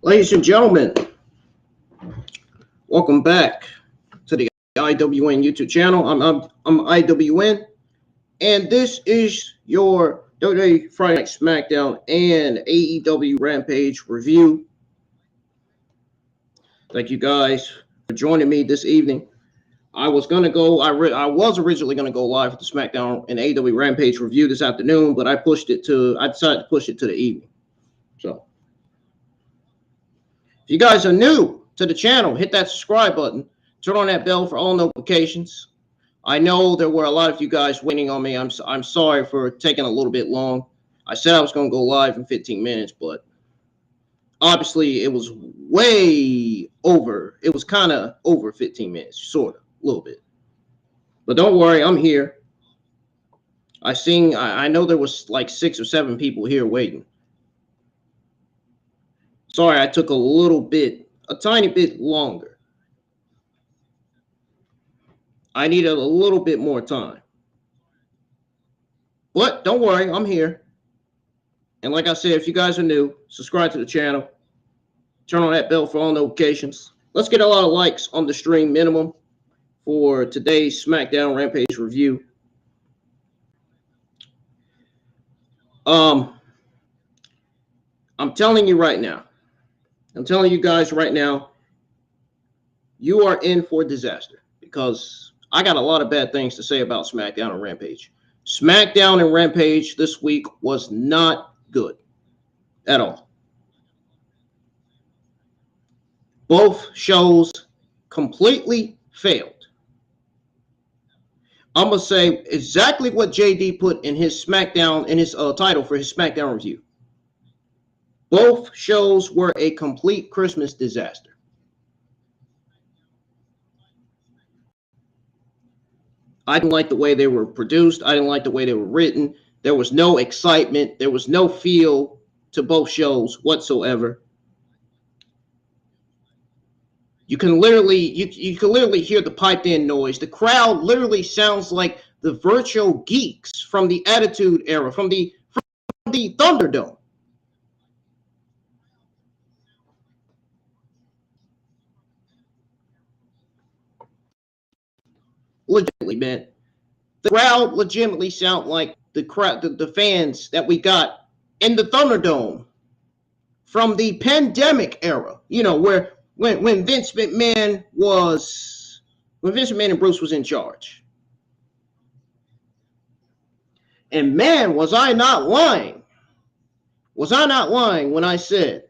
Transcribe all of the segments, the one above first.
Ladies and gentlemen, welcome back to the IWN YouTube channel. I'm IWN, and this is your WWE Friday Night SmackDown and AEW Rampage review. Thank you guys for joining me this evening. I was originally gonna go live with the SmackDown and AEW Rampage review this afternoon, but I decided to push it to the evening. So, if you guys are new to the channel, hit that subscribe button, turn on that bell for all notifications. I know there were a lot of you guys waiting on me. I'm sorry for taking a little bit long. I said I was going to go live in 15 minutes, but obviously it was way over. It was kind of over 15 minutes, sort of, a little bit. But don't worry, I'm here. I know there was like 6 or 7 people here waiting. Sorry, I took a tiny bit longer. I needed a little bit more time. But don't worry, I'm here. And like I said, if you guys are new, subscribe to the channel. Turn on that bell for all notifications. Let's get a lot of likes on the stream minimum for today's SmackDown Rampage review. I'm telling you right now. I'm telling you guys right now, you are in for disaster because I got a lot of bad things to say about SmackDown and Rampage. SmackDown and Rampage this week was not good at all. Both shows completely failed. I'm going to say exactly what JD put in his SmackDown, in his title for his SmackDown review. Both shows were a complete Christmas disaster. I didn't like the way they were produced. I didn't like the way they were written. There was no excitement. There was no feel to both shows whatsoever. You can literally hear the piped-in noise. The crowd literally sounds like the virtual geeks from the Attitude Era, from the Thunderdome. Legitimately, man. The crowd legitimately sound like the fans that we got in the Thunderdome from the pandemic era. You know, where when Vince McMahon and Bruce was in charge. And man, was I not lying. Was I not lying when I said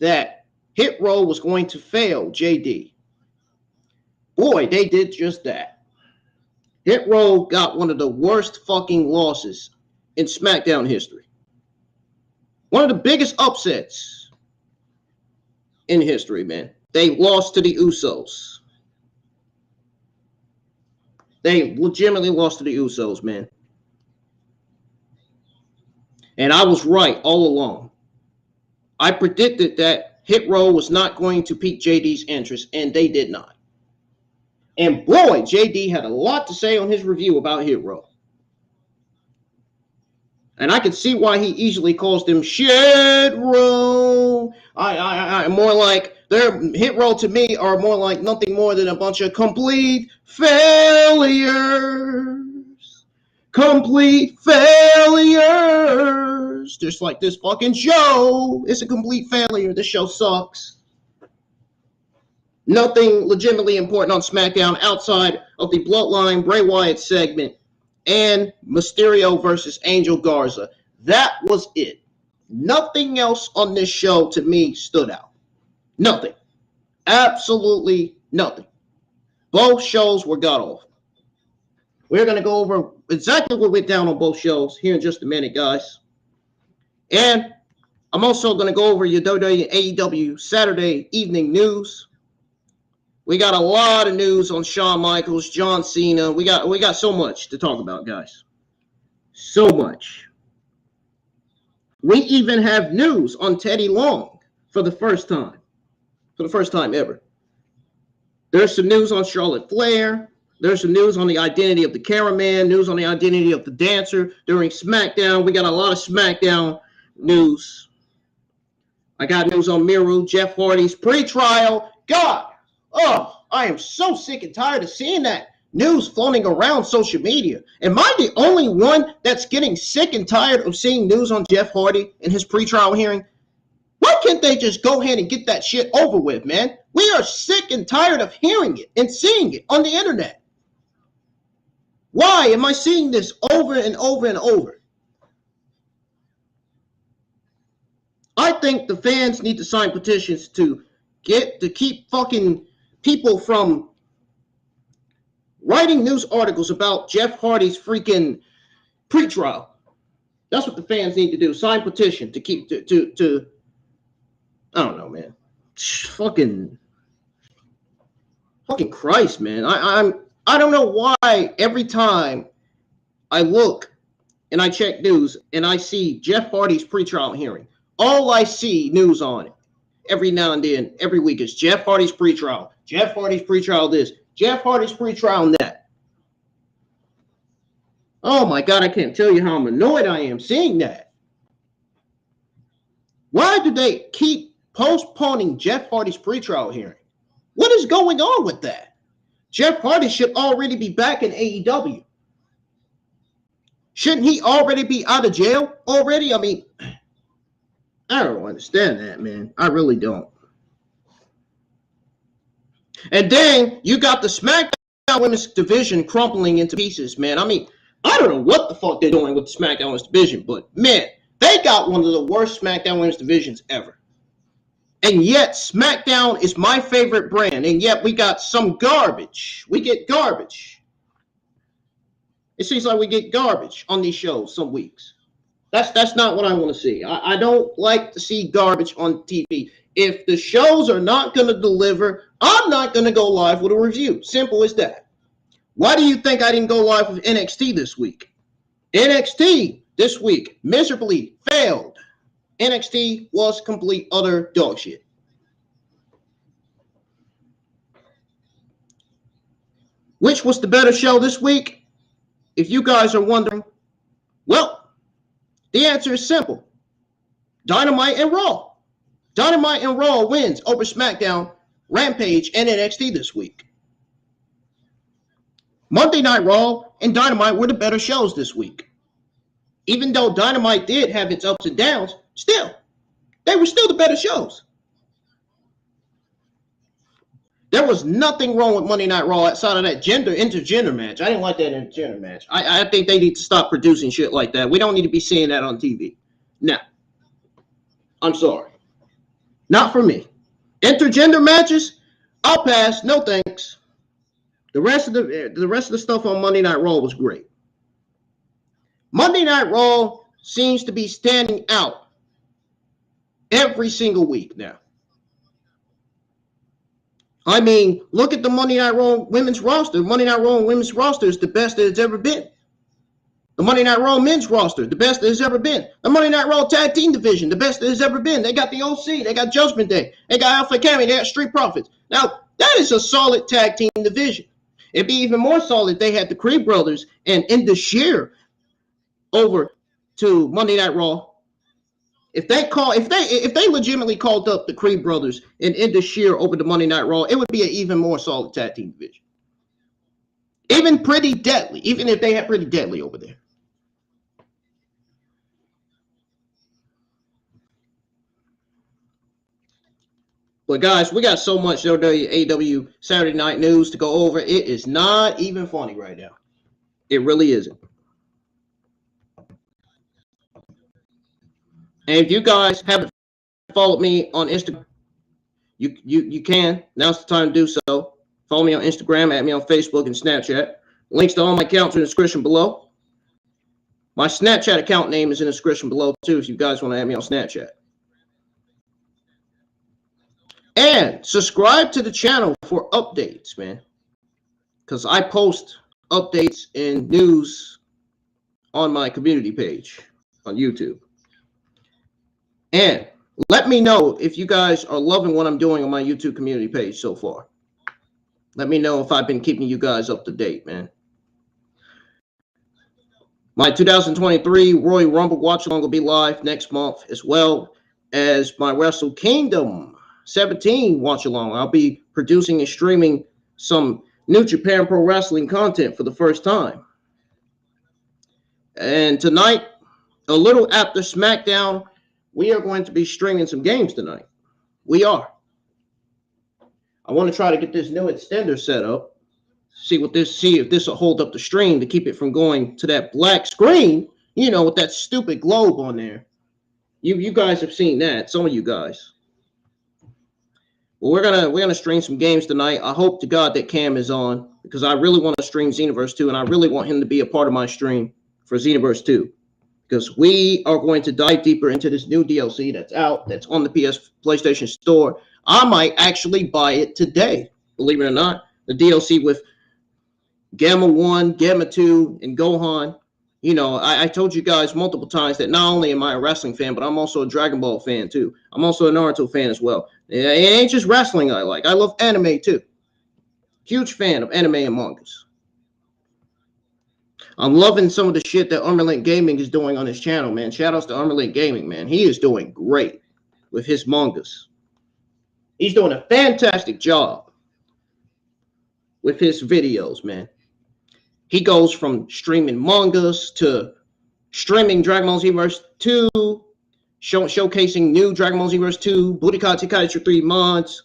that Hit Row was going to fail JD? Boy, they did just that. Hit Row got one of the worst fucking losses in SmackDown history. One of the biggest upsets in history, man. They lost to the Usos. They legitimately lost to the Usos, man. And I was right all along. I predicted that Hit Row was not going to pique JD's interest, and they did not. And boy, JD had a lot to say on his review about Hit Row. And I could see why he easily calls them shit row. I more like their Hit Row to me are more like nothing more than a bunch of complete failures. Complete failures. Just like this fucking show. It's a complete failure. This show sucks. Nothing legitimately important on SmackDown outside of the Bloodline Bray Wyatt segment and Mysterio versus Angel Garza. That was it. Nothing else on this show to me stood out. Nothing. Absolutely nothing. Both shows were god-awful. We're going to go over exactly what went down on both shows here in just a minute, guys. And I'm also going to go over your WWE and AEW Saturday evening news. We got a lot of news on Shawn Michaels, John Cena. We got so much to talk about, guys. So much. We even have news on Teddy Long for the first time. For the first time ever. There's some news on Charlotte Flair. There's some news on the identity of the cameraman, news on the identity of the dancer during SmackDown. We got a lot of SmackDown news. I got news on Miru, Jeff Hardy's pre-trial. God, I am so sick and tired of seeing that news floating around social media. Am I the only one that's getting sick and tired of seeing news on Jeff Hardy and his pre-trial hearing? Why can't they just go ahead and get that shit over with, man? We are sick and tired of hearing it and seeing it on the internet. Why am I seeing this over and over and over? I think the fans need to sign petitions to keep fucking people from writing news articles about Jeff Hardy's freaking pretrial. That's what the fans need to do. Sign petition to keep to I don't know, man. Fucking Christ, man. I don't know why every time I look and I check news and I see Jeff Hardy's pretrial hearing, all I see news on it every now and then, every week is Jeff Hardy's pretrial, Jeff Hardy's pretrial this, Jeff Hardy's pretrial that. Oh my God, I can't tell you how annoyed I am seeing that. Why do they keep postponing Jeff Hardy's pretrial hearing? What is going on with that? Jeff Hardy should already be back in AEW. Shouldn't he already be out of jail already? I mean, I don't understand that, man. I really don't. And then you got the SmackDown Women's Division crumbling into pieces, man. I mean, I don't know what the fuck they're doing with the SmackDown Women's Division, but man, they got one of the worst SmackDown Women's Divisions ever. And yet, SmackDown is my favorite brand, and yet we got some garbage. We get garbage. It seems like we get garbage on these shows some weeks. That's not what I want to see. I don't like to see garbage on TV. If the shows are not going to deliver, I'm not going to go live with a review. Simple as that. Why do you think I didn't go live with NXT this week? NXT this week miserably failed. NXT was complete utter dog shit. Which was the better show this week? If you guys are wondering, well, the answer is simple. Dynamite and Raw. Dynamite and Raw wins over SmackDown, Rampage, and NXT this week. Monday Night Raw and Dynamite were the better shows this week. Even though Dynamite did have its ups and downs, still, they were still the better shows. There was nothing wrong with Monday Night Raw outside of that intergender match. I didn't like that intergender match. I think they need to stop producing shit like that. We don't need to be seeing that on TV. No. I'm sorry. Not for me. Intergender matches, I'll pass. No thanks. The rest of the stuff on Monday Night Raw was great. Monday Night Raw seems to be standing out every single week now. I mean, look at the Monday Night Raw women's roster. Monday Night Raw women's roster is the best that it's ever been. The Monday Night Raw men's roster, the best that it's ever been. The Monday Night Raw tag team division, the best that it's ever been. They got the OC, they got Judgment Day, they got Alpha Academy, they got Street Profits. Now, that is a solid tag team division. It'd be even more solid if they had the Creed brothers and Indus over to Monday Night Raw. If they legitimately called up the Creed brothers and Indus over to Monday Night Raw, it would be an even more solid tag team division. Even Pretty Deadly, even if they had Pretty Deadly over there. But guys, we got so much AEW Saturday Night News to go over. It is not even funny right now. It really isn't. And if you guys haven't followed me on Instagram, you can. Now's the time to do so. Follow me on Instagram, add me on Facebook and Snapchat. Links to all my accounts are in the description below. My Snapchat account name is in the description below too if you guys want to add me on Snapchat. And subscribe to the channel for updates, man. Because I post updates and news on my community page on YouTube. And let me know if you guys are loving what I'm doing on my YouTube community page so far. Let me know if I've been keeping you guys up to date, man. My 2023 Royal Rumble watch along will be live next month as well. as my Wrestle Kingdom 17 watch along. I'll be producing and streaming some New Japan Pro Wrestling content for the first time. And tonight, a little after SmackDown, we are going to be streaming some games tonight. We are. I want to try to get this new extender set up. See if this will hold up the stream to keep it from going to that black screen, with that stupid globe on there. You guys have seen that, some of you guys. Well, we're gonna stream some games tonight. I hope to God that Cam is on, because I really want to stream Xenoverse 2, and I really want him to be a part of my stream for Xenoverse 2, because we are going to dive deeper into this new DLC that's out, that's on the PlayStation Store. I might actually buy it today, believe it or not. The DLC with Gamma 1, Gamma 2, and Gohan. I told you guys multiple times that not only am I a wrestling fan, but I'm also a Dragon Ball fan too. I'm also a Naruto fan as well. It ain't just wrestling I like. I love anime too. Huge fan of anime and mangas. I'm loving some of the shit that Armorlink Gaming is doing on his channel, man. Shout outs to Armorlink Gaming, man. He is doing great with his mangas. He's doing a fantastic job with his videos, man. He goes from streaming mangas to streaming Dragon Ball Xenoverse 2, showcasing new Dragon Ball Xenoverse 2, Budokai Tenkaichi 3 mods,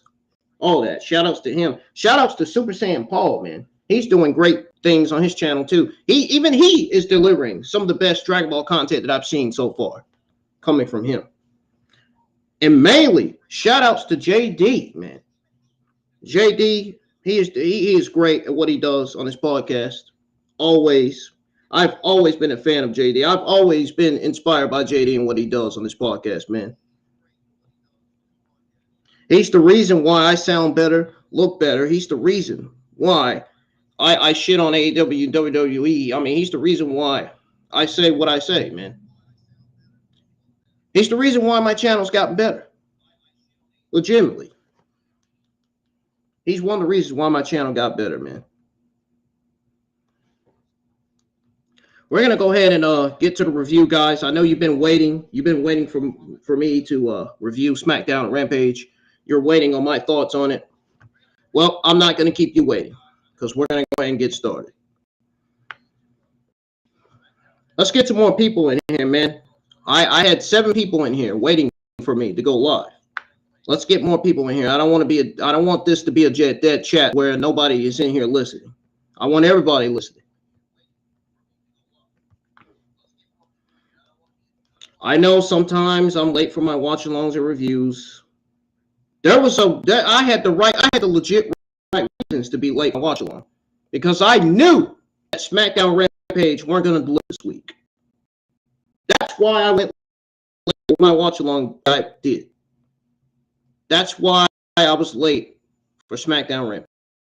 all that. Shout outs to him. Shout outs to Super Saiyan Paul, man. He's doing great things on his channel too. He is delivering some of the best Dragon Ball content that I've seen so far coming from him. And mainly, shout outs to JD, man. JD, he is great at what he does on his podcast. Always. I've always been a fan of JD. I've always been inspired by JD and what he does on this podcast, man. He's the reason why I sound better, look better. He's the reason why I shit on AEW and WWE. I mean, he's the reason why I say what I say, man. He's the reason why my channel's gotten better. Legitimately. He's one of the reasons why my channel got better, man. We're going to go ahead and get to the review, guys. I know you've been waiting. You've been waiting for me to review SmackDown Rampage. You're waiting on my thoughts on it. Well, I'm not going to keep you waiting, because we're going to go ahead and get started. Let's get some more people in here, man. I had 7 people in here waiting for me to go live. Let's get more people in here. I don't want this to be a dead chat where nobody is in here listening. I want everybody listening. I know sometimes I'm late for my watch-alongs and reviews. I had the legit right reasons to be late for watch-along, because I knew that SmackDown Rampage weren't going to deliver this week. That's why I went late with my watch-along. I did. That's why I was late for SmackDown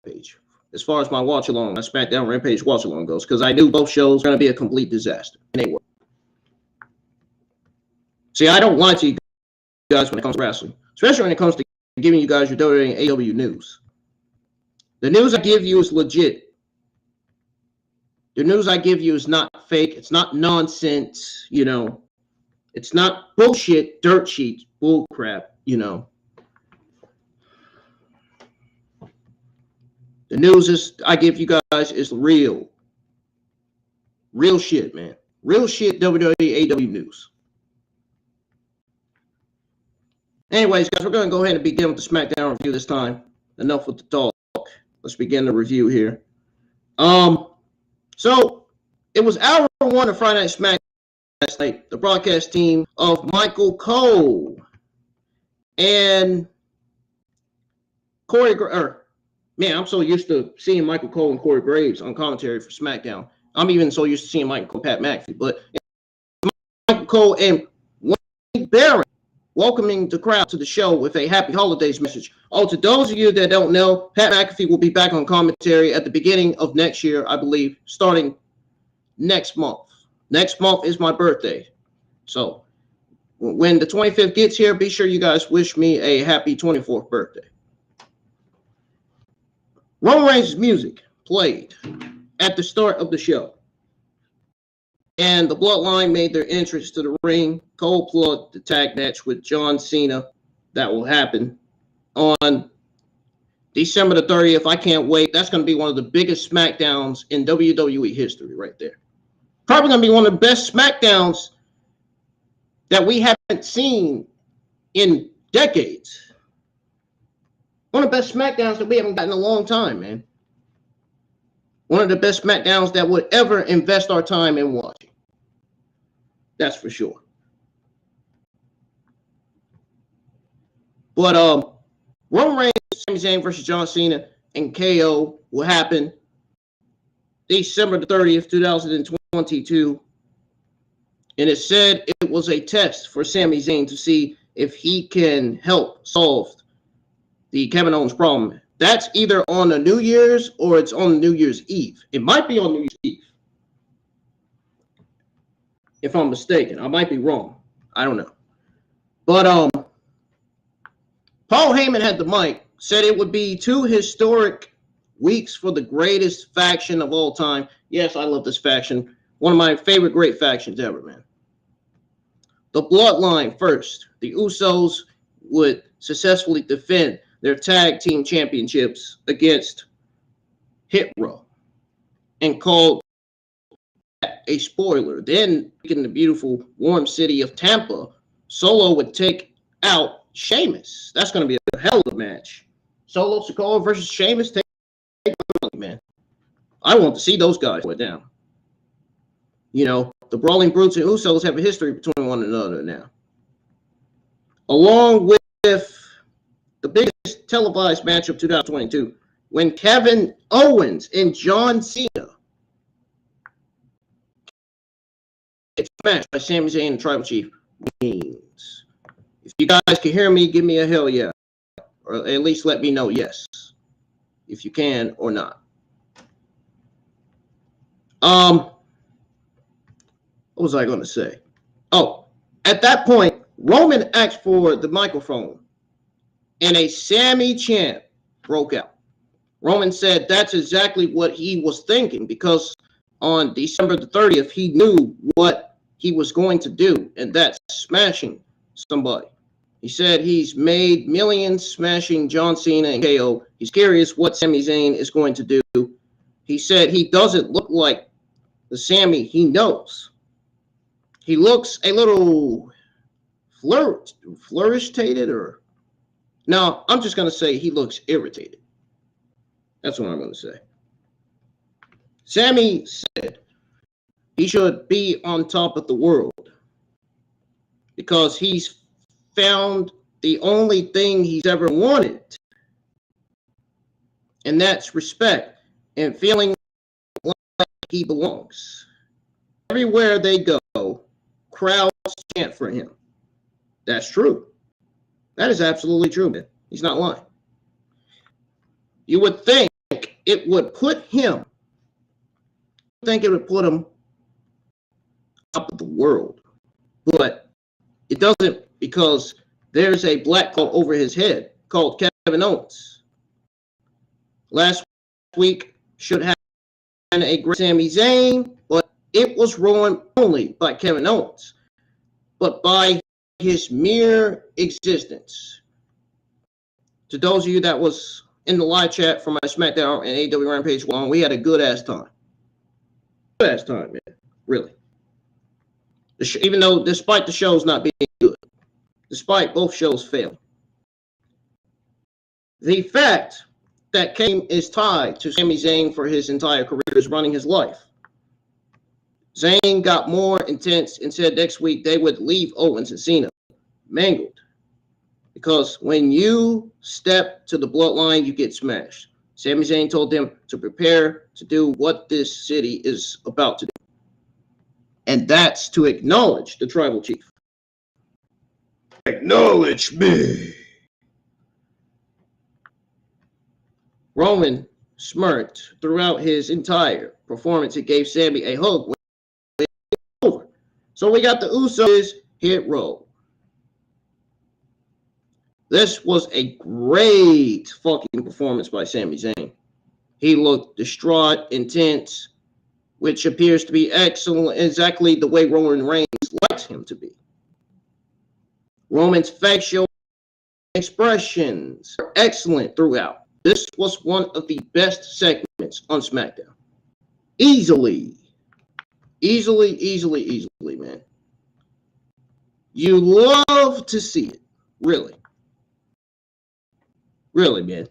Rampage. As far as my watch-along, my SmackDown Rampage watch-along goes, because I knew both shows were going to be a complete disaster, and they were. See, I don't lie to you guys when it comes to wrestling, especially when it comes to giving you guys your WWE and AEW news. The news I give you is legit. The news I give you is not fake. It's not nonsense, It's not bullshit, dirt sheets, bull crap, The news I give you guys is real. Real shit, man. Real shit, WWE, AEW news. Anyways, guys, we're going to go ahead and begin with the SmackDown review this time. Enough with the talk. Let's begin the review here. So it was hour 1 of Friday Night SmackDown last night. The broadcast team of Michael Cole and Corey. Man, I'm so used to seeing Michael Cole and Corey Graves on commentary for SmackDown. I'm even so used to seeing Michael Cole and Pat McAfee. But Michael Cole and Wayne Barron welcoming the crowd to the show with a happy holidays message. Oh, to those of you that don't know, Pat McAfee will be back on commentary at the beginning of next year, I believe, starting next month. Next month is my birthday. So when the 25th gets here, be sure you guys wish me a happy 24th birthday. Roman Reigns' music played at the start of the show. And the Bloodline made their entrance to the ring. Cold Blood, the tag match with John Cena. That will happen on December the 30th. I can't wait. That's going to be one of the biggest SmackDowns in WWE history right there. Probably going to be one of the best SmackDowns that we haven't seen in decades. One of the best SmackDowns that we haven't gotten in a long time, man. One of the best SmackDowns that would ever invest our time in watching. That's for sure. But Roman Reigns, Sami Zayn versus John Cena and KO will happen December the 30th, 2022. And it said it was a test for Sami Zayn to see if he can help solve the Kevin Owens problem. That's either on the New Year's or it's on New Year's Eve. It might be on New Year's Eve. If I'm mistaken. I might be wrong. I don't know. But Paul Heyman had the mic, said it would be 2 historic weeks for the greatest faction of all time. Yes, I love this faction. One of my favorite great factions ever, man. The Bloodline first. The Usos would successfully defend their tag team championships against Hit Row and called a spoiler. Then in the beautiful warm city of Tampa, Solo would take out Sheamus. That's going to be a hell of a match. Solo Sikoa versus Sheamus. Man, I want to see those guys go down. You know, the Brawling Brutes and Usos have a history between one another now. Along with the biggest televised match of 2022, when Kevin Owens and John Cena get smashed by Sami Zayn and Tribal Chief means. If you guys can hear me, give me a hell yeah. Or at least let me know yes. If you can or not. What was I going to say? Oh, at that point, Roman asked for the microphone and a Sami chant broke out. Roman said that's exactly what he was thinking because on December the 30th, he knew what he was going to do, and that's smashing somebody. He said he's made millions smashing John Cena and KO. He's curious what Sami Zayn is going to do. He said he doesn't look like the Sami he knows. He looks a little flourished or... No, I'm just going to say he looks irritated. That's what I'm going to say. Sami said he should be on top of the world because he's found the only thing he's ever wanted, and that's respect and feeling like he belongs. Everywhere they go, crowds chant for him. That's true. That is absolutely true, man. He's not lying. You would think it would put him, top of the world, but it doesn't because there's a black cloud over his head called Kevin Owens. Last week should have been a great Sami Zayn, but it was ruined only by Kevin Owens, but by his mere existence. To those of you that was in the live chat for my SmackDown and AEW Rampage one, we had a good ass time. Good ass time, man. Really. Even though, despite the shows not being good, despite both shows failing, the fact that Kane is tied to Sami Zayn for his entire career is running his life. Zayn got more intense and said next week they would leave Owens and Cena mangled. Because when you step to the bloodline, you get smashed. Sami Zayn told them to prepare to do what this city is about to do. And that's to acknowledge the tribal chief. Acknowledge me. Roman smirked throughout his entire performance. He gave Sami a hug when it was over. So we got the Usos Hit Row. This was a great fucking performance by Sami Zayn. He looked distraught, intense. which appears to be excellent, exactly the way Roman Reigns likes him to be. Roman's facial expressions are excellent throughout. This was one of the best segments on SmackDown. Easily, man. You love to see it. Really. Really, man.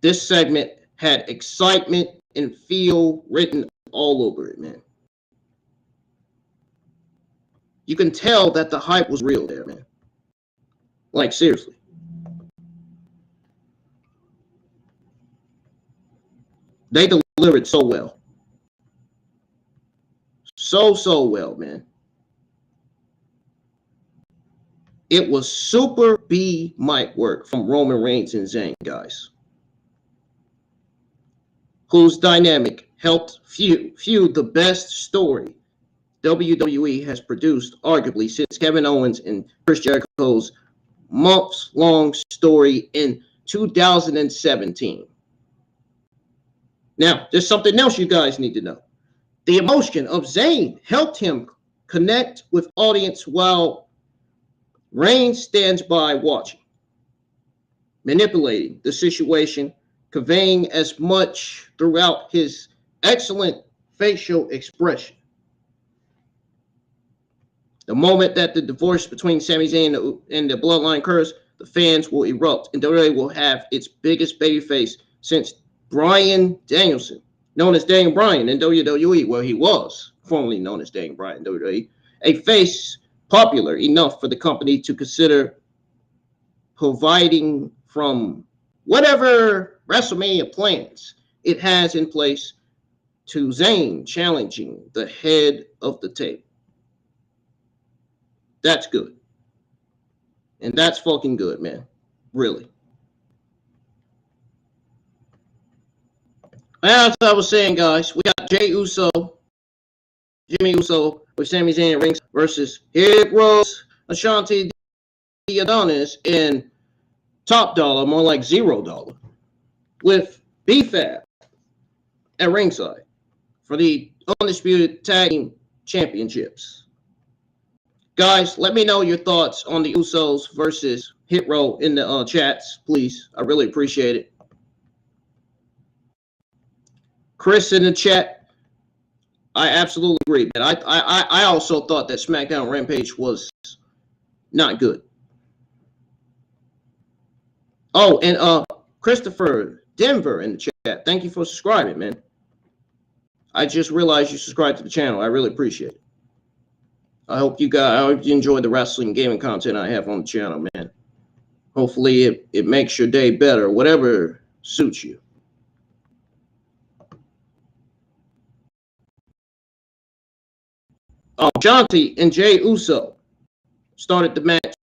This segment had excitement and feel written all over it, man. You can tell that the hype was real there, man. Like, seriously. They delivered so well. So well, man. It was super B mic work from Roman Reigns and Zayn, guys, whose dynamic helped fuel the best story WWE has produced, arguably, since Kevin Owens and Chris Jericho's months-long story in 2017. Now, there's something else you guys need to know. The emotion of Zayn helped him connect with audience while Reigns stands by watching, manipulating the situation, conveying as much throughout his excellent facial expression. The moment that the divorce between Sami Zayn and the Bloodline occurs, the fans will erupt, and WWE will have its biggest babyface since Bryan Danielson, known as Daniel Bryan in WWE, where he was formerly known as Daniel Bryan in WWE, a face popular enough for the company to consider providing from whatever WrestleMania plans it has in place to Zayn challenging the head of the table. That's good. And that's fucking good, man. Really. As I was saying, guys, we got Jimmy Uso with Sami Zayn and Rings versus Hit Rose, Ashanti Adonis in Top Dollar, more like $0, with B-Fab at ringside for the Undisputed Tag Team Championships. Guys, let me know your thoughts on the Usos versus Hit Row in the chats, please. I really appreciate it. Chris in the chat, I absolutely agree, man. I also thought that SmackDown Rampage was not good. Oh, and Christopher Denver in the chat, thank you for subscribing, man. I just realized you subscribed to the channel. I really appreciate it. I hope you enjoy the wrestling gaming content I have on the channel, man. Hopefully it makes your day better, whatever suits you. Shanti and Jay Uso started the match.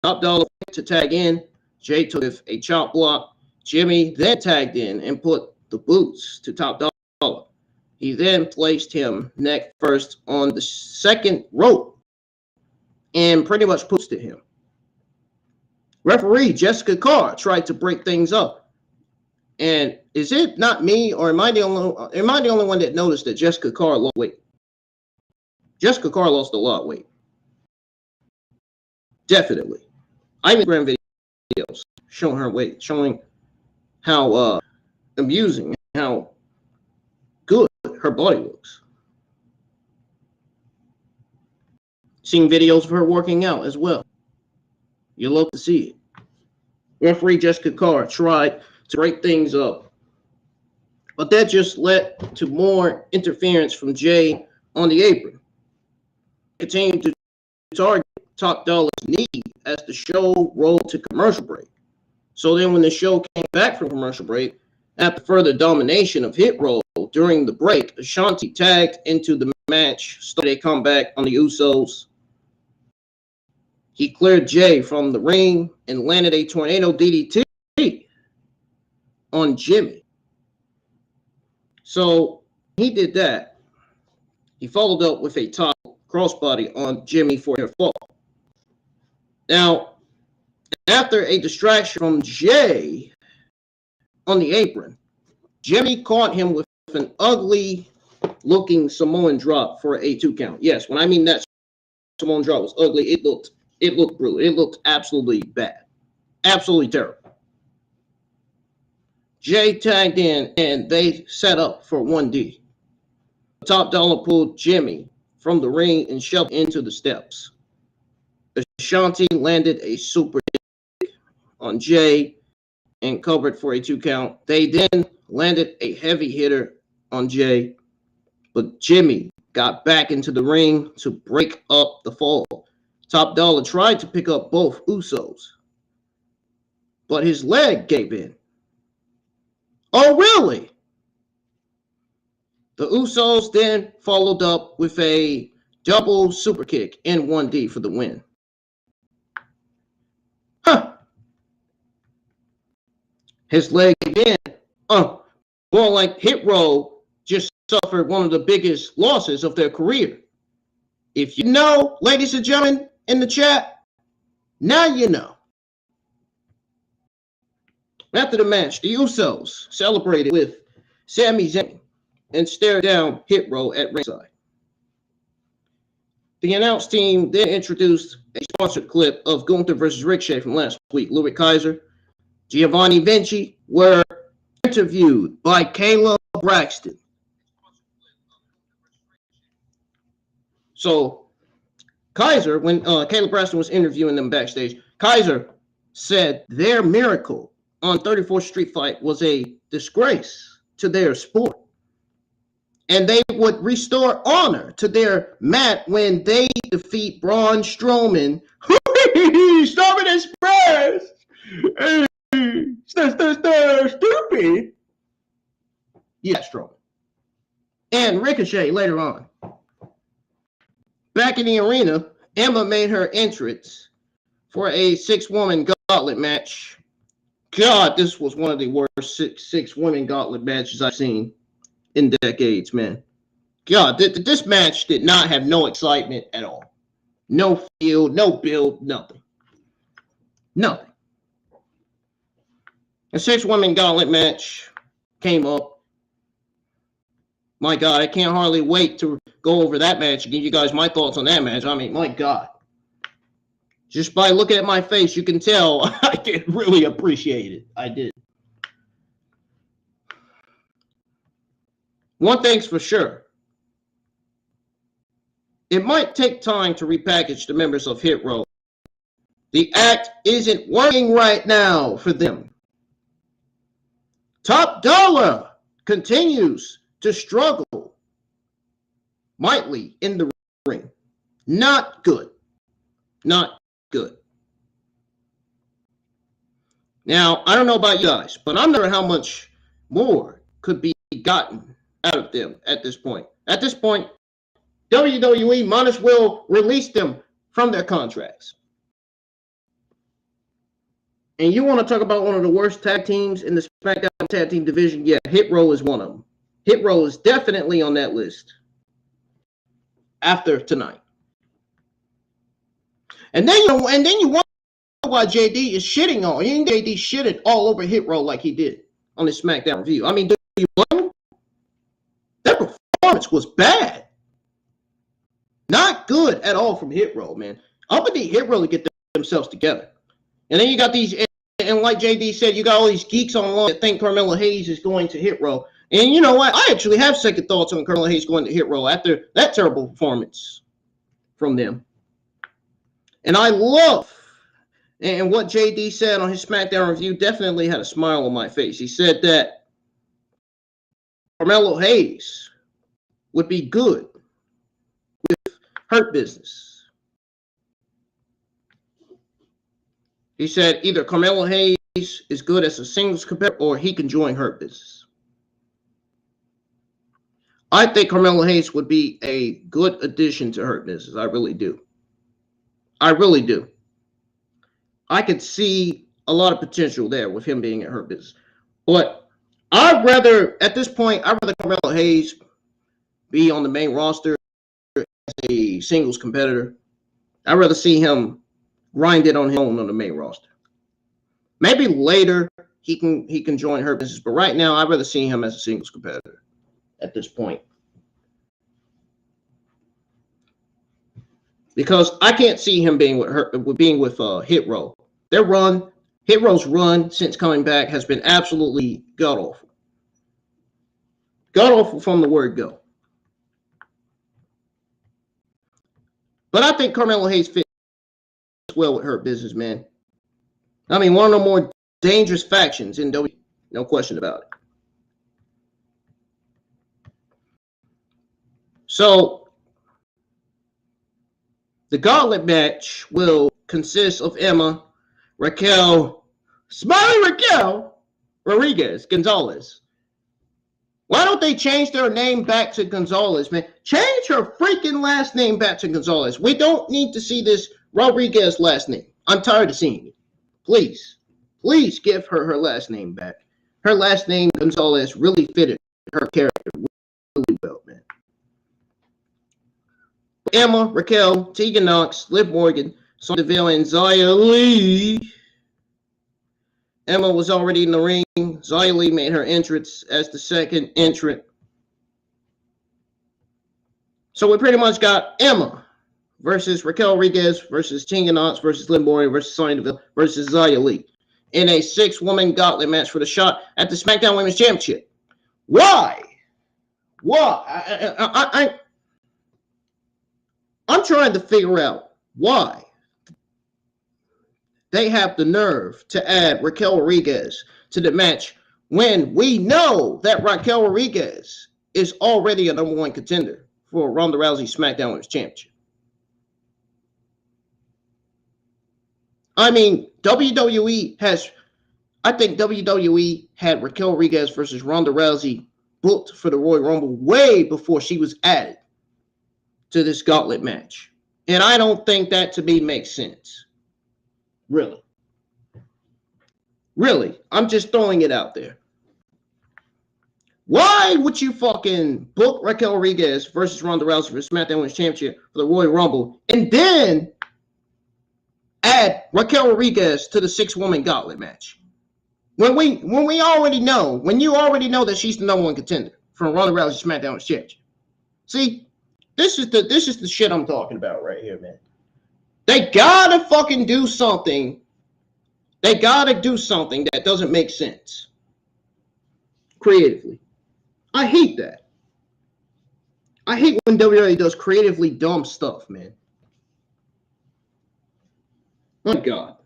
Top Dollar to tag in. Jay took a chop block. Jimmy then tagged in and put the boots to Top Dollar. He then placed him neck first on the second rope and pretty much pushed him. Referee Jessica Carr tried to break things up. And is it not me, or am I the only one that noticed that Jessica Carr lost weight? Jessica Carr lost a lot of weight. Definitely. I even ran videos showing her weight, showing how amusing, how good her body looks. Seeing videos of her working out as well. You love to see it. Referee Jessica Carr tried to break things up, but that just led to more interference from Jay on the apron. Continued to target Top Dollar's knee as the show rolled to commercial break. So then when the show came back from commercial break, after further domination of Hit Row during the break, Ashanti tagged into the match, started a comeback on the Usos. He cleared Jay from the ring and landed a tornado DDT on Jimmy. So he did that. He followed up with a top crossbody on Jimmy for their fall. Now, after a distraction from Jay on the apron, Jimmy caught him with an ugly looking Samoan drop for a 2 count. Yes, when I mean that Samoan drop was ugly, it looked brutal. It looked absolutely bad. Absolutely terrible. Jay tagged in and they set up for 1D. Top Dollar pulled Jimmy from the ring and shoved into the steps. Ashanti landed a super kick on Jay and covered for a 2 count. They then landed a heavy hitter on Jay, but Jimmy got back into the ring to break up the fall. Top Dollar tried to pick up both Usos, but his leg gave in. Oh, really? The Usos then followed up with a double super kick in 1D for the win. Huh. His leg gave in. More like Hit Row just suffered one of the biggest losses of their career. If you know, ladies and gentlemen in the chat, now you know. After the match, the Usos celebrated with Sami Zayn and stared down Hit Row at ringside. The announce team then introduced a sponsored clip of Gunther versus Ricochet from last week. Louis Kaiser, Giovanni Vinci were interviewed by Caleb Braxton. So Kaiser, when Caleb Braxton was interviewing them backstage, Kaiser said their miracle on 34th Street Fight was a disgrace to their sport. And they would restore honor to their mat when they defeat Braun Strowman. Strowman Express! Stupid! Yeah, Strowman. And Ricochet later on. Back in the arena, Emma made her entrance for a 6-woman gauntlet match. God, this was one of the worst six women gauntlet matches I've seen in decades, man. God, this match did not have no excitement at all. No feel, no build, nothing. Nothing. A 6-woman gauntlet match came up. My God, I can't hardly wait to go over that match and give you guys my thoughts on that match. I mean, my God. Just by looking at my face, you can tell I did really appreciate it. I did. One thing's for sure. It might take time to repackage the members of Hit Row. The act isn't working right now for them. Top Dollar continues to struggle mightily in the ring. Not good. Not good. Now, I don't know about you guys, but I'm not sure how much more could be gotten out of them at this point. At this point, WWE might as well release them from their contracts. And you want to talk about one of the worst tag teams in the SmackDown tag team division? Yeah, Hit Row is one of them. Hit Row is definitely on that list after tonight. And then you wonder why JD is shitting on. You think JD shitted all over Hit Row like he did on his SmackDown review. I mean, do you blame him? That performance was bad. Not good at all from Hit Row, man. I'm gonna need Hit Row to get themselves together. And then you got these, and like JD said, you got all these geeks online that think Carmelo Hayes is going to Hit Row. And you know what? I actually have second thoughts on Carmelo Hayes going to Hit Row after that terrible performance from them. And I love, and what JD said on his SmackDown review definitely had a smile on my face. He said that Carmelo Hayes would be good with Hurt Business. He said either Carmelo Hayes is good as a singles competitor or he can join Hurt Business. I think Carmelo Hayes would be a good addition to Hurt Business. I really do. I really do. I could see a lot of potential there with him being at Hurt Business. But I'd rather, at this point, I'd rather Carmelo Hayes be on the main roster as a singles competitor. I'd rather see him grind it on his own on the main roster. Maybe later he can join Hurt Business, but right now I'd rather see him as a singles competitor. at this point. Because I can't see him being with Hit Row. Hit Row's run since coming back has been absolutely god awful. God awful from the word go. But I think Carmelo Hayes fits well with Hurt Business, man. I mean, one of the more dangerous factions in WWE, no question about it. So, the gauntlet match will consist of Emma, Raquel, Smiley Raquel, Rodriguez, Gonzalez. Why don't they change their name back to Gonzalez, man? Change her freaking last name back to Gonzalez. We don't need to see this Rodriguez last name. I'm tired of seeing it. Please give her last name back. Her last name, Gonzalez, really fitted her character really well, man. Emma, Raquel, Tegan Knox, Liv Morgan, Sonya Deville, and Xia Li. Emma was already in the ring. Xia Li made her entrance as the second entrant. So we pretty much got Emma versus Raquel Rodriguez versus Tegan Knox versus Liv Morgan versus Sonya Deville versus Xia Li in a 6-woman gauntlet match for the shot at the SmackDown Women's Championship. Why? I'm trying to figure out why they have the nerve to add Raquel Rodriguez to the match when we know that Raquel Rodriguez is already a number 1 contender for Ronda Rousey SmackDown Women's Championship. I mean, I think WWE had Raquel Rodriguez versus Ronda Rousey booked for the Royal Rumble way before she was added to this gauntlet match. And I don't think that to me makes sense. Really. I'm just throwing it out there. Why would you fucking book Raquel Rodriguez versus Ronda Rousey for SmackDown Women's Championship for the Royal Rumble and then add Raquel Rodriguez to the 6-woman gauntlet match? When you already know that she's the number 1 contender for Ronda Rousey SmackDown Women's Championship. See, this is the shit I'm talking about right here, man. They gotta fucking do something. They gotta do something that doesn't make sense creatively. I hate that. I hate when WWE does creatively dumb stuff, man. Oh my God.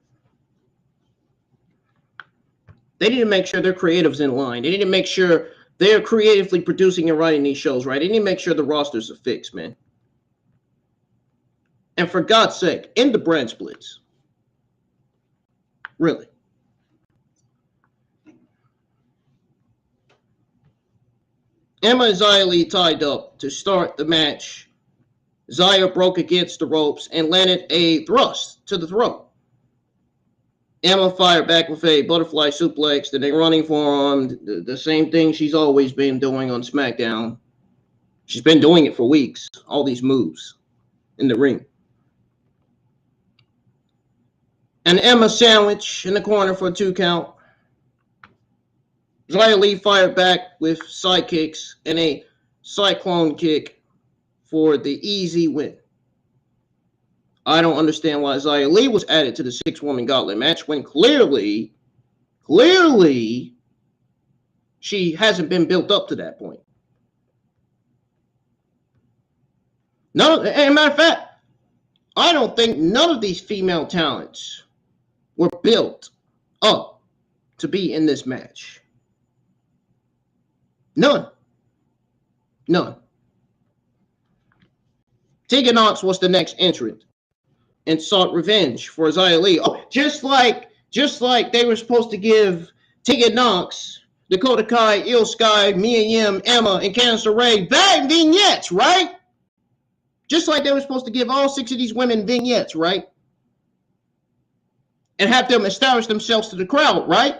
They need to make sure their creative's in line. They need to make sure they're creatively producing and writing these shows, right? They need to make sure the rosters are fixed, man. And for God's sake, end the brand splits. Really. Emma and Xia Li tied up to start the match. Xia broke against the ropes and landed a thrust to the throat. Emma fired back with a butterfly suplex, then a running forearm, the same thing she's always been doing on SmackDown. She's been doing it for weeks, all these moves in the ring. An Emma sandwich in the corner for a 2 count. Xia Li fired back with side kicks and a cyclone kick for the easy win. I don't understand why Xia Li was added to the 6-woman gauntlet match when clearly she hasn't been built up to that point. No, as a matter of fact, I don't think none of these female talents were built up to be in this match. None. Tegan Knox was the next entrant and sought revenge for Xia Li. Oh, just like they were supposed to give Tegan Knox, Dakota Kai, Io Sky, Mia Yim, Emma, and Candice LeRae bad vignettes, right? Just like they were supposed to give all 6 of these women vignettes, right? And have them establish themselves to the crowd, right?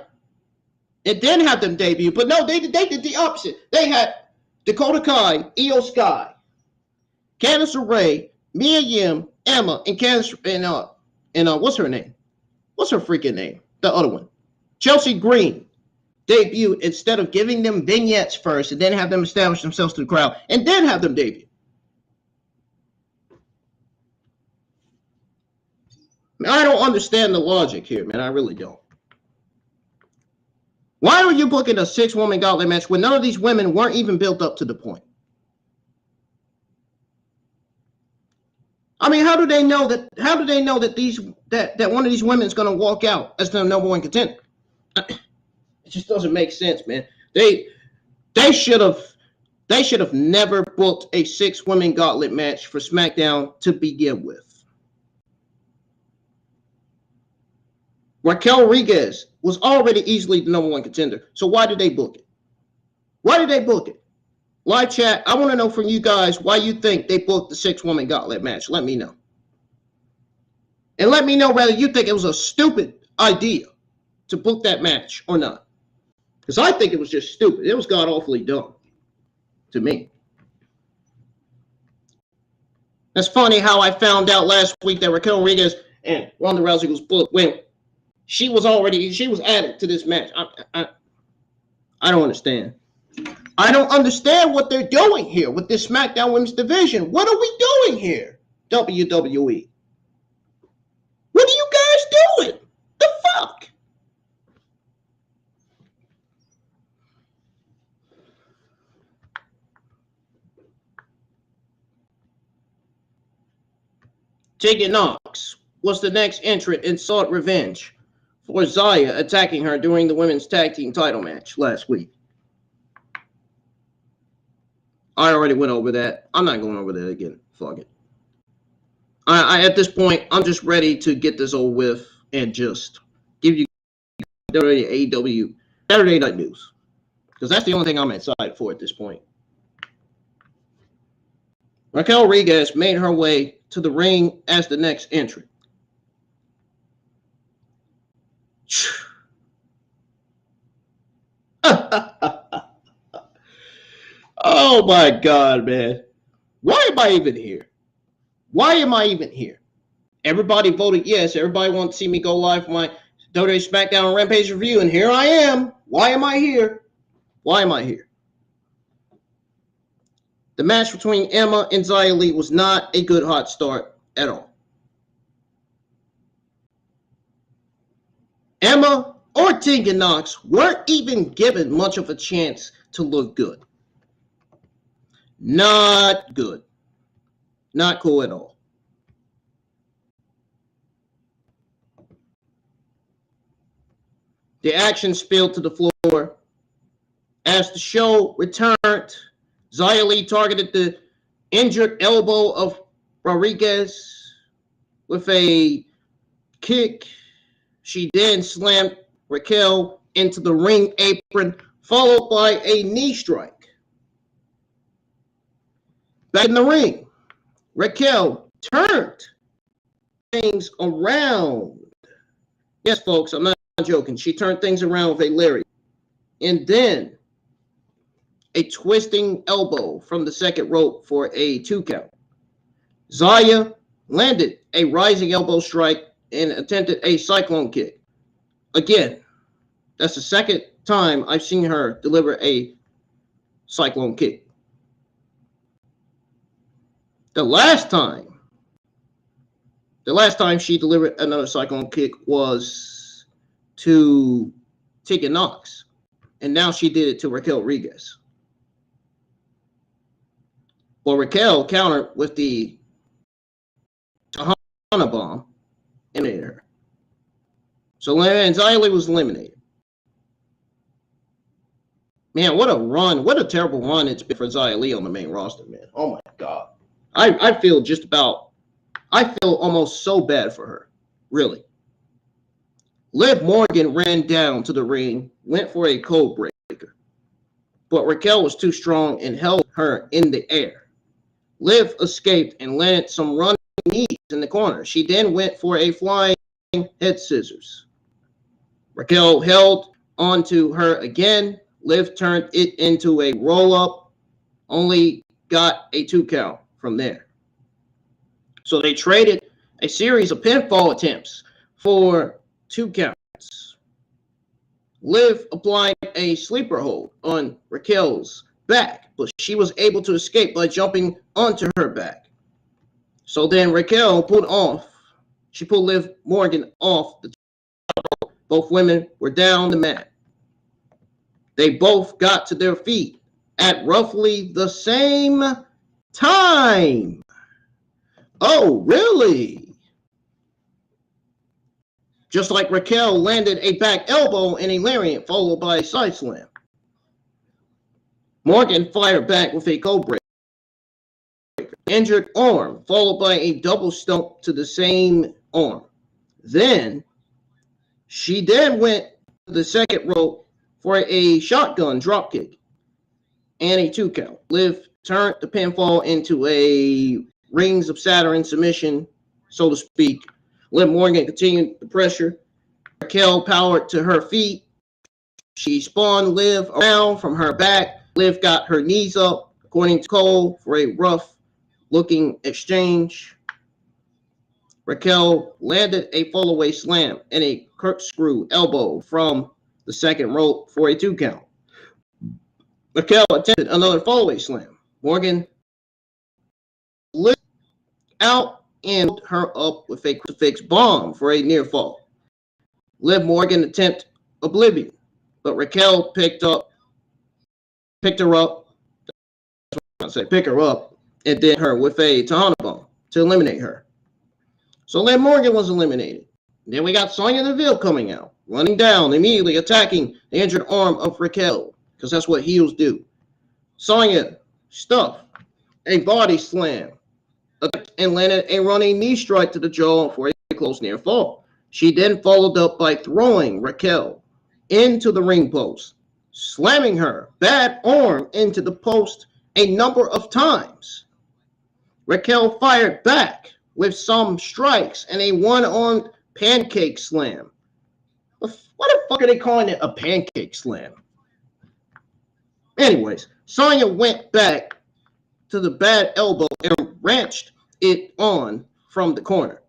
And then have them debut. But no, they did the opposite. They had Dakota Kai, Io Sky, Candice LeRae, Mia Yim, Emma, and Candice, and what's her name? What's her freaking name? The other one. Chelsea Green. debut instead of giving them vignettes first and then have them establish themselves to the crowd and then have them debut. I don't understand the logic here, man. I really don't. Why are you booking a 6-woman gauntlet match when none of these women weren't even built up to the point? I mean, how do they know that? How do they know that that one of these women is going to walk out as the number one contender? It just doesn't make sense, man. They should have never booked a 6-woman gauntlet match for SmackDown to begin with. Raquel Rodriguez was already easily the number one contender. So why did they book it? Why did they book it? Live chat, I want to know from you guys why you think they booked the 6-woman gauntlet match. Let me know. And let me know whether you think it was a stupid idea to book that match or not. Because I think it was just stupid. It was god-awfully dumb to me. That's funny how I found out last week that Raquel Rodriguez and Ronda Rousey was booked when she was added to this match. I don't understand. I don't understand what they're doing here with this SmackDown Women's Division. What are we doing here, WWE? What are you guys doing? The fuck? Tegan Nox was the next entrant and sought revenge for Xia attacking her during the women's tag team title match last week. I already went over that. I'm not going over that again. Fuck it. I at this point, I'm just ready to get this over with and just give you AEW Saturday Night News. Because that's the only thing I'm excited for at this point. Raquel Rodriguez made her way to the ring as the next entrant. Oh my God, man. Why am I even here? Why am I even here? Everybody voted yes. Everybody wanted to see me go live for my WWE SmackDown Rampage review, and here I am. Why am I here? Why am I here? The match between Emma and Xia Li was not a good hot start at all. Emma or Tegan Nox weren't even given much of a chance to look good. Not good. Not cool at all. The action spilled to the floor. As the show returned, Xia Li targeted the injured elbow of Rodriguez with a kick. She then slammed Raquel into the ring apron, followed by a knee strike. Back in the ring, Raquel turned things around. Yes, folks, I'm not joking. She turned things around with a lariat. And then a twisting elbow from the second rope for a 2 count. Xia landed a rising elbow strike and attempted a cyclone kick. Again, that's the second time I've seen her deliver a cyclone kick. The last time she delivered another cyclone kick was to Tegan Nox, and now she did it to Raquel Rodriguez. Well, Raquel countered with the Tahana bomb and eliminated her. So Xia Li was eliminated. Man, what a run. What a terrible run it's been for Xia Li on the main roster, man. Oh, my God. I feel almost so bad for her. Really. Liv Morgan ran down to the ring, went for a code breaker. But Raquel was too strong and held her in the air. Liv escaped and landed some running knees in the corner. She then went for a flying head scissors. Raquel held onto her again. Liv turned it into a roll-up, only got a 2 count from there. So they traded a series of pinfall attempts for 2 counts. Liv applied a sleeper hold on Raquel's back, but she was able to escape by jumping onto her back. So then Raquel pulled Liv Morgan off the top. Both women were down the mat. They both got to their feet at roughly the same time. Oh, really? Just like Raquel landed a back elbow and a lariat followed by a side slam. Morgan fired back with a code breaker. Injured arm followed by a double stomp to the same arm. Then she went to the second rope for a shotgun dropkick and a 2 count. Liv turned the pinfall into a Rings of Saturn submission, so to speak. Liv Morgan continued the pressure. Raquel powered to her feet. She spun Liv around from her back. Liv got her knees up, according to Cole, for a rough-looking exchange. Raquel landed a fall-away slam and a corkscrew elbow from the second rope for a 2 count. Raquel attempted another fall-away slam. Morgan lifted out and pulled her up with a crucifix bomb for a near fall. Liv Morgan attempted oblivion, but Raquel picked her up, pick her up, and did her with a Tejana bomb to eliminate her. So Liv Morgan was eliminated. Then we got Sonya Deville coming out, running down, immediately attacking the injured arm of Raquel, because that's what heels do. Sonya stuffed a body slam and landed a running knee strike to the jaw for a close near fall. She then followed up by throwing Raquel into the ring post, slamming her bad arm into the post a number of times. Raquel fired back with some strikes and a one-armed pancake slam. What the fuck are they calling it, a pancake slam? Anyways, Sonya went back to the bad elbow and wrenched it on from the corner.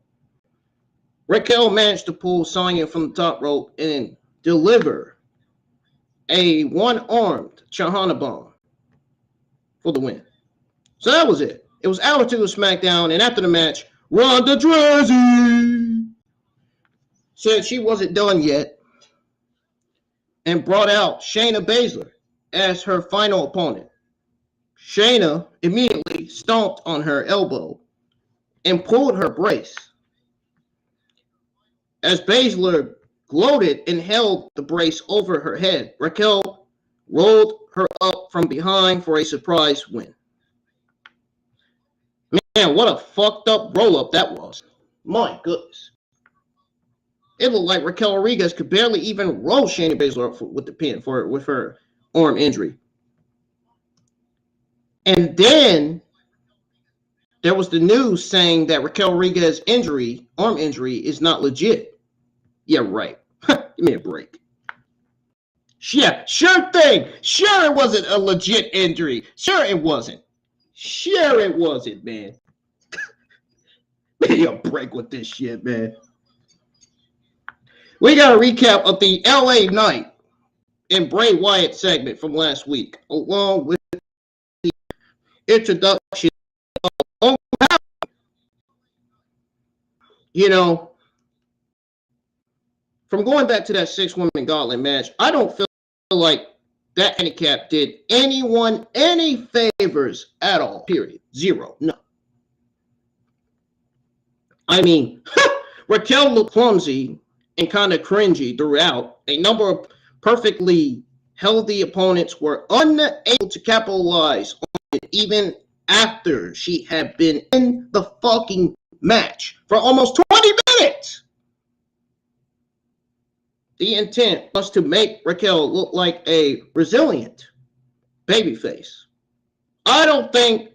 Raquel managed to pull Sonya from the top rope and deliver a one-armed Tejana bomb for the win. So that was it. It was hour 2 of SmackDown, and after the match, Ronda Rousey said she wasn't done yet and brought out Shayna Baszler as her final opponent. Shayna immediately stomped on her elbow and pulled her brace. As Baszler gloated and held the brace over her head, Raquel rolled her up from behind for a surprise win. Man, what a fucked up roll-up that was. My goodness. It looked like Raquel Rodriguez could barely even roll Shayna Baszler up with the pin with her arm injury. And then there was the news saying that Raquel Rodriguez's arm injury, is not legit. Yeah, right. Give me a break. Yeah, sure thing. Sure it wasn't a legit injury. Sure it wasn't. Sure it wasn't, man. Give me a break with this shit, man. We got a recap of the LA Knight and Bray Wyatt segment from last week, along with the introduction of from going back to that 6-woman gauntlet match, I don't feel like that handicap did anyone any favors at all. Period. Zero. No. I mean, Raquel looked clumsy and kind of cringy throughout. A number of perfectly healthy opponents were unable to capitalize on it even after she had been in the fucking match for almost 20 minutes. The intent was to make Raquel look like a resilient babyface. I don't think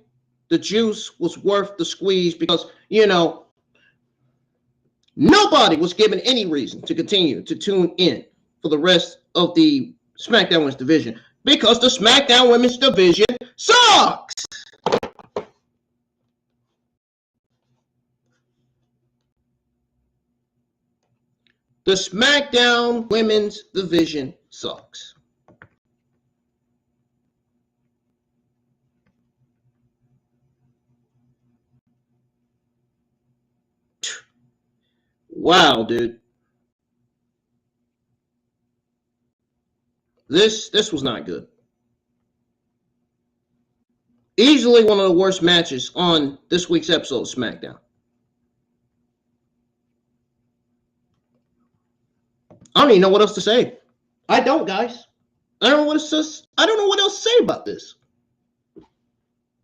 the juice was worth the squeeze because, nobody was given any reason to continue to tune in for the rest of the SmackDown Women's division because the SmackDown Women's division sucks. The The SmackDown Women's Division sucks. Wow, dude. This was not good. Easily one of the worst matches on this week's episode of SmackDown. I don't even know what else to say. I don't, guys. I don't know what else to say about this.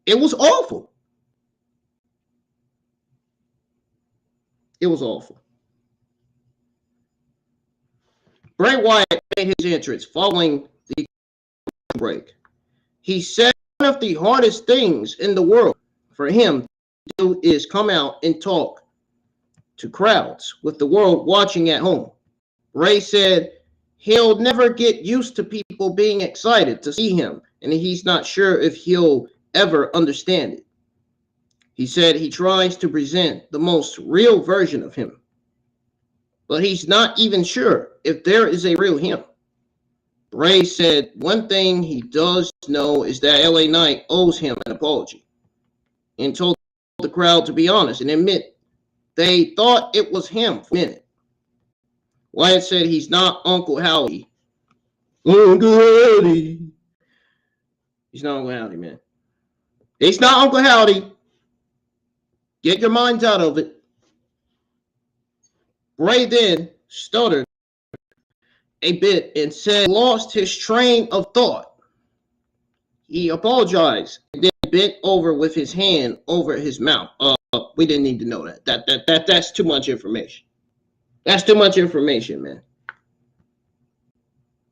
It was awful. It was awful. Bray Wyatt made his entrance following the break. He said one of the hardest things in the world for him to do is come out and talk to crowds with the world watching at home. Bray said he'll never get used to people being excited to see him, and he's not sure if he'll ever understand it. He said he tries to present the most real version of him, but he's not even sure if there is a real him. Bray said one thing he does know is that LA Knight owes him an apology, and told the crowd to be honest and admit they thought it was him for a minute. Wyatt said he's not Uncle Howdy. Uncle Howdy. He's not Uncle Howdy, man. He's not Uncle Howdy. Get your minds out of it. Bray then stuttered a bit and said he lost his train of thought. He apologized and then bent over with his hand over his mouth. We didn't need to know that. That's too much information. That's too much information, man.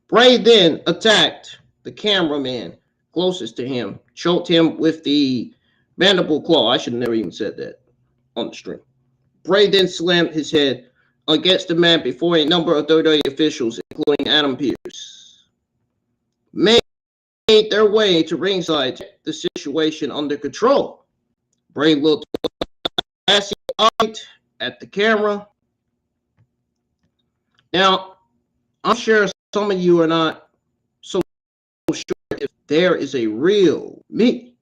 Bray then attacked the cameraman closest to him, choked him with the mandible claw. I should have never even said that on the stream. Bray then slammed his head against the mat before a number of WWE officials, including Adam Pearce, made their way to ringside to get the situation under control. Bray looked eyed at the camera. Now, I'm sure some of you are not so sure if there is a real me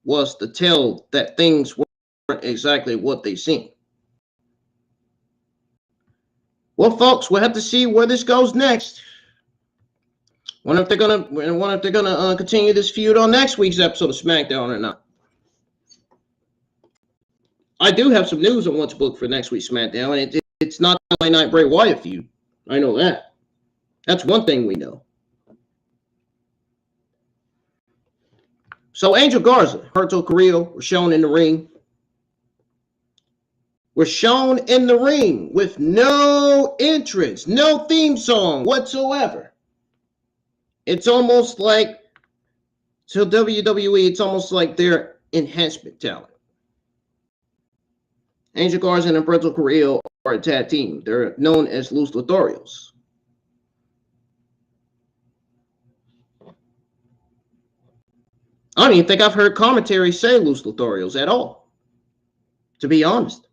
was to tell that things weren't exactly what they seem. Well, folks, we'll have to see where this goes next. Wonder if they're gonna continue this feud on next week's episode of SmackDown or not. I do have some news on what's booked for next week's SmackDown, and it's not the LA Knight Bray Wyatt feud. I know that. That's one thing we know. So Angel Garza, Humberto Carrillo were shown in the ring. We're shown in the ring with no entrance, no theme song whatsoever. It's almost like, to WWE, it's almost like they're enhancement talent. Angel Garza and Humberto Carrillo are a tag team. They're known as Los Lotharios. I don't even think I've heard commentary say Los Lotharios at all, to be honest.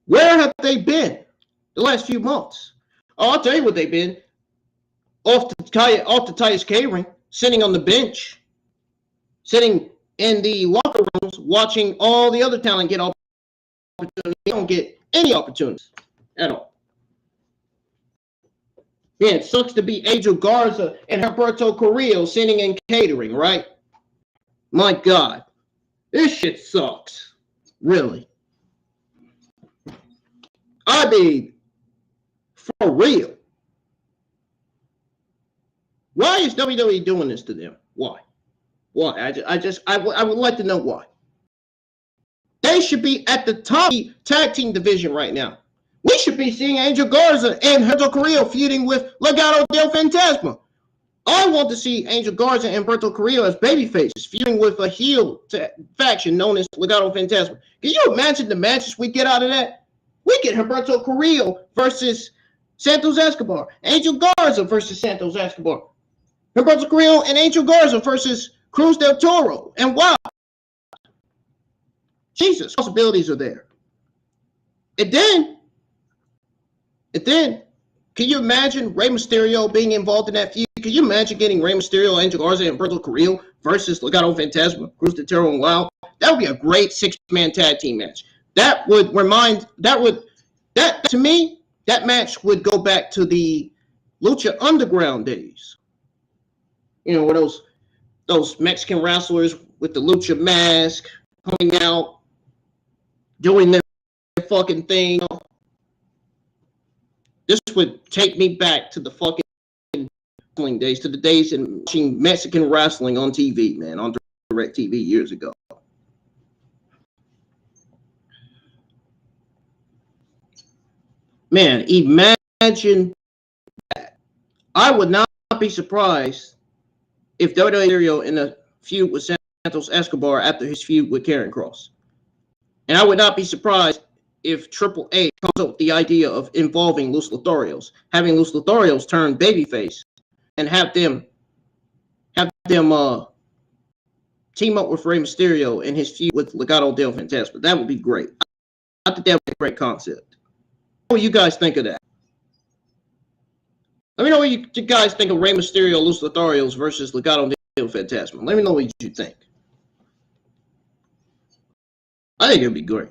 Where have they been the last few months? Oh, I'll tell you what they've been. Off the Titus K ring, sitting on the bench, sitting in the locker rooms, watching all the other talent get opportunities. They don't get any opportunities at all. Yeah, it sucks to be Angel Garza and Humberto Carrillo sitting in catering, right? My God, this shit sucks. Really. I mean, for real. Why is WWE doing this to them? Why? Why? I would like to know why. They should be at the top of the tag team division right now. We should be seeing Angel Garza and Humberto Carrillo feuding with Legado del Fantasma. I want to see Angel Garza and Humberto Carrillo as babyfaces feuding with a heel faction known as Legado Fantasma. Can you imagine the matches we get out of that? We get Humberto Carrillo versus Santos Escobar. Angel Garza versus Santos Escobar. Humberto Carrillo and Angel Garza versus Cruz del Toro. And wow. Jesus, possibilities are there. And then And then, can you imagine Rey Mysterio being involved in that feud? Can you imagine getting Rey Mysterio, Angel Garza, and Humberto Carrillo versus Legado Fantasma, Cruz de Terror, and Wild? That would be a great 6-man tag team match. That to me, that match would go back to the Lucha Underground days. You know, where those Mexican wrestlers with the lucha mask coming out, doing their fucking thing. This would take me back to the fucking wrestling days, to the days in watching Mexican wrestling on TV, man, on DirecTV years ago. Man, imagine that. I would not be surprised if WWE in a feud with Santos Escobar after his feud with Karrion Kross. And I would not be surprised if Triple A comes up with the idea of involving Los Lotharios, having Los Lotharios turn babyface, and have them team up with Rey Mysterio in his feud with Legado del Fantasma. That would be great. I think that would be a great concept. What do you guys think of that? Let me know what you guys think of Rey Mysterio, Los Lotharios versus Legado del Fantasma. Let me know what you think. I think it'd be great.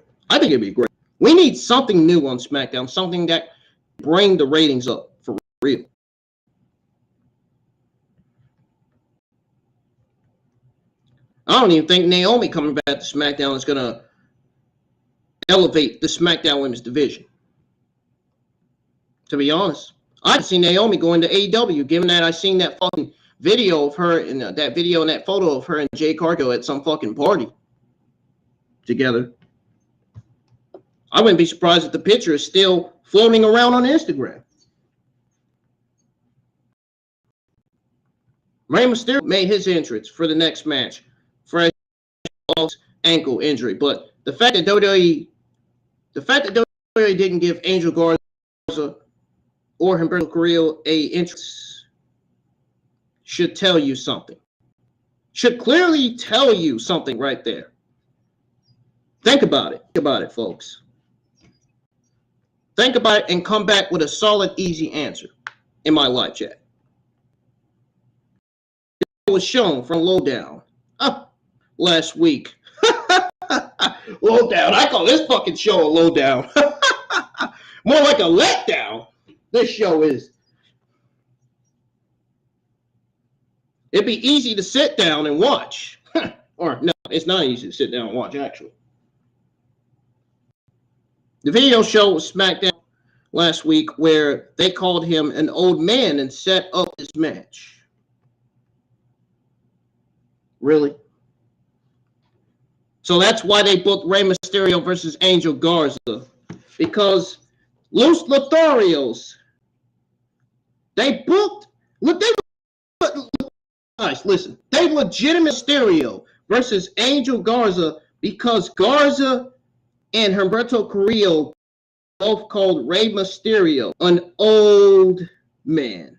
We need something new on SmackDown, something that bring the ratings up for real. I don't even think Naomi coming back to SmackDown is going to elevate the SmackDown Women's Division. To be honest, I've seen Naomi going to AEW, given that I seen that fucking video of her and that video and that photo of her and Jade Cargill at some fucking party together. I wouldn't be surprised if the picture is still floating around on Instagram. Rey Mysterio made his entrance for the next match, fresh off ankle injury, but the fact that WWE didn't give Angel Garza or Humberto Carrillo a entrance should tell you something. Should clearly tell you something right there. Think about it. Think about it, folks. Think about it and come back with a solid, easy answer in my live chat. It was shown from Lowdown last week. Lowdown. I call this fucking show a lowdown. More like a letdown. This show is. It'd be easy to sit down and watch. Or no, it's not easy to sit down and watch, actually. The video show was SmackDown last week where they called him an old man and set up this match. Really? So that's why they booked Rey Mysterio versus Angel Garza. Because Los Lotharios, they booked, guys, listen, they legitimate Mysterio versus Angel Garza because Garza and Humberto Carrillo both called Rey Mysterio an old man.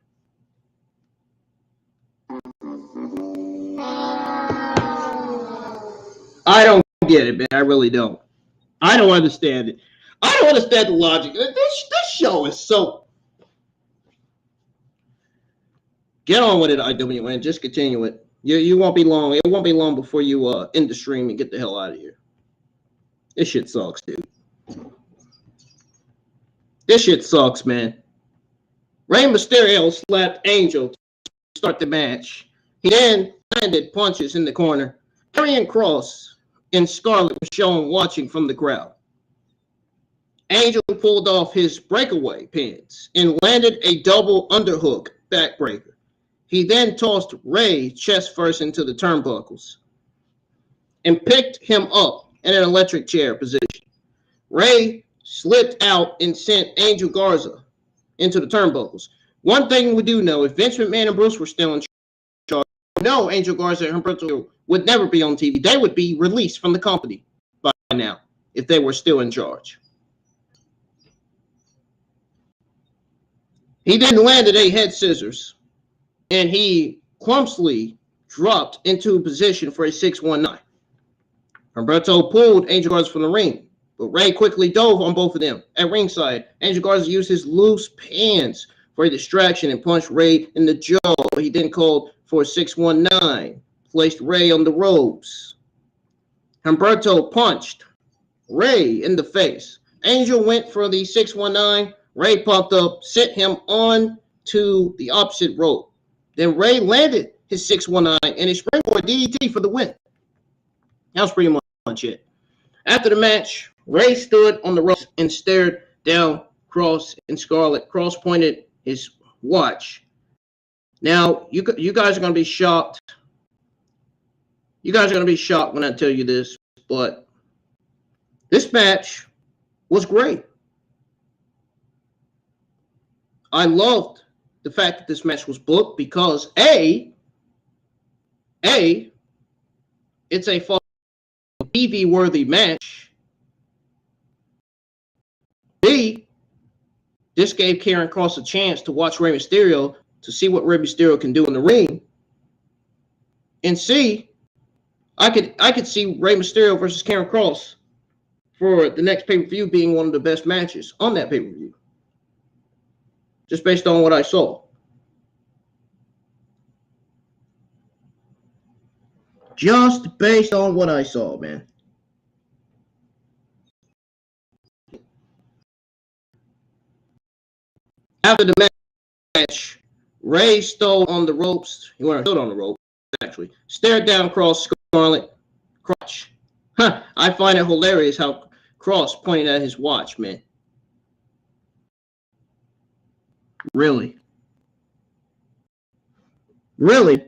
I don't get it, man. I really don't. I don't understand it. I don't understand the logic. This show is so... Get on with it, IWN. Just continue it. You won't be long. It won't be long before you end the stream and get the hell out of here. This shit sucks, dude. This shit sucks, man. Rey Mysterio slapped Angel to start the match. He then landed punches in the corner. Karrion Kross and Scarlett were shown watching from the crowd. Angel pulled off his breakaway pins and landed a double underhook backbreaker. He then tossed Rey chest first into the turnbuckles and picked him up in an electric chair position. Rey slipped out and sent Angel Garza into the turnbuckles. One thing we do know, if Vince McMahon and Bruce were still in charge, no, Angel Garza and Humberto would never be on TV. They would be released from the company by now if they were still in charge. He then landed a head scissors, and he clumsily dropped into position for a 619. Humberto pulled Angel Garza from the ring but Ray quickly dove on both of them. At ringside, Angel Garza used his loose pants for a distraction and punched Ray in the jaw. He then called for a 619, placed Ray on the ropes. Humberto punched Ray in the face. Angel went for the 619. Ray popped up, sent him on to the opposite rope. Then Ray landed his 619 and a springboard DDT for the win. That was pretty much it. After the match, Ray stood on the ropes and stared down Cross and Scarlett. Cross pointed his watch. Now, you guys are going to be shocked. You guys are going to be shocked when I tell you this, but this match was great. I loved the fact that this match was booked because A, it's a TV-worthy match. B, this gave Karrion Kross a chance to watch Rey Mysterio to see what Rey Mysterio can do in the ring. And C, I could see Rey Mysterio versus Karrion Kross for the next pay-per-view being one of the best matches on that pay-per-view. Just based on what I saw. Just based on what I saw, man. After the match, Ray stood on the ropes. He stood on the ropes, actually. Stared down Cross, Scarlett, crotch. I find it hilarious how Cross pointed at his watch, man. Really? Really?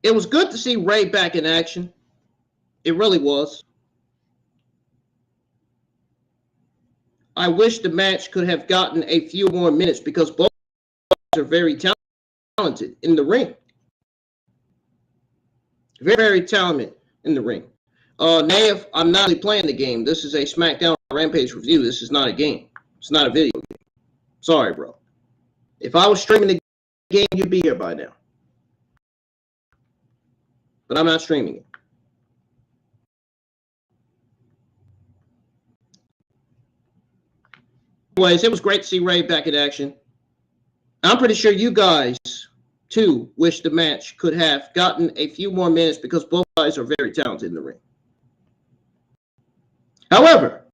It was good to see Ray back in action. It really was. I wish the match could have gotten a few more minutes because both are very talented in the ring. Very, very talented in the ring. Nav, I'm not really playing the game. This is a SmackDown Rampage review. This is not a game. It's not a video game. Sorry, bro. If I was streaming the game, you'd be here by now. But I'm not streaming it. Anyways, it was great to see Ray back in action. I'm pretty sure you guys, too, wish the match could have gotten a few more minutes because both guys are very talented in the ring. However,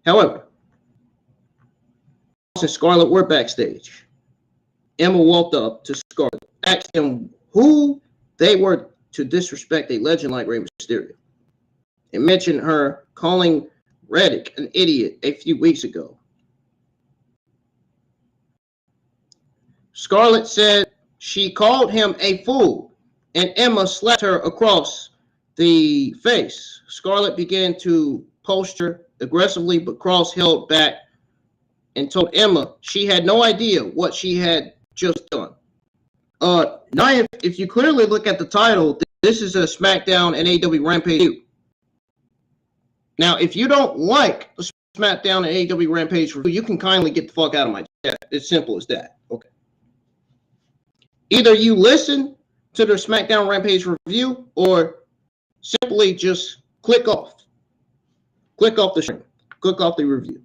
Cross and Scarlett were backstage. Emma walked up to Scarlett, asked him who they were to disrespect a legend like Rey Mysterio, and mentioned her calling Reddick an idiot a few weeks ago. Scarlett said she called him a fool, and Emma slapped her across the face. Scarlett began to posture aggressively, but Cross held back and told Emma she had no idea what she had just done. Now, if you clearly look at the title, this is a SmackDown and AEW Rampage. Now, if you don't like the SmackDown and AEW Rampage review, you can kindly get the fuck out of my chat. It's simple as that. Okay. Either you listen to the SmackDown Rampage review or simply just click off. Click off the stream. Click off the review.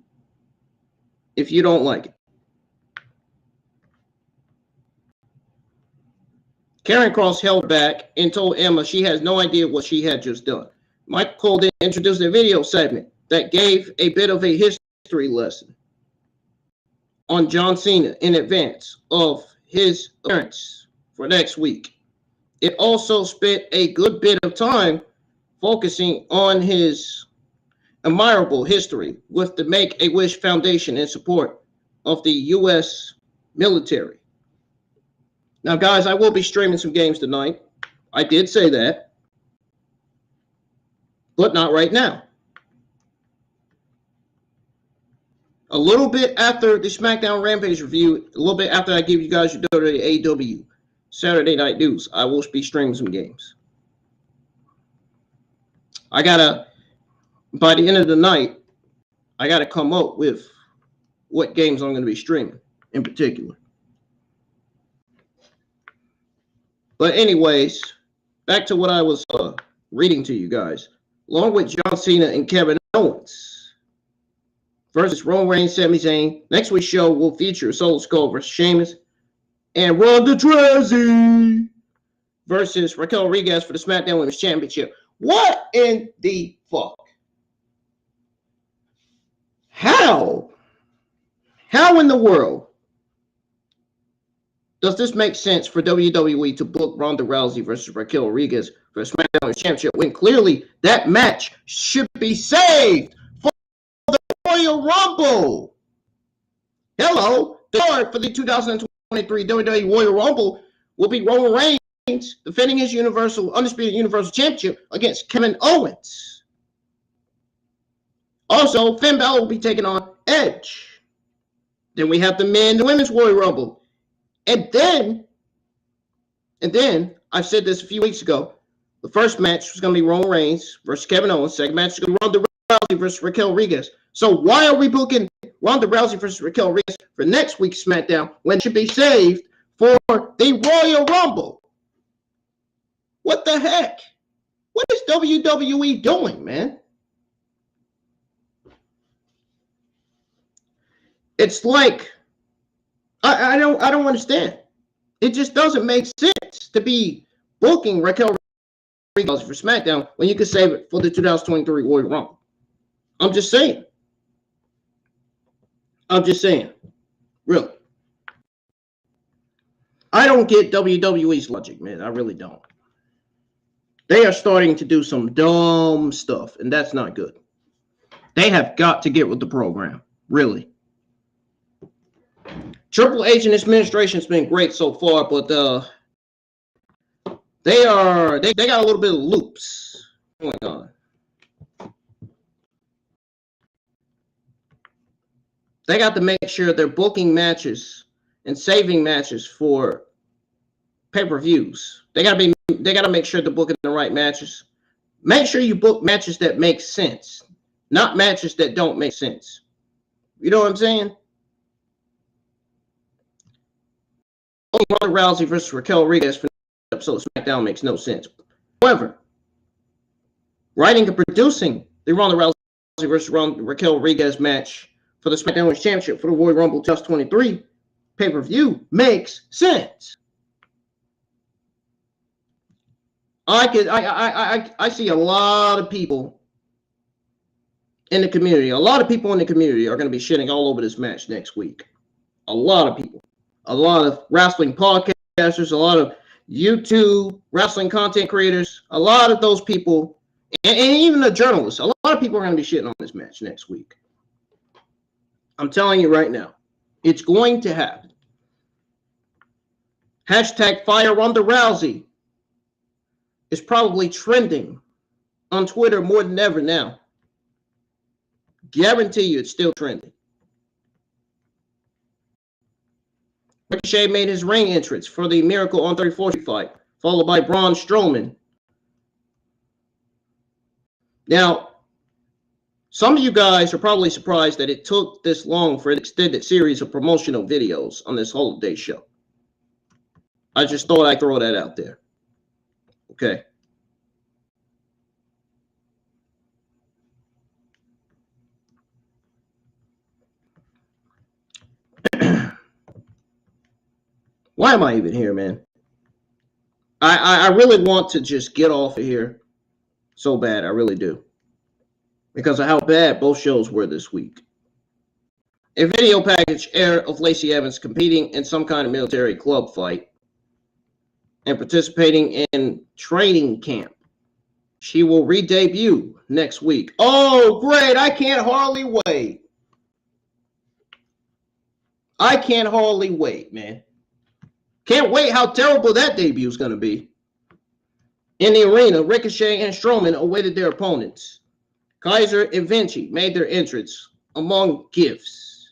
If you don't like it. Karrion Kross held back and told Emma she has no idea what she had just done. Mike Cole then introduced a video segment that gave a bit of a history lesson on John Cena in advance of his appearance for next week. It also spent a good bit of time focusing on his admirable history with the Make-A-Wish Foundation in support of the U.S. military. Now, guys, I will be streaming some games tonight. I did say that. But not right now. A little bit after the SmackDown Rampage review, a little bit after I give you guys your AEW Saturday Night News, I will be streaming some games. By the end of the night, I gotta come up with what games I'm gonna be streaming in particular. But anyways, back to what I was reading to you guys. Along with John Cena and Kevin Owens versus Roman Reigns, Sami Zayn. Next week's show will feature Solo Skull versus Sheamus and Ronda Rousey versus Raquel Rodriguez for the SmackDown Women's Championship. What in the fuck? How? How in the world does this make sense for WWE to book Ronda Rousey versus Raquel Rodriguez for the SmackDown Women's Championship when clearly that match should be saved for the Royal Rumble? Hello, the card for the 2023 WWE Royal Rumble will be Roman Reigns defending his undisputed Universal Championship against Kevin Owens. Also, Finn Balor will be taking on Edge. Then we have the men and women's Royal Rumble. And then, I said this a few weeks ago, the first match was going to be Roman Reigns versus Kevin Owens. Second match is going to be Ronda Rousey versus Raquel Rodriguez. So why are we booking Ronda Rousey versus Raquel Rodriguez for next week's SmackDown when it should be saved for the Royal Rumble? What the heck? What is WWE doing, man? It's like I don't understand. It just doesn't make sense to be booking Raquel Rodriguez for SmackDown when you could save it for the 2023 Royal Rumble. I'm just saying. Really. I don't get WWE's logic, man. I really don't. They are starting to do some dumb stuff, and that's not good. They have got to get with the program. Really. Triple H and his administration has been great so far, but they got a little bit of loops going on. They got to make sure they're booking matches and saving matches for pay-per-views. They got to make sure they're booking the right matches. Make sure you book matches that make sense, not matches that don't make sense. You know what I'm saying? Ronda Rousey versus Raquel Rodriguez for the episode of SmackDown makes no sense. However, writing and producing the Ronda Rousey versus Raquel Rodriguez match for the SmackDown Women's Championship for the Royal Rumble 2023 pay-per-view makes sense. I see a lot of people in the community. A lot of people in the community are going to be shitting all over this match next week. A lot of people. A lot of wrestling podcasters, a lot of YouTube wrestling content creators, a lot of those people, and even the journalists, a lot of people are going to be shitting on this match next week. I'm telling you right now, it's going to happen. Hashtag Fire Ronda Rousey is probably trending on Twitter more than ever now. Guarantee you it's still trending. Ricochet made his ring entrance for the Miracle on 34th Street fight, followed by Braun Strowman. Now, some of you guys are probably surprised that it took this long for an extended series of promotional videos on this holiday show. I just thought I'd throw that out there. Okay. Why am I even here, man? I really want to just get off of here so bad. I really do. Because of how bad both shows were this week. A video package aired of Lacey Evans competing in some kind of military club fight and participating in training camp. She will re-debut next week. Oh, great. I can't hardly wait. I can't hardly wait, man. Can't wait how terrible that debut is going to be. In the arena, Ricochet and Strowman awaited their opponents. Kaiser and Vinci made their entrance among gifts.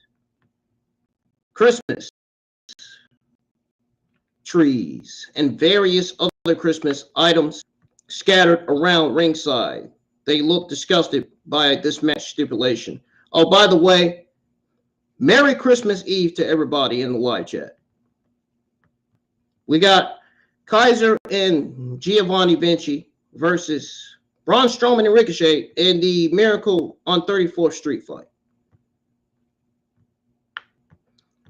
Christmas trees and various other Christmas items scattered around ringside. They looked disgusted by this match stipulation. Oh, by the way, Merry Christmas Eve to everybody in the live chat. We got Kaiser and Giovanni Vinci versus Braun Strowman and Ricochet in the Miracle on 34th Street fight.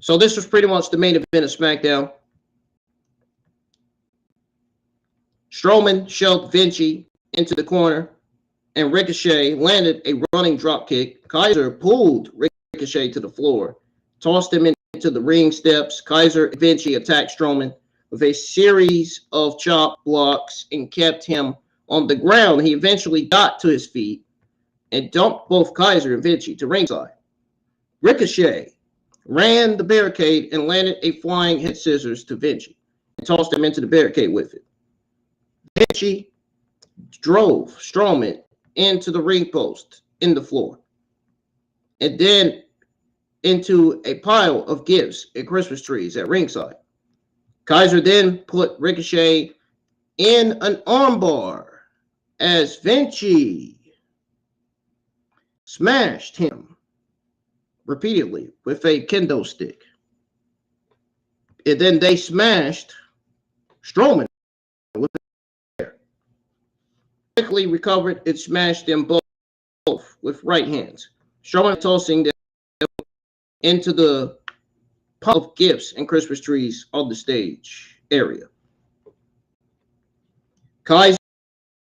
So this was pretty much the main event of SmackDown. Strowman shoved Vinci into the corner, and Ricochet landed a running drop kick. Kaiser pulled Ricochet to the floor, tossed him into the ring steps. Kaiser and Vinci attacked Strowman with a series of chop blocks and kept him on the ground. He eventually got to his feet and dumped both Kaiser and Vinci to ringside. Ricochet ran the barricade and landed a flying head scissors to Vinci and tossed him into the barricade with it. Vinci drove Strowman into the ring post in the floor and then into a pile of gifts and Christmas trees at ringside. Kaiser then put Ricochet in an armbar as Vinci smashed him repeatedly with a kendo stick. And then they smashed Strowman with a chair. Quickly recovered and smashed them both with right hands. Strowman tossing them into the pile of gifts and Christmas trees on the stage area. Kaiser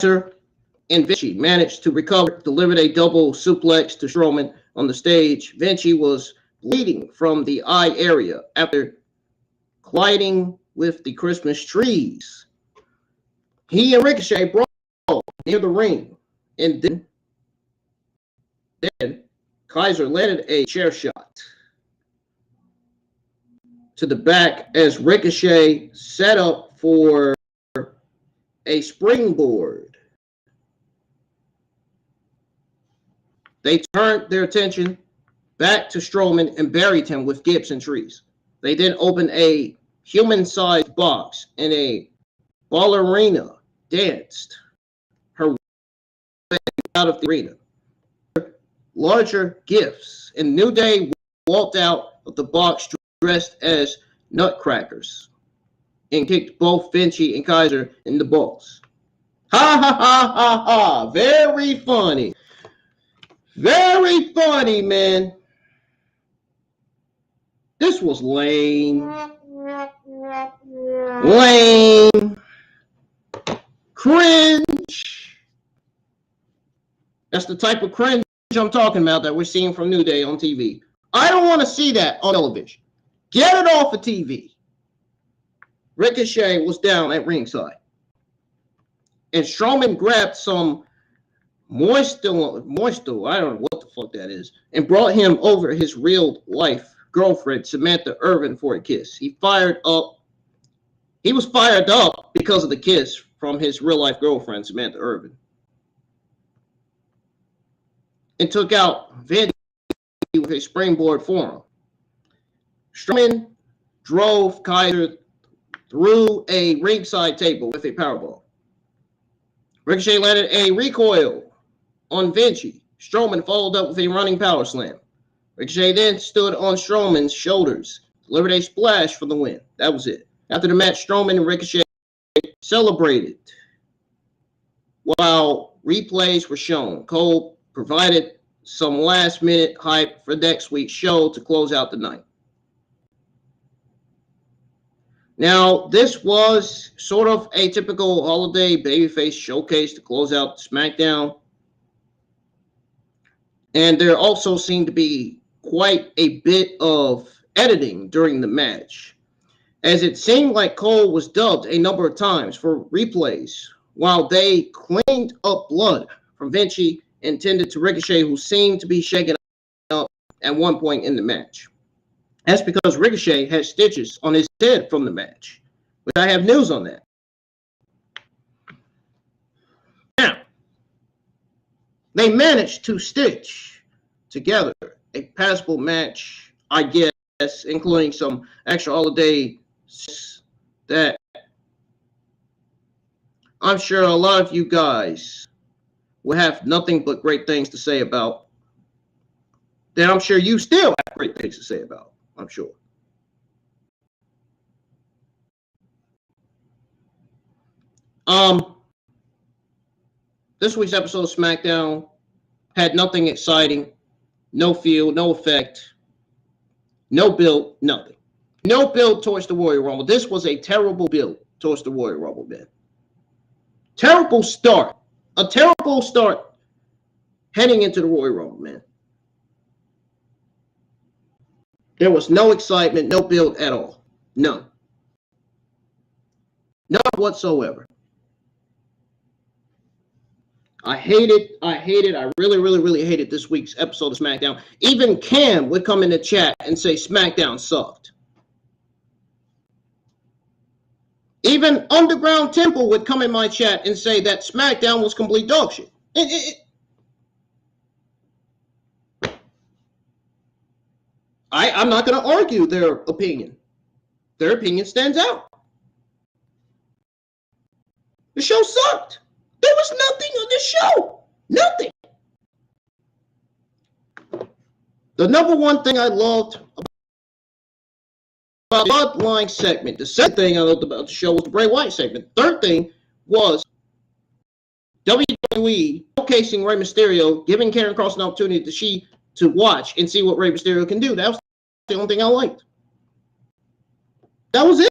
and Vinci managed to recover, delivered a double suplex to Strowman on the stage. Vinci was bleeding from the eye area after colliding with the Christmas trees. He and Ricochet brawled near the ring, and then Kaiser landed a chair shot to the back as Ricochet set up for a springboard. They turned their attention back to Strowman and buried him with gifts and trees. They then opened a human-sized box and a ballerina danced her way out of the arena. Larger gifts, and New Day walked out of the box dressed as nutcrackers and kicked both Vinci and Kaiser in the balls. Ha ha ha ha ha! Very funny. Very funny, man. This was lame. Lame. Cringe. That's the type of cringe I'm talking about that we're seeing from New Day on TV. I don't want to see that on television. Get it off of TV. Ricochet was down at ringside, and Strowman grabbed some moisto, I don't know what the fuck that is, and brought him over his real life girlfriend, Samantha Irvin, for a kiss. He was fired up because of the kiss from his real life girlfriend, Samantha Irvin, and took out Vinci with a springboard forearm. Strowman drove Kaiser through a ringside table with a powerbomb. Ricochet landed a recoil on Vinci. Strowman followed up with a running power slam. Ricochet then stood on Strowman's shoulders, delivered a splash for the win. That was it. After the match, Strowman and Ricochet celebrated while replays were shown. Cole provided some last-minute hype for next week's show to close out the night. Now, this was sort of a typical holiday babyface showcase to close out SmackDown. And there also seemed to be quite a bit of editing during the match, as it seemed like Cole was dubbed a number of times for replays while they cleaned up blood from Vinci intended to Ricochet, who seemed to be shaken up at one point in the match. That's because Ricochet had stitches on his head from the match, which I have news on that. Now, they managed to stitch together a passable match, I guess, including some extra holiday that I'm sure a lot of you guys will have nothing but great things to say about. That I'm sure you still have great things to say about, I'm sure. This week's episode of SmackDown had nothing exciting, no feel, no effect, no build, nothing. No build towards the Royal Rumble. This was a terrible build towards the Royal Rumble, man. Terrible start. A terrible start heading into the Royal Rumble, man. There was no excitement, no build at all. None. None whatsoever. I really hated this week's episode of SmackDown. Even Cam would come in the chat and say SmackDown sucked. Even Underground Temple would come in my chat and say that SmackDown was complete dog shit. I'm not going to argue their opinion. Their opinion stands out. The show sucked. There was nothing on this show. Nothing. The number one thing I loved about the Bloodline segment. The second thing I loved about the show was the Bray Wyatt segment. The third thing was WWE showcasing Rey Mysterio, giving Karen Cross an opportunity to watch and see what Rey Mysterio can do. That was the only thing I liked. That was it.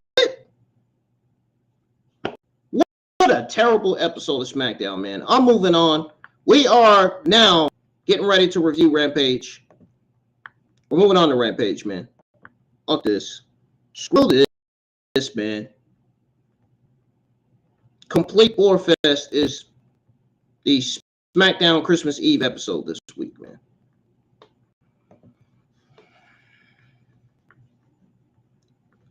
What a terrible episode of SmackDown, man. I'm moving on. We are now getting ready to review Rampage. We're moving on to Rampage, man. Fuck this. Screw this, man. Complete War Fest is the SmackDown Christmas Eve episode this week, man.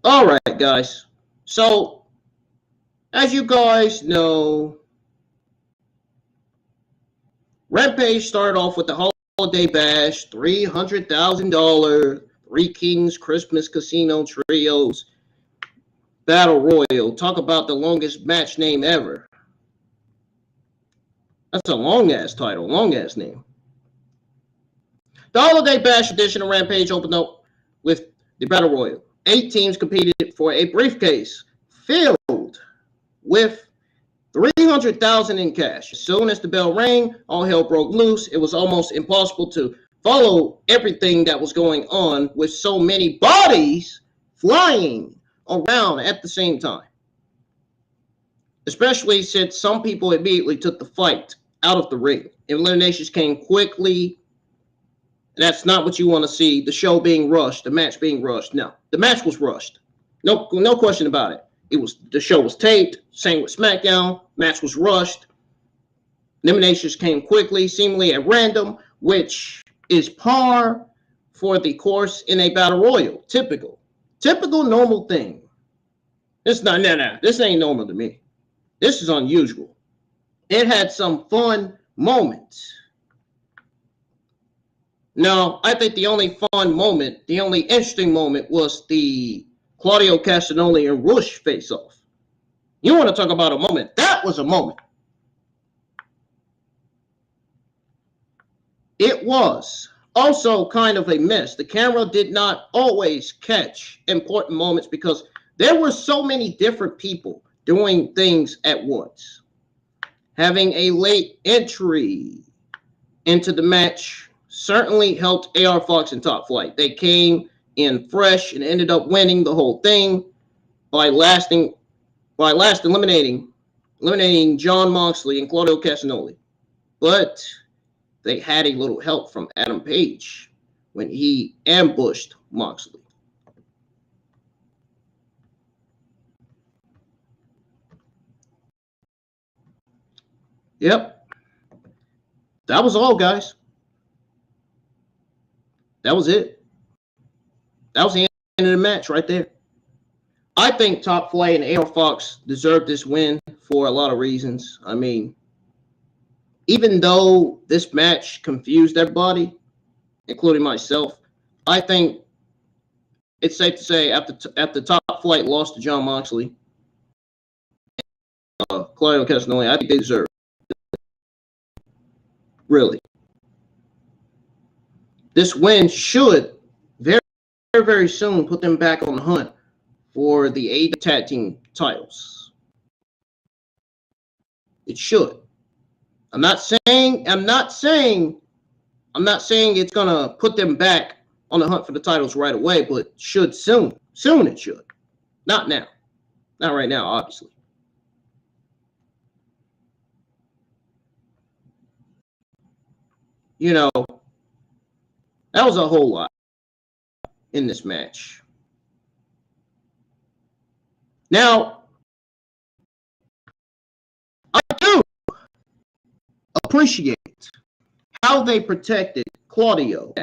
All right, guys. So, as you guys know, Rampage started off with the Holiday Bash, $300,000, Three Kings Christmas Casino Trios Battle Royal. Talk about the longest match name ever. That's a long-ass title, long-ass name. The Holiday Bash edition of Rampage opened up with the Battle Royal. 8 teams competed for a briefcase filled with $300,000 in cash. As soon as the bell rang, all hell broke loose. It was almost impossible to follow everything that was going on with so many bodies flying around at the same time. Especially since some people immediately took the fight out of the ring. Eliminations came quickly. That's not what you want to see. The show being rushed, the match being rushed. No, the match was rushed. No question about it. The show was taped. Same with SmackDown. Match was rushed. Eliminations came quickly, seemingly at random, which is par for the course in a battle royal. Typical, normal thing. This ain't normal to me. This is unusual. It had some fun moments. No, I think the only fun moment, the only interesting moment was the Claudio Castagnoli and Rush face-off. You want to talk about a moment? That was a moment. It was also kind of a mess. The camera did not always catch important moments because there were so many different people doing things at once. Having a late entry into the match certainly helped AR Fox and Top Flight. They came in fresh and ended up winning the whole thing by eliminating Jon Moxley and Claudio Castagnoli. But they had a little help from Adam Page when he ambushed Moxley. Yep. That was all, guys. That was it. That was the end of the match right there. I think Top Flight and AR Fox deserved this win for a lot of reasons. I mean, even though this match confused everybody, including myself, I think it's safe to say after Top Flight lost to Jon Moxley, Claudio Castagnoli, I think they deserve it. Really. This win should very, very soon put them back on the hunt for the AEW tag team titles. It should. I'm not saying it's gonna put them back on the hunt for the titles right away, but should soon. Soon it should. Not now. Not right now, obviously. You know, that was a whole lot in this match. Now, I do appreciate how they protected Claudio.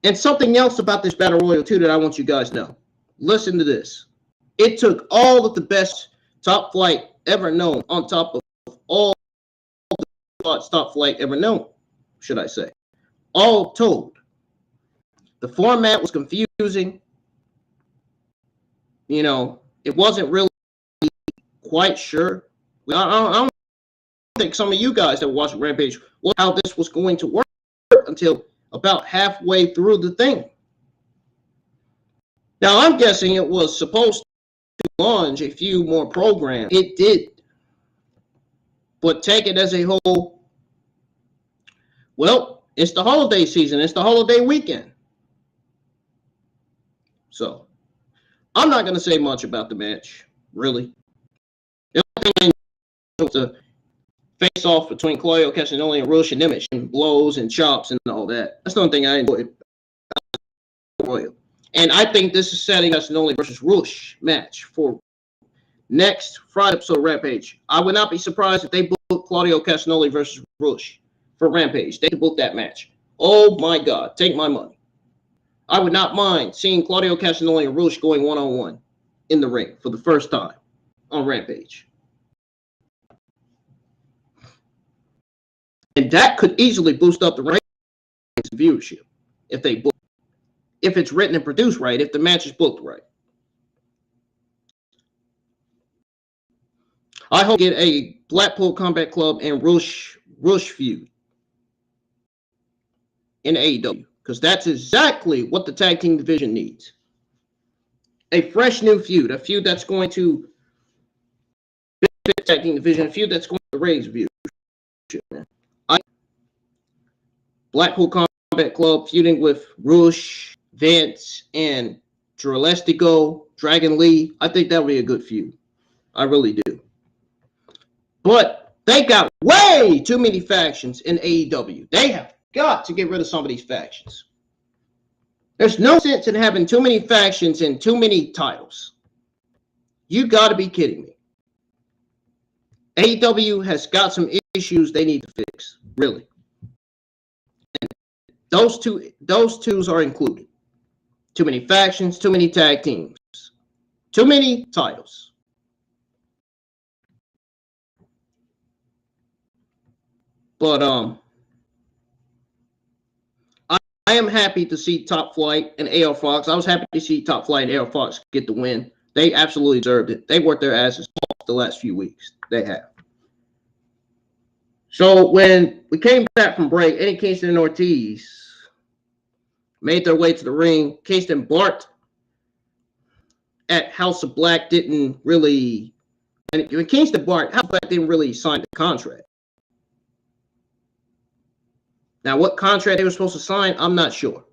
And something else about this Battle Royal, too, that I want you guys to know. Listen to this. It took all of the best top flight ever known on top of all the top flight ever known, should I say. All told. The format was confusing. You know, it wasn't really quite sure. I don't think some of you guys that were watching Rampage knew how this was going to work until about halfway through the thing. Now, I'm guessing it was supposed to launch a few more programs. It did. But take it as a whole, well, it's the holiday season. It's the holiday weekend. So, I'm not going to say much about the match, really. The only thing I know is the face-off between Claudio, Castagnoli, and Rush and Nemeth, and blows and chops and all that. That's the only thing I enjoyed. And I think this is setting Castagnoli versus Rush match for next Friday episode Rampage. I would not be surprised if they book Claudio Castagnoli versus Rush for Rampage. They could book that match. Oh my God, take my money. I would not mind seeing Claudio Castagnoli and Rush going one-on-one in the ring for the first time on Rampage. And that could easily boost up the ratings and viewership if they book. If it's written and produced right, if the match is booked right. I hope we get a Blackpool Combat Club and Rush feud in AEW, because that's exactly what the tag team division needs. A fresh new feud, a feud that's going to benefit the tag team division, a feud that's going to raise viewership. Blackpool Combat Club feuding with Rush, Vince, and Drolestico, Dragon Lee. I think that would be a good feud. I really do. But they got way too many factions in AEW. They have got to get rid of some of these factions. There's no sense in having too many factions and too many titles. You got to be kidding me. AEW has got some issues they need to fix, really. And those twos are included. Too many factions, too many tag teams, too many titles. But I am happy to see Top Flight and AR Fox. I was happy to see Top Flight and AR Fox get the win. They absolutely deserved it. They worked their asses off the last few weeks. They have. So when we came back from break, Eddie Kingston and Ortiz made their way to the ring. Kingston Bart at House of Black didn't really. And Kingston Bart, House of Black didn't really sign the contract. Now, what contract they were supposed to sign, I'm not sure.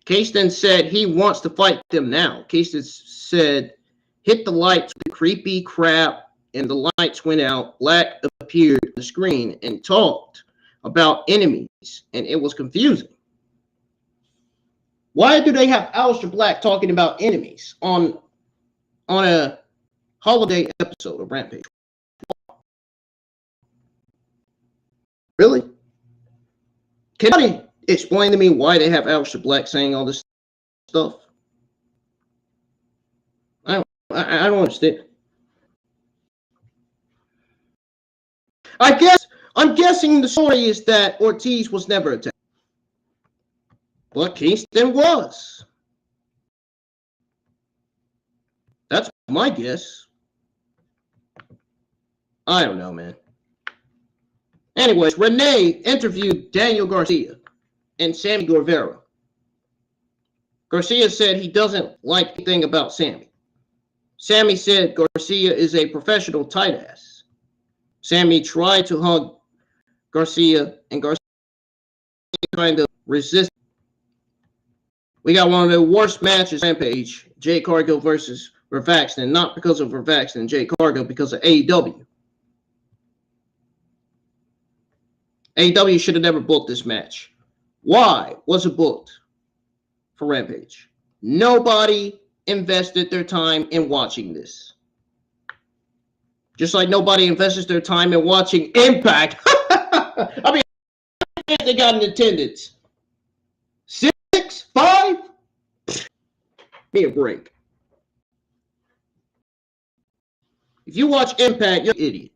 Kingston said he wants to fight them now. Kingston said, hit the lights with creepy crap, and the lights went out. Black appeared on the screen and talked about enemies, and it was confusing. Why do they have Aleister Black talking about enemies on a holiday episode of Rampage? Really? Can somebody explain to me why they have Aleister Black saying all this stuff? I don't understand. I'm guessing the story is that Ortiz was never attacked. But Kingston was. That's my guess. I don't know, man. Anyways, Renee interviewed Daniel Garcia and Sammy Guevara. Garcia said he doesn't like anything about Sammy. Sammy said Garcia is a professional tight ass. Sammy tried to hug Garcia, and Garcia kind of resisted. We got one of the worst matches Rampage. Jade Cargill versus Vertvixen. Not because of Vertvixen and Jade Cargill, because of AEW. AEW should have never booked this match. Why was it booked for Rampage? Nobody invested their time in watching this. Just like nobody invests their time in watching Impact. I mean, they got in attendance. 6, 5? Be a break. If you watch Impact, you're an idiot.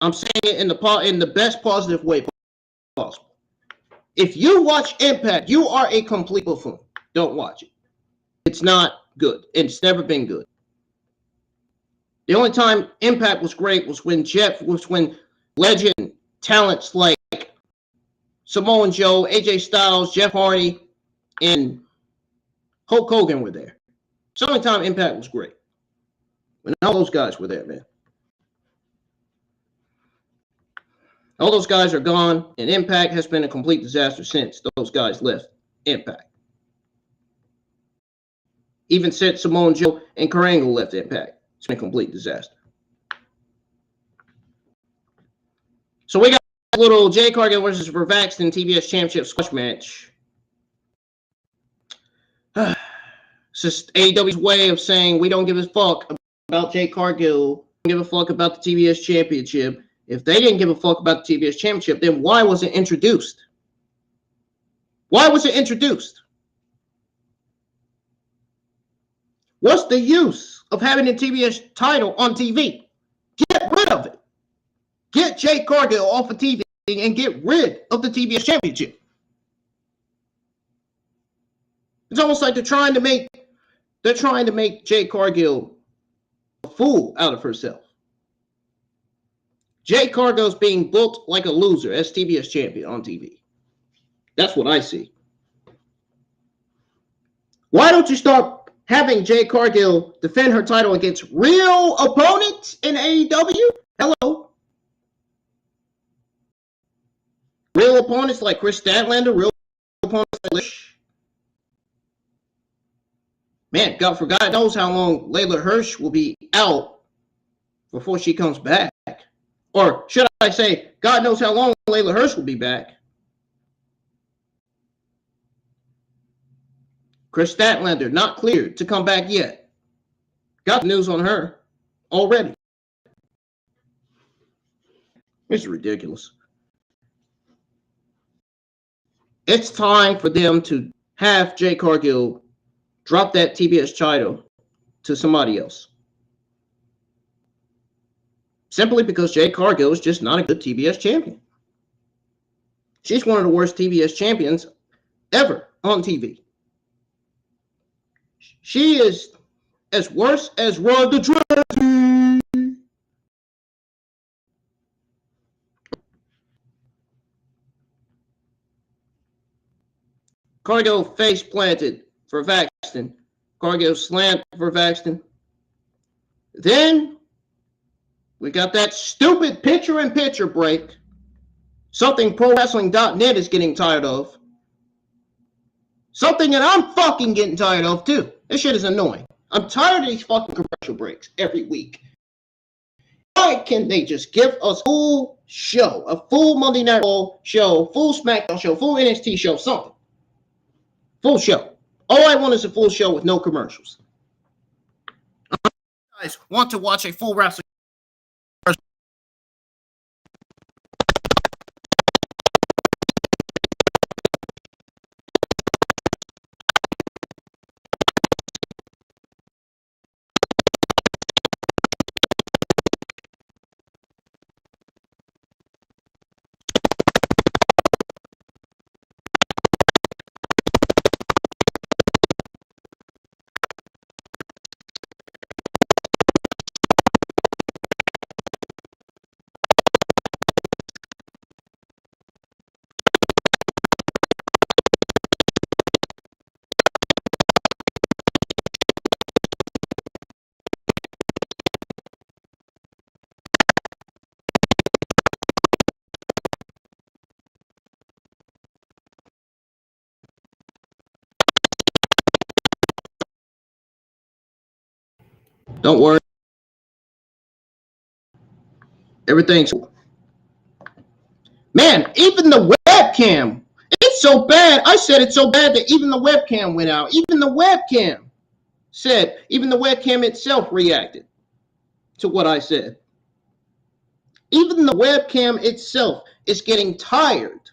I'm saying it in the best positive way possible. If you watch Impact, you are a complete buffoon. Don't watch it. It's not good. It's never been good. The only time Impact was great was when legend talents like Samoa Joe, AJ Styles, Jeff Hardy, and Hulk Hogan were there. It's the only time Impact was great. When all those guys were there, man. All those guys are gone, and Impact has been a complete disaster since those guys left Impact. Even since Samoa Joe and Kurt Angle left Impact, it's been a complete disaster. So we got a little Jade Cargill versus Vertvixen TBS Championship squash match. It's just AEW's way of saying we don't give a fuck about Jade Cargill. We don't give a fuck about the TBS Championship. If they didn't give a fuck about the TBS Championship, then why was it introduced? Why was it introduced? What's the use of having the TBS title on TV? Get rid of it. Get Jade Cargill off of TV and get rid of the TBS Championship. It's almost like they're trying to make Jade Cargill a fool out of herself. Jade Cargill's being booked like a loser as TBS champion on TV. That's what I see. Why don't you start having Jade Cargill defend her title against real opponents in AEW? Hello. Real opponents like Chris Statlander, real opponents like Lish. Man, God knows how long Layla Hirsch will be out before she comes back. Or should I say, God knows how long Layla Hirsch will be back. Chris Statlander, not cleared to come back yet. Got the news on her already. It's ridiculous. It's time for them to have Jade Cargill drop that TBS title to somebody else. Simply because Jade Cargill is just not a good TBS champion. She's one of the worst TBS champions ever on TV. She is as worse as Ronda Rousey. Cargill face planted for Vertvixen. Cargill slammed for Vertvixen. Then we got that stupid picture-in-picture break. Something ProWrestling.net is getting tired of. Something that I'm fucking getting tired of, too. This shit is annoying. I'm tired of these fucking commercial breaks every week. Why can't they just give us a full show? A full Monday Night Raw show, full SmackDown show, full NXT show, something. Full show. All I want is a full show with no commercials. You guys want to watch a full wrestling Don't worry. Everything's cool. Man, even the webcam. It's so bad. I said it's so bad that even the webcam went out. Even the webcam itself reacted to what I said. Even the webcam itself is getting tired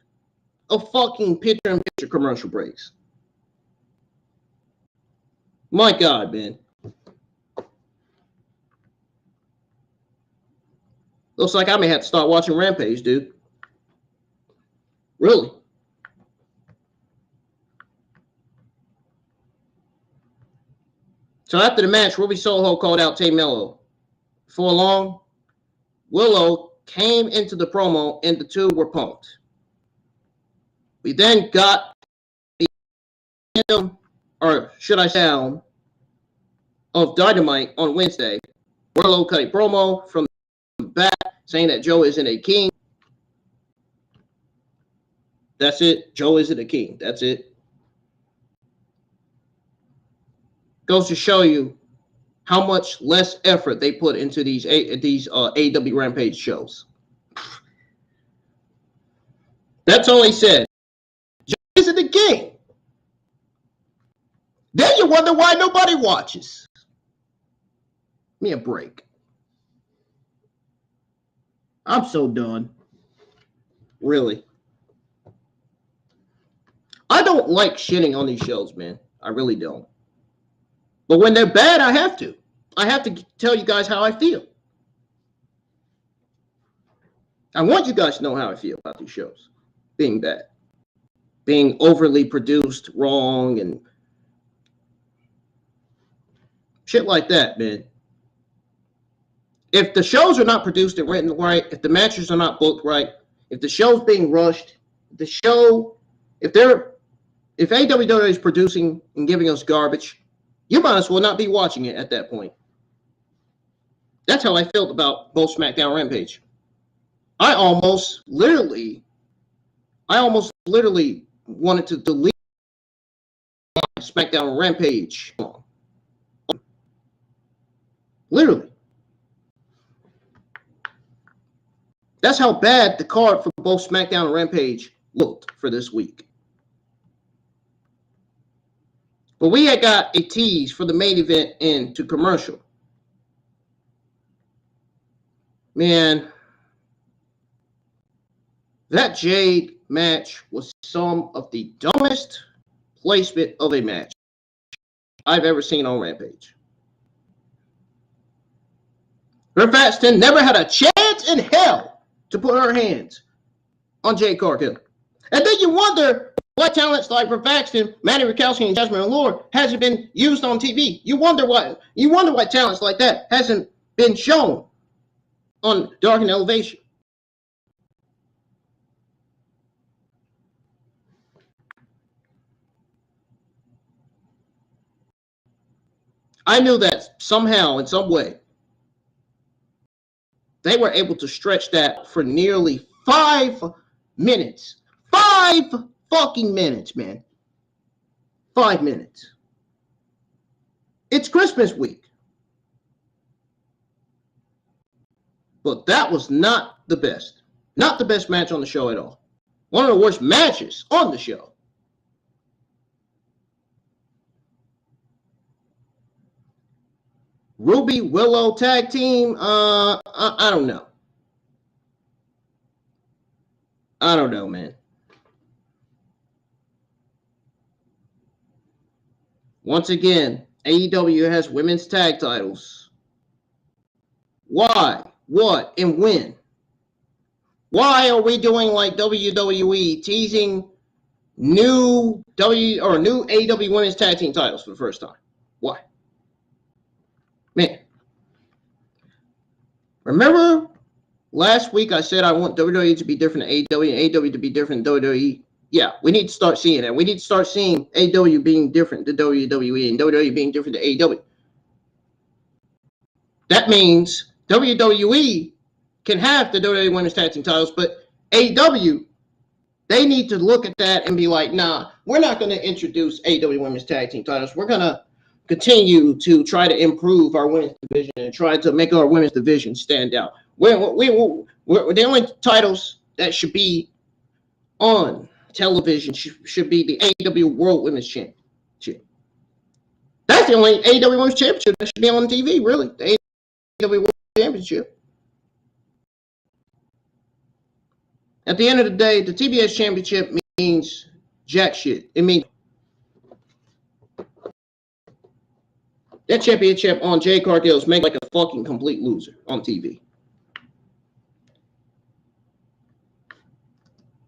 of fucking picture-in-picture commercial breaks. My God, man. Looks like I may have to start watching Rampage, dude. Really? So after the match, Ruby Soho called out Tay Mello. Before long, Willow came into the promo and the two were pumped. We then got the end, or should I say, of Dynamite on Wednesday. Willow cut a promo from the back saying that Joe isn't a king. That's it. Joe isn't a king. That's it. Goes to show you how much less effort they put into these AEW Rampage shows. That's all he said. Joe isn't a king. Then you wonder why nobody watches. Give me a break. I'm so done. Really. I don't like shitting on these shows, man. I really don't. But when they're bad, I have to. I have to tell you guys how I feel. I want you guys to know how I feel about these shows being bad, being overly produced, wrong, and shit like that, man. If the shows are not produced and written right, if the matches are not booked right, if the show's being rushed, if AEW is producing and giving us garbage, you might as well not be watching it at that point. That's how I felt about both SmackDown Rampage. I almost literally wanted to delete SmackDown Rampage. Literally. That's how bad the card for both SmackDown and Rampage looked for this week. But we had got a tease for the main event into commercial. Man, that Jade match was some of the dumbest placement of a match I've ever seen on Rampage. Vertvixen never had a chance in hell to put her hands on Jade Cargill. And then you wonder why talents like Vertvixen, Manny Rakowski, and Jasmine Allure hasn't been used on TV. You wonder why talents like that hasn't been shown on Dark and Elevation. I knew that somehow, in some way, they were able to stretch that for nearly 5 minutes. 5 fucking minutes, man. 5 minutes. It's Christmas week. But that was not the best. Not the best match on the show at all. One of the worst matches on the show. Ruby Willow tag team, I don't know. I don't know, man. Once again, AEW has women's tag titles. Why? What? And when? Why are we doing like WWE, teasing new AEW women's tag team titles for the first time? Why? Man. Remember last week I said I want WWE to be different than AEW and AEW to be different than WWE? Yeah, we need to start seeing that. We need to start seeing AEW being different than WWE and WWE being different than AEW. That means WWE can have the WWE Women's Tag Team titles, but AEW, they need to look at that and be like, nah, we're not going to introduce AEW Women's Tag Team titles. We're going to continue to try to improve our women's division and try to make our women's division stand out. We're the only titles that should be on television should be the AEW World Women's Championship. That's the only AEW Women's Championship that should be on TV, really. The AEW World Championship. At the end of the day, the TBS Championship means jack shit. It means that championship on Jade Cargill is making like a fucking complete loser on TV.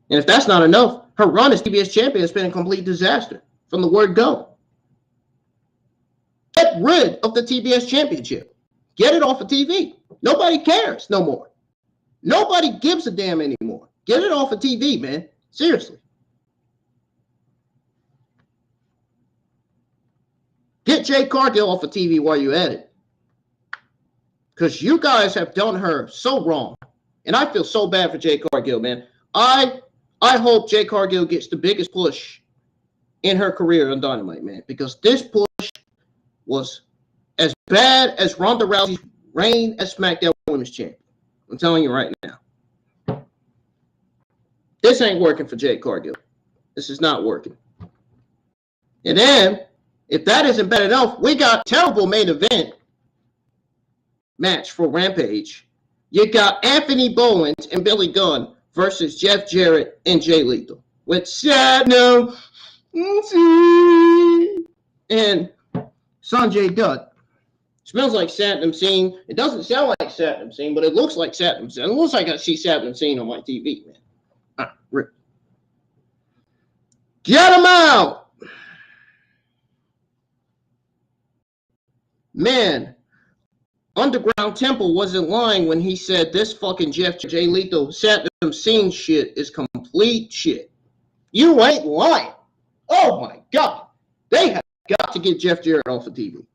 And if that's not enough, her run as TBS champion has been a complete disaster from the word go. Get rid of the TBS championship. Get it off of TV. Nobody cares no more. Nobody gives a damn anymore. Get it off of TV, man. Seriously. Get Jade Cargill off of TV while you're at it. Because you guys have done her so wrong. And I feel so bad for Jade Cargill, man. I hope Jade Cargill gets the biggest push in her career on Dynamite, man. Because this push was as bad as Ronda Rousey's reign as SmackDown Women's Champion. I'm telling you right now. This ain't working for Jade Cargill. This is not working. And then, if that isn't bad enough, we got a terrible main event match for Rampage. You got Anthony Bowens and Billy Gunn versus Jeff Jarrett and Jay Lethal with Saddam and Sanjay Dutt. Smells like Saddam Singh. It doesn't sound like Saddam Singh, but it looks like Saddam Singh. It looks like I see Saddam Singh on my TV, man. Rip. Get him out! Man, Underground Temple wasn't lying when he said this fucking Jeff J. Lethal Saddam Singh shit is complete shit. You ain't lying. Oh my God. They have got to get Jeff Jarrett off of TV.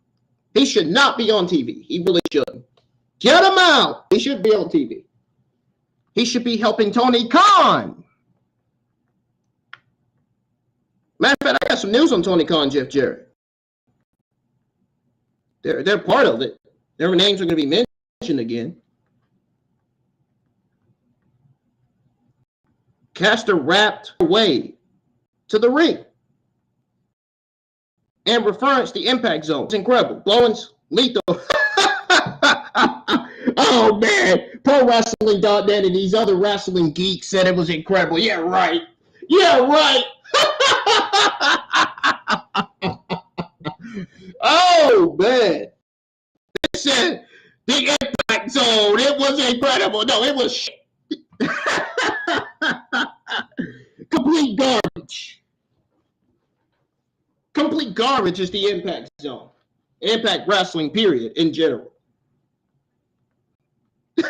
He should not be on TV. He really shouldn't. Get him out. He should be on TV. He should be helping Tony Khan. Matter of fact, I got some news on Tony Khan and Jeff Jarrett. They're part of it. Their names are going to be mentioned again. Caster wrapped away to the ring. And reference the Impact Zone. It's incredible. Bowens, Lethal. Oh, man. Pro Wrestling.net and these other wrestling geeks said it was incredible. Yeah, right. Yeah, right. Oh, man. They said the Impact Zone. It was incredible. No, it was shit. Complete garbage. Complete garbage is the Impact Zone. Impact Wrestling, period, in general. These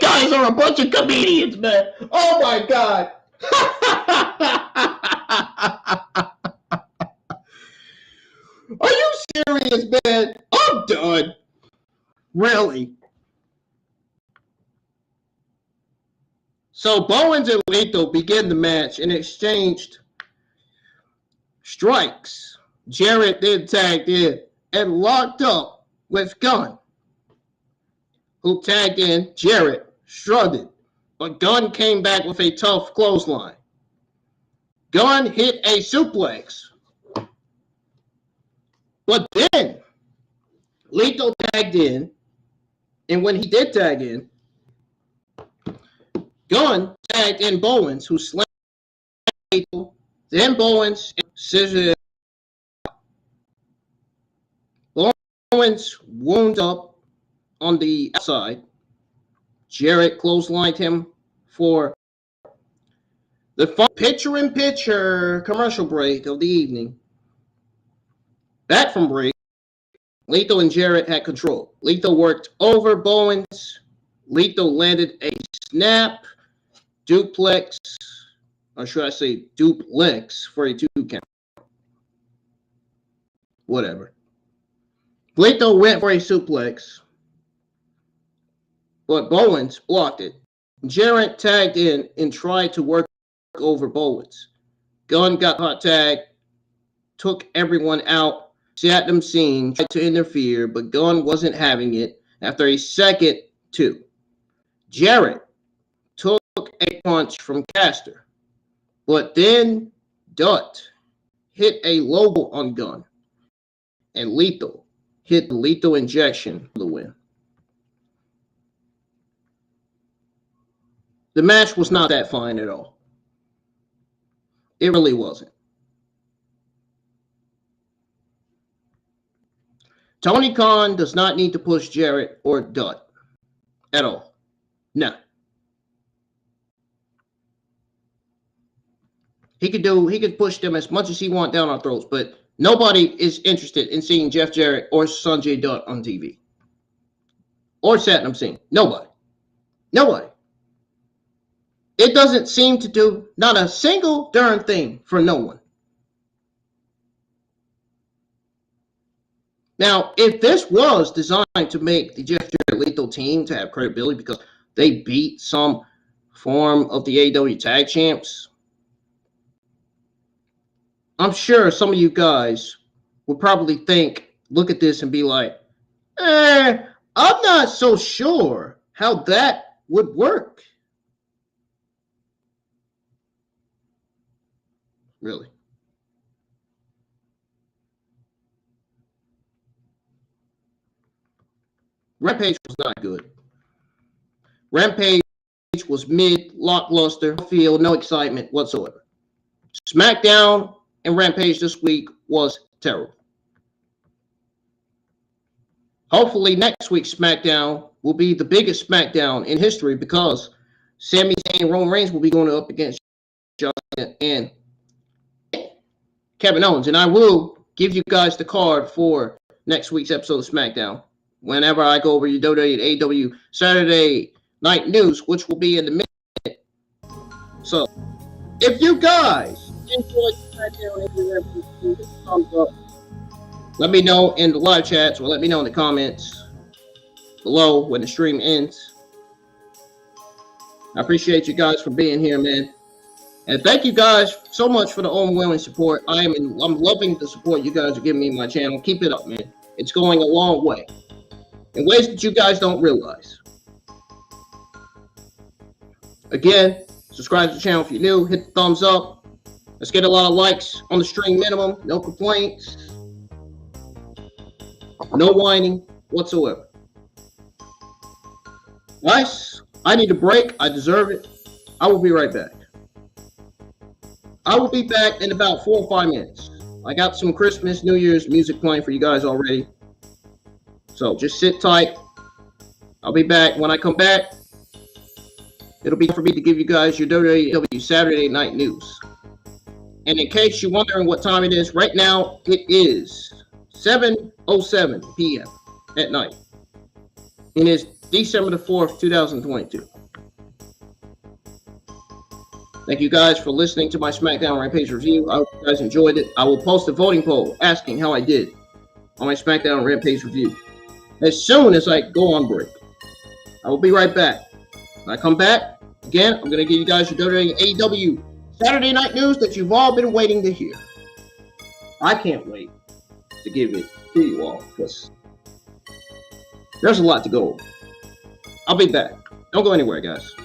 guys are a bunch of comedians, man. Oh, my God. Are you serious, man? I'm done. Really? So Bowens and Lethal begin the match and exchanged strikes. Jarrett then tagged in and locked up with Gunn, who tagged in. Jarrett shrugged it, but Gunn came back with a tough clothesline. Gunn hit a suplex. But then Lethal tagged in, and when he did tag in, Gunn tagged in Bowens, who slammed Lethal. Then Bowens scissored it out. Bowens wound up on the outside. Jarrett clotheslined him for the picture-in-picture commercial break of the evening. Back from break, Lethal and Jarrett had control. Lethal worked over Bowens. Lethal landed a snap, duplex, or should I say duplex for a 2 count. Whatever. Lethal went for a suplex, but Bowens blocked it. Jarrett tagged in and tried to work over Bowens. Gunn got hot tagged. took everyone out. Satnam Singh tried to interfere, but Gunn wasn't having it. After a second, 2. Jarrett took a punch from Caster, but then Dutt hit a low on Gunn, and Lethal hit the lethal injection for the win. The match was not that fine at all. It really wasn't. Tony Khan does not need to push Jarrett or Dutt at all. No. He could push them as much as he wants down our throats, but nobody is interested in seeing Jeff Jarrett or Sanjay Dutt on TV. Or Satnam Singh. Nobody. It doesn't seem to do not a single darn thing for no one. Now, if this was designed to make the Jeff Jarrett Lethal team to have credibility because they beat some form of the AEW Tag Champs, I'm sure some of you guys would probably look at this and be like, I'm not so sure how that would work. Really. Rampage was not good. Rampage was mid-lackluster, feel no excitement whatsoever. SmackDown and Rampage this week was terrible. Hopefully next week's SmackDown will be the biggest SmackDown in history because Sami Zayn and Roman Reigns will be going up against John and Kevin Owens. And I will give you guys the card for next week's episode of SmackDown whenever I go over your WWE AEW Saturday Night News, which will be in the minute. So, if you guys enjoyed SmackDown, thumbs up. Let me know in the live chats or let me know in the comments below when the stream ends. I appreciate you guys for being here, man. And thank you guys so much for the overwhelming support. I'm loving the support you guys are giving me on my channel. Keep it up, man. It's going a long way. In ways that you guys don't realize. Again, subscribe to the channel if you're new. Hit the thumbs up. Let's get a lot of likes on the stream minimum. No complaints. No whining whatsoever. Guys, I need a break. I deserve it. I will be right back. I will be back in about 4 or 5 minutes. I got some Christmas, New Year's music playing for you guys already. So just sit tight. I'll be back. When I come back, it'll be for me to give you guys your WWE Saturday Night News. And in case you're wondering what time it is, right now it is 7:07 p.m. at night. It is December the 4th, 2022. Thank you guys for listening to my SmackDown Rampage review. I hope you guys enjoyed it. I will post a voting poll asking how I did on my SmackDown Rampage review as soon as I go on break. I will be right back. When I come back, again, I'm going to give you guys your WWE AEW Saturday Night News that you've all been waiting to hear. I can't wait to give it to you all because there's a lot to go over. I'll be back. Don't go anywhere, guys.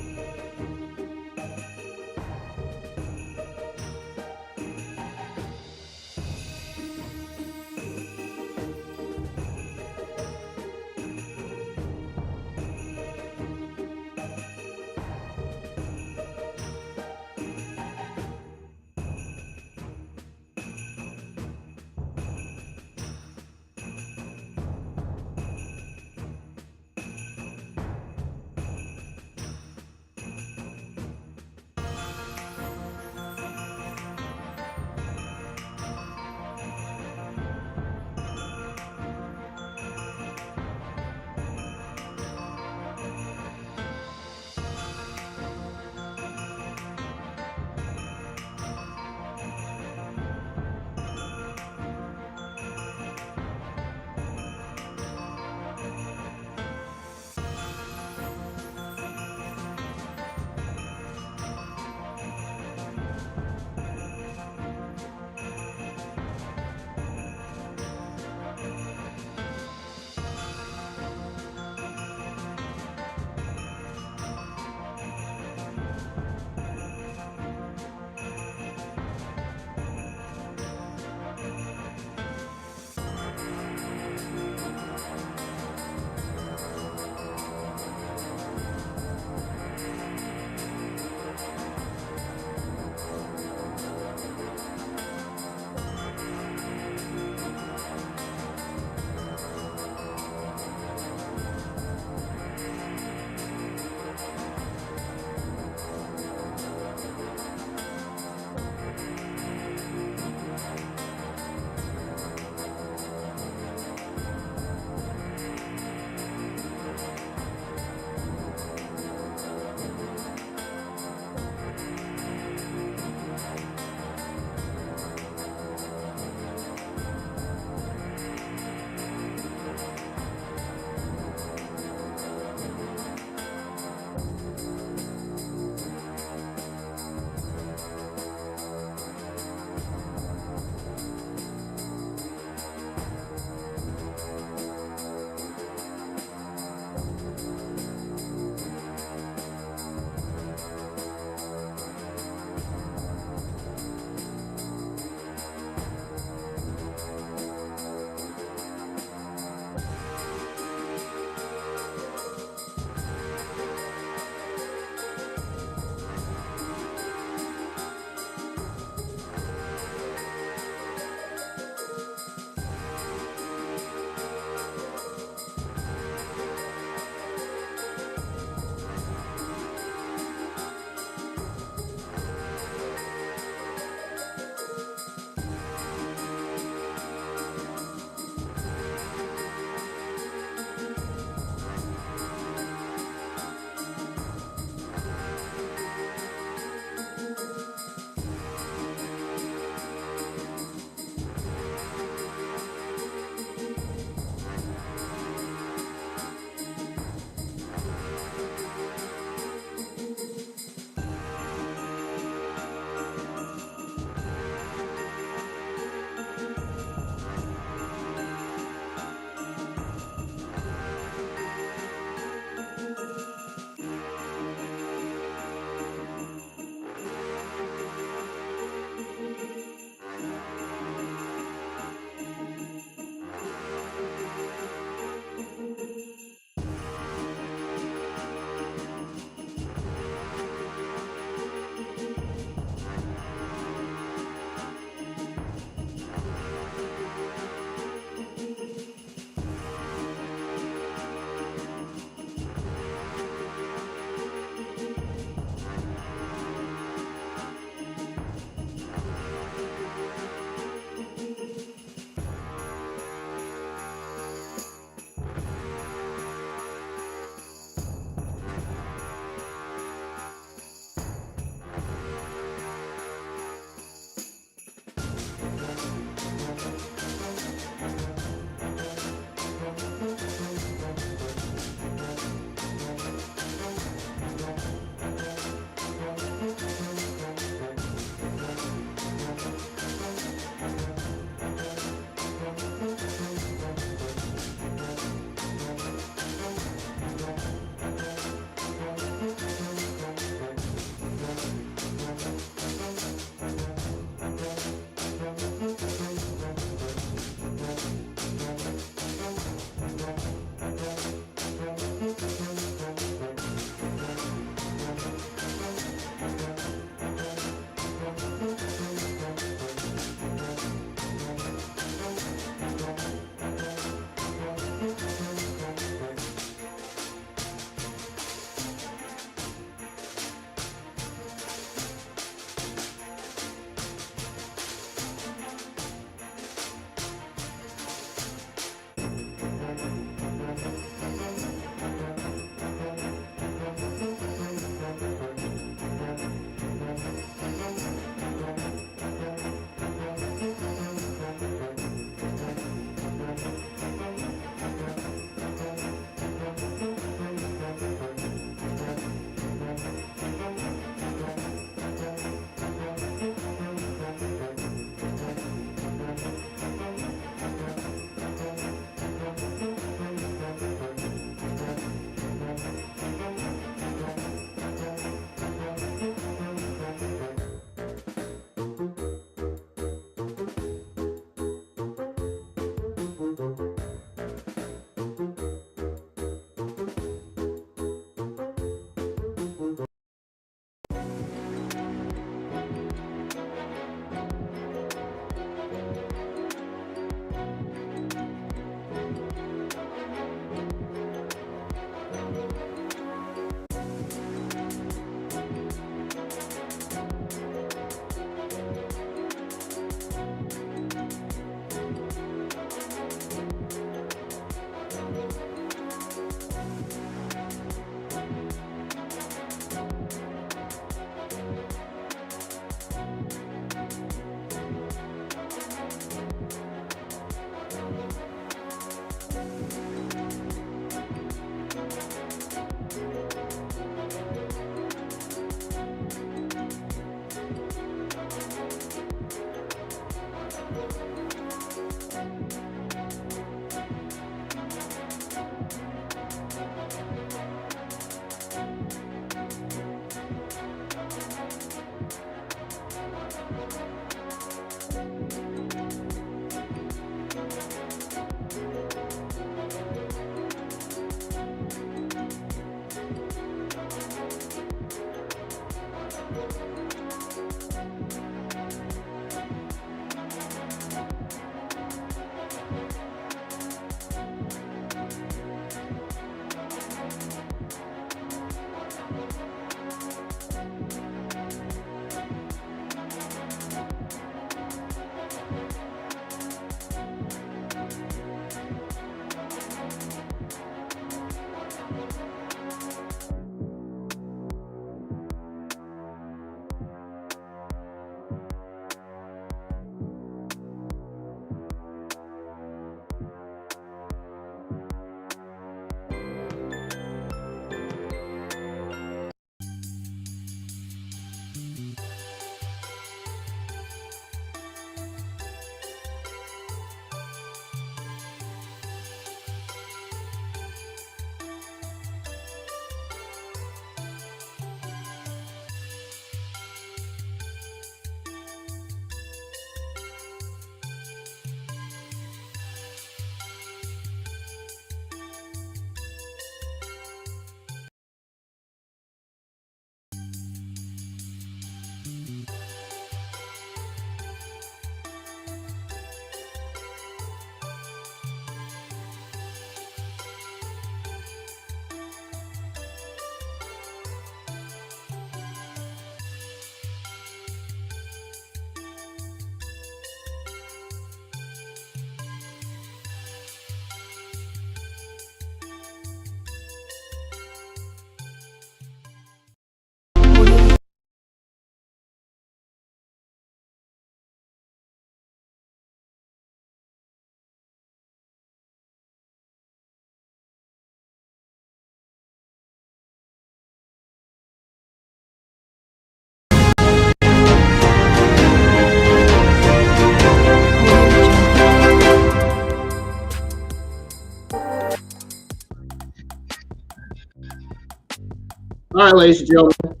All right, ladies and gentlemen,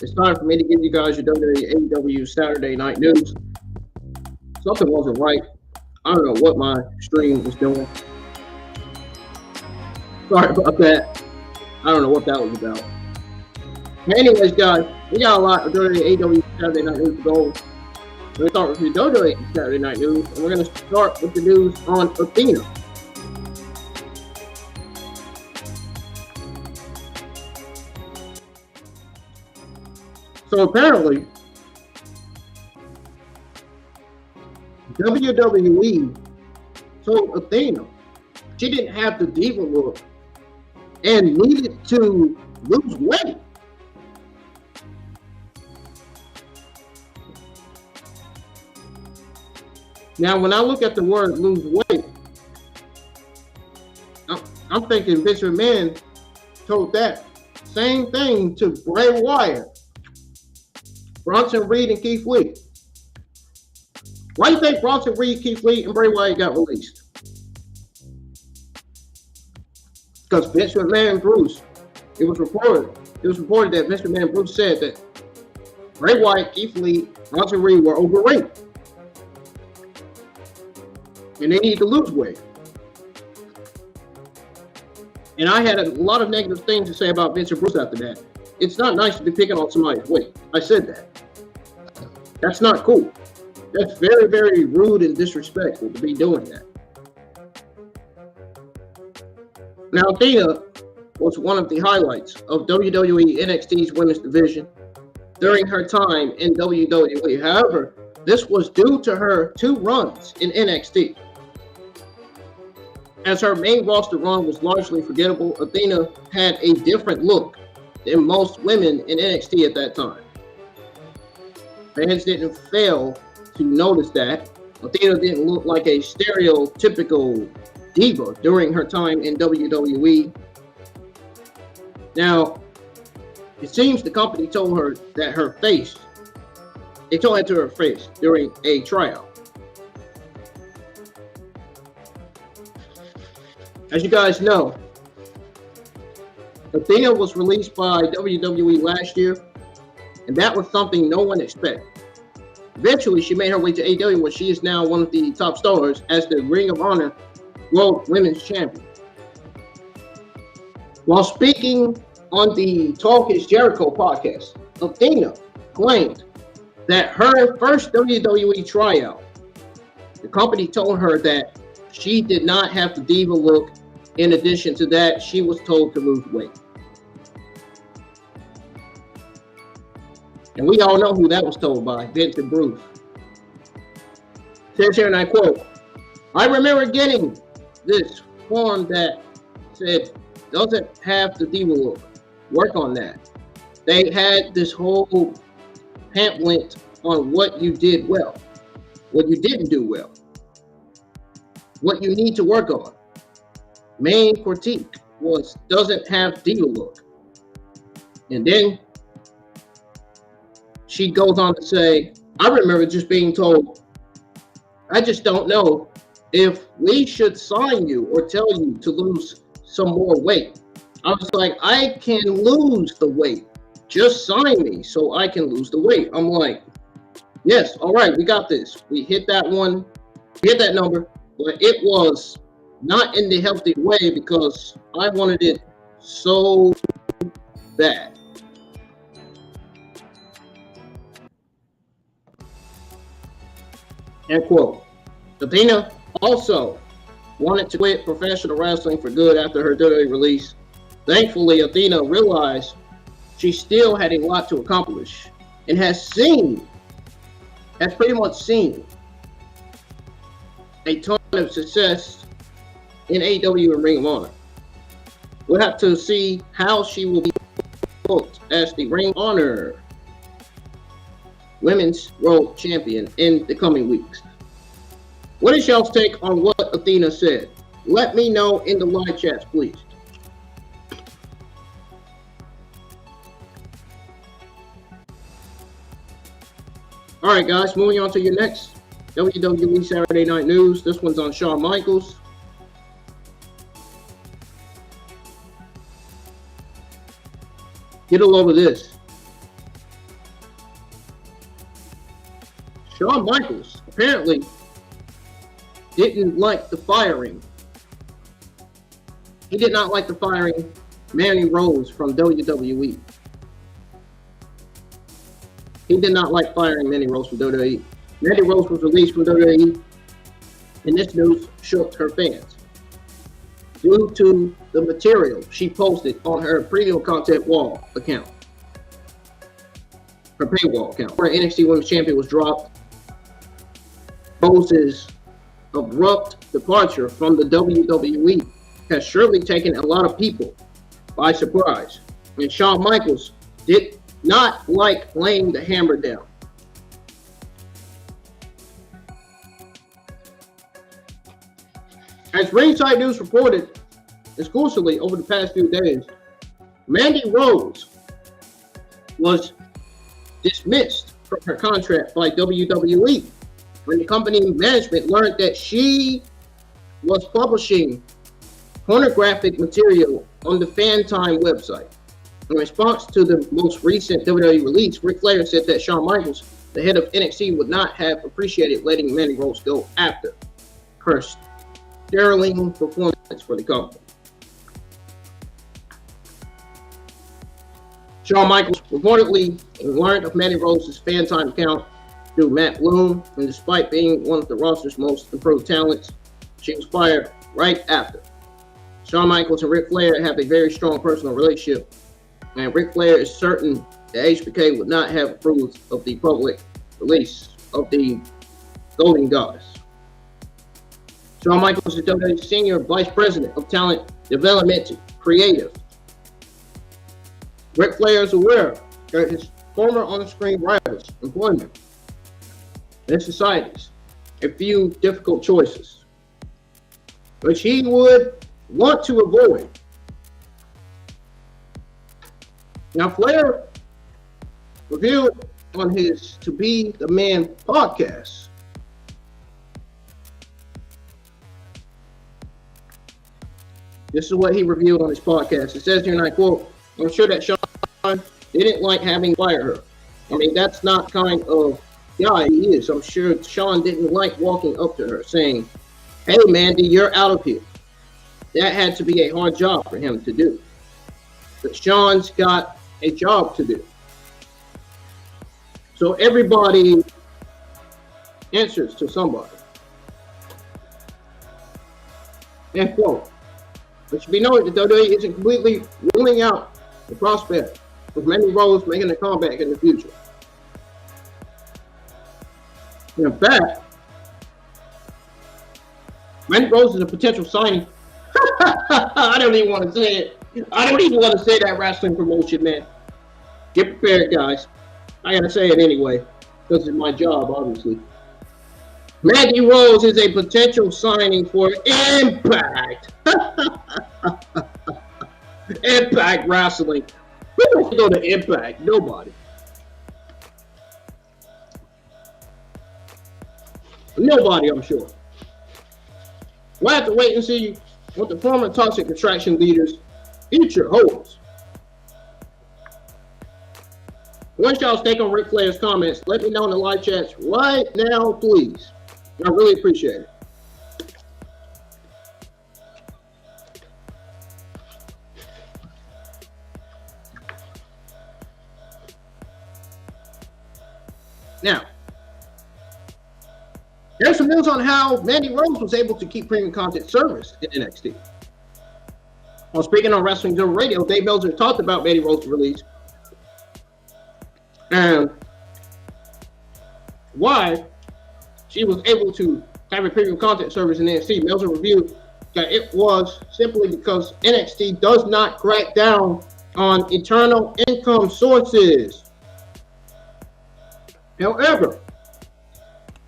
it's time for me to give you guys your WWE AEW Saturday Night News. Something wasn't right. I don't know what my stream was doing. Sorry about that. I don't know what that was about. But anyways, guys, we got a lot of WWE AEW Saturday Night News to go. We're going to start with the WWE Saturday Night News, and we're going to start with the news on Athena. So apparently, WWE told Athena she didn't have the diva look and needed to lose weight. Now, when I look at the word lose weight, I'm thinking Vince McMahon told that same thing to Bray Wyatt, Bronson Reed, and Keith Lee. Why do you think Bronson Reed, Keith Lee, and Bray Wyatt got released? Because Vince McMahon and Bruce, it was reported that Vince McMahon and Bruce said that Bray Wyatt, Keith Lee, Bronson Reed were overrated. And they need to lose weight. And I had a lot of negative things to say about Vince and Bruce after that. It's not nice to be picking on somebody's weight. I said that. That's not cool. That's very, very rude and disrespectful to be doing that. Now, Athena was one of the highlights of WWE NXT's women's division during her time in WWE. However, this was due to her 2 runs in NXT. As her main roster run was largely forgettable, Athena had a different look than most women in NXT at that time. Fans didn't fail to notice that Athena didn't look like a stereotypical diva during her time in WWE. Now, it seems the company told her that they told it to her face during a tryout. As you guys know, Athena was released by WWE last year, and that was something no one expected. Eventually, she made her way to AEW, where she is now one of the top stars as the Ring of Honor World Women's Champion. While speaking on the Talk is Jericho podcast, Athena claimed that her first WWE tryout, the company told her that she did not have the diva look. In addition to that, she was told to lose weight. And we all know who that was told by, Vince and Bruce. It says here, and I quote, "I remember getting this form that said, doesn't have the diva look. Work on that. They had this whole pamphlet on what you did well, what you didn't do well, what you need to work on. Main critique was doesn't have diva look." And then she goes on to say, "I remember just being told, I just don't know if we should sign you or tell you to lose some more weight." I was like, I can lose the weight. Just sign me so I can lose the weight. I'm like, yes, all right, we got this. We hit that one, hit that number, but it was not in the healthy way because I wanted it so bad. End quote. Athena also wanted to quit professional wrestling for good after her WWE release. Thankfully, Athena realized she still had a lot to accomplish and has pretty much seen a ton of success in AEW and Ring of Honor. We'll have to see how she will be booked as the Ring of Honor Women's World Champion in the coming weeks. What is y'all's take on what Athena said? Let me know in the live chats, please. All right, guys, moving on to your next WWE Saturday Night News. This one's on Shawn Michaels. Get a load of this. Shawn Michaels apparently didn't like the firing. He did not like the firing Mandy Rose from WWE. He did not like firing Mandy Rose from WWE. Mandy Rose was released from WWE, and this news shook her fans due to the material she posted on her premium content wall account, her paywall account. Her NXT Women's Champion was dropped. Rose's abrupt departure from the WWE has surely taken a lot of people by surprise, and Shawn Michaels did not like laying the hammer down. As Ringside News reported exclusively over the past few days, Mandy Rose was dismissed from her contract by WWE when the company management learned that she was publishing pornographic material on the Fantime website. In response to the most recent WWE release, Ric Flair said that Shawn Michaels, the head of NXT, would not have appreciated letting Mandy Rose go after her sterling performance for the company. Shawn Michaels reportedly learned of Mandy Rose's Fantime account through Matt Bloom, and despite being one of the roster's most improved talents, she was fired right after. Shawn Michaels and Ric Flair have a very strong personal relationship, and Ric Flair is certain that HBK would not have approved of the public release of the Golden Goddess. Shawn Michaels is WWE's Senior Vice President of Talent Development Creative. Ric Flair is aware that his former on-screen rivals' employment and societies a few difficult choices, which he would want to avoid. Now, Flair revealed on his To Be the Man podcast this is what he revealed on his podcast. It says here, and I quote, "I'm sure that Shawn didn't like having fired her. I mean, that's not kind of guy he is. I'm sure Shawn didn't like walking up to her saying, 'Hey, Mandy, you're out of here.' That had to be a hard job for him to do. But Shawn's got a job to do. So everybody answers to somebody." End quote. It should be noted that WWE isn't completely ruling out the prospect of Mandy Rose making a comeback in the future. In fact, Mandy Rose is a potential signing. I don't even want to say it. I don't even want to say that wrestling promotion, man. Get prepared, guys. I gotta say it anyway, because it's my job, obviously. Mandy Rose is a potential signing for Impact. Impact Wrestling. Who wants to go to Impact? Nobody. Nobody, I'm sure. We'll have to wait and see what the former Toxic Attraction leaders' future holds. What's y'all's take on Ric Flair's comments? Let me know in the live chats right now, please. I really appreciate it. Now, there's some news on how Mandy Rose was able to keep premium content service in NXT. While speaking on Wrestling Zone Radio, Dave Meltzer talked about Mandy Rose's release and why she was able to have a premium content service in NXT. Meltzer reviewed that it was simply because NXT does not crack down on eternal income sources. However,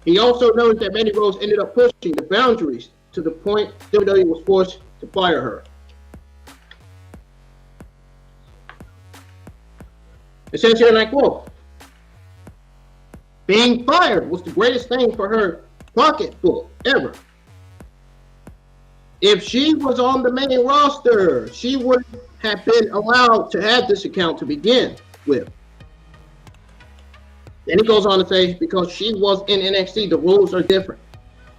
he also noted that Mandy Rose ended up pushing the boundaries to the point WWE was forced to fire her. It says here, and I quote, "Being fired was the greatest thing for her pocketbook ever. If she was on the main roster, she would have been allowed to have this account to begin with. Then he goes on to say, because she was in NXT, the rules are different.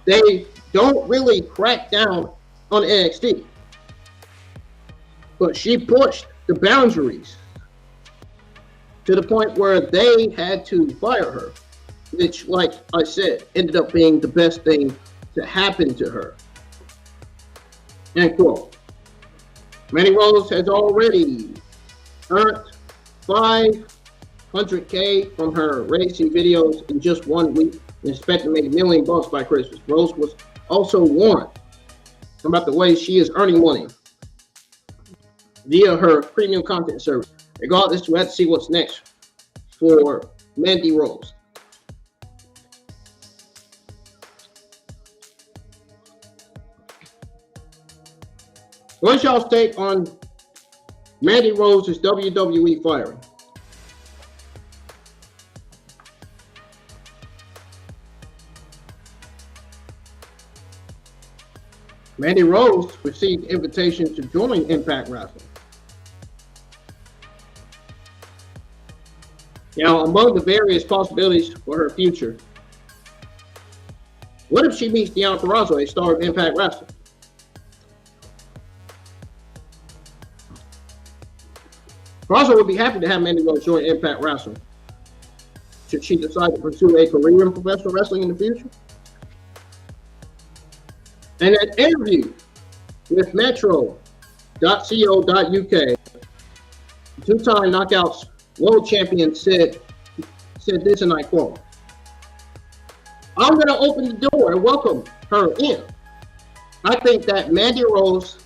They don't really crack down on NXT. But she pushed the boundaries to the point where they had to fire her, which, like I said, ended up being the best thing to happen to her. End quote. Mandy Rose has already earned $500K from her racing videos in just 1 week and expect to make $1 million by Christmas. Rose was also warned about the way she is earning money via her premium content service. Regardless, we have to see what's next for Mandy Rose. What's y'all's take on Mandy Rose's WWE firing? Mandy Rose received invitation to join Impact Wrestling. Now, among the various possibilities for her future, what if she meets Deonna Purrazzo, a star of Impact Wrestling? Purrazzo would be happy to have Mandy Rose join Impact Wrestling should she decide to pursue a career in professional wrestling in the future. In an interview with Metro.co.uk, two-time Knockouts World Champion said this, and I quote, "I'm going to open the door and welcome her in. I think that Mandy Rose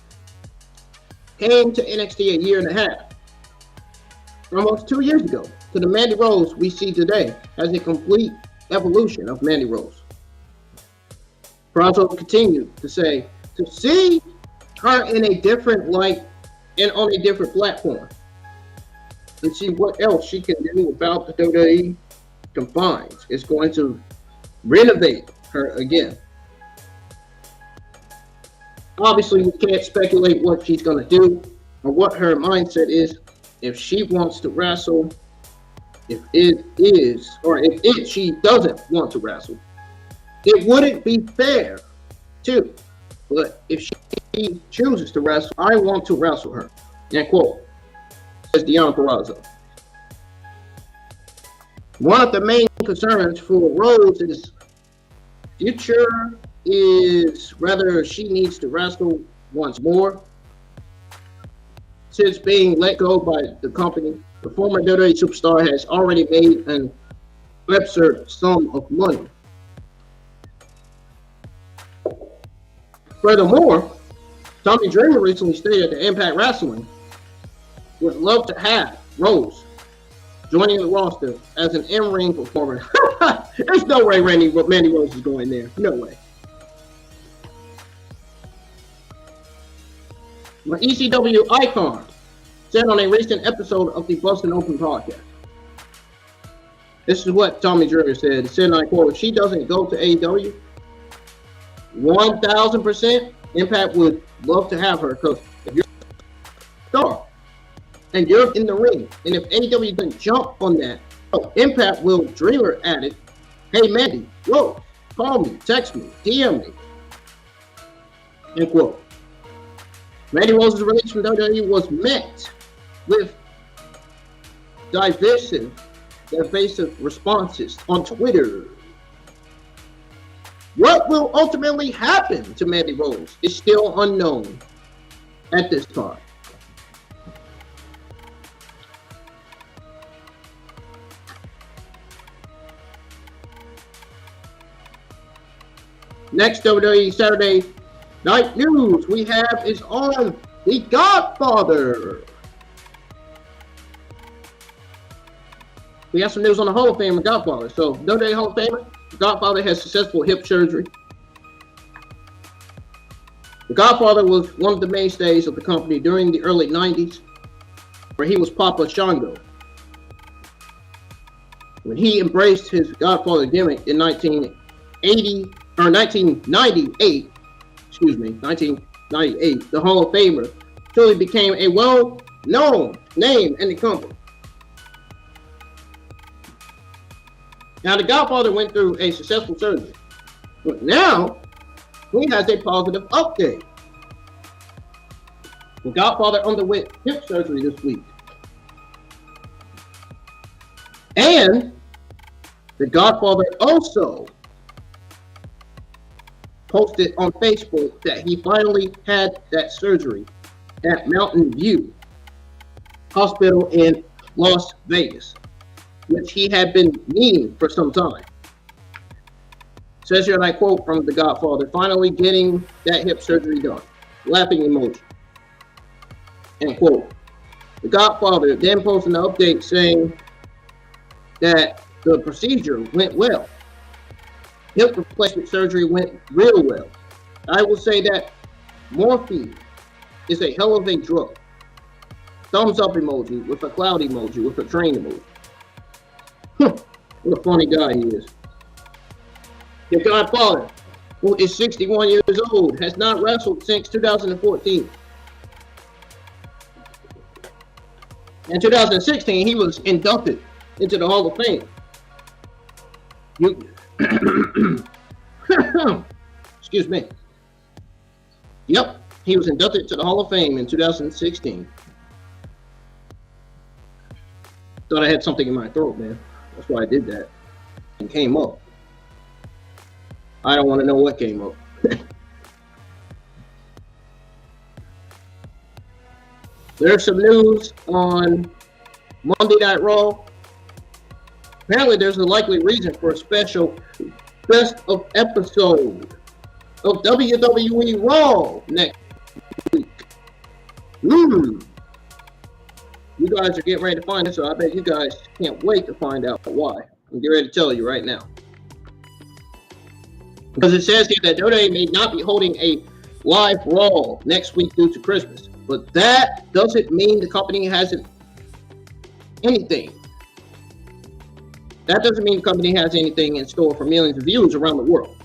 came to NXT a year and a half, almost 2 years ago, to the Mandy Rose we see today as a complete evolution of Mandy Rose." Purrazzo continued to say, to see her in a different light and on a different platform, and see what else she can do without the WWE confines, is going to renovate her again. Obviously, we can't speculate what she's going to do or what her mindset is. If she wants to wrestle, if she doesn't want to wrestle, it wouldn't be fair too. But if she chooses to wrestle, I want to wrestle her. End quote. Says Deonna Purrazzo. One of the main concerns for Rose's future is whether she needs to wrestle once more. Since being let go by the company, the former WWE superstar has already made an absurd sum of money. Furthermore, Tommy Dreamer recently stated that Impact Wrestling would love to have Rose joining the roster as an in-ring performer. There's no way Mandy Rose is going there. No way. My ECW icon said on a recent episode of the Bustin' Open podcast. This is what Tommy Dreamer said. He said, and I quote, "If she doesn't go to AEW, 1,000% Impact would love to have her, because if you're a star and you're in the ring, and if AEW doesn't jump on that, Impact will." Dreamer added, "Hey Mandy, Rose, call me, text me, DM me." End quote. Mandy Rose's release from WWE was met with divisive responses on Twitter. What will ultimately happen to Mandy Rose is still unknown at this time. Next WWE Saturday Night News we have is on The Godfather. We have some news on the Hall of Fame and Godfather. So, WWE Hall of Famer, The Godfather has successful hip surgery. The Godfather was one of the mainstays of the company during the early 90s, where he was Papa Shango. When he embraced his Godfather gimmick in 1998, the Hall of Famer truly became a known name in the company. Now, the Godfather went through a successful surgery, but now he has a positive update. The Godfather underwent hip surgery this week. And the Godfather also posted on Facebook that he finally had that surgery at Mountain View Hospital in Las Vegas, which he had been needing for some time. It says here, and I quote from the Godfather, finally getting that hip surgery done. Laughing emoji. End quote. The Godfather then posted an update saying that the procedure went well. Hip replacement surgery went real well. I will say that morphine is a hell of a drug. Thumbs up emoji with a cloud emoji with a train emoji. What a funny guy he is. The Godfather, who is 61 years old, has not wrestled since 2014. In 2016, he was inducted into the Hall of Fame. Excuse me. Yep, he was inducted to the Hall of Fame in 2016. Thought I had something in my throat, man. That's why I did that. It came up. I don't want to know what came up. There's some news on Monday Night Raw. Apparently, there's a likely reason for a special best of episode of WWE Raw next week. You guys are getting ready to find it, so I bet you guys can't wait to find out why. I'm getting ready to tell you right now. Because it says here that WWE may not be holding a live Raw next week due to Christmas. But that doesn't mean the company hasn't anything. That doesn't mean the company has anything in store for millions of viewers around the world.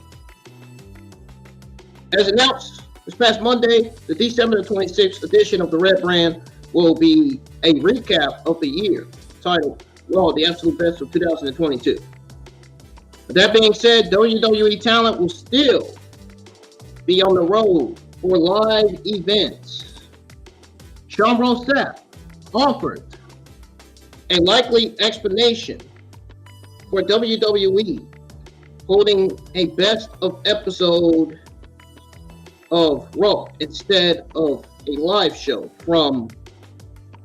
As announced this past Monday, the December 26th edition of the Red Brand will be a recap of the year titled Raw, the Absolute Best of 2022. With that being said, WWE talent will still be on the road for live events. Sean Ross Sapp offered a likely explanation for WWE holding a best of episode of Raw instead of a live show from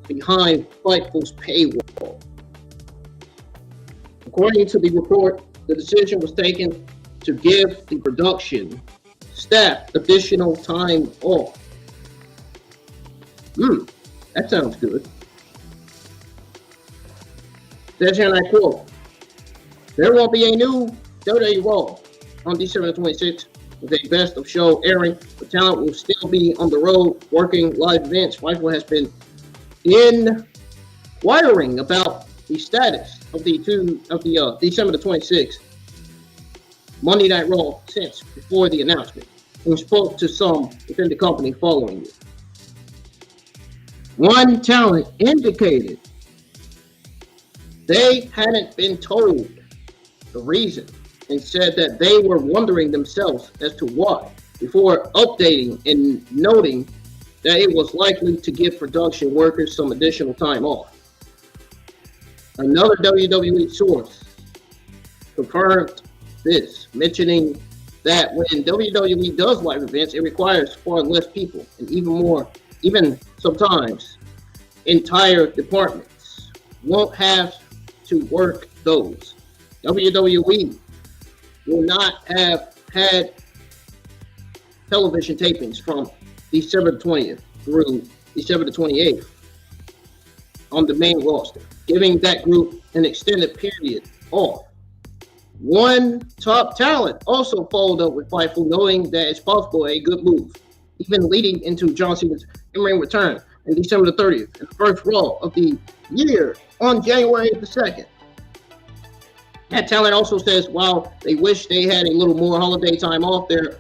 behind Fightful's paywall. According to the report, the decision was taken to give the production staff additional time off. That sounds good. Says here, and I quote, there won't be a new WWE Raw on December 26th with a best of show airing. The talent will still be on the road working live events. Fightful has been inquiring about the status of the December 26th Monday Night Raw since before the announcement, and spoke to some within the company following it. One talent indicated they hadn't been told the reason and said that they were wondering themselves as to why, before updating and noting that it was likely to give production workers some additional time off. Another WWE source confirmed this, mentioning that when WWE does live events, it requires far less people, and even sometimes entire departments won't have to work those. WWE will not have had television tapings from December 20th through December 28th on the main roster, giving that group an extended period off. One top talent also followed up with Fightful, knowing that it's possible a good move, even leading into John Cena's in-ring return on December the 30th, and the first Raw of the year on January the 2nd. That talent also says while they wish they had a little more holiday time off, they're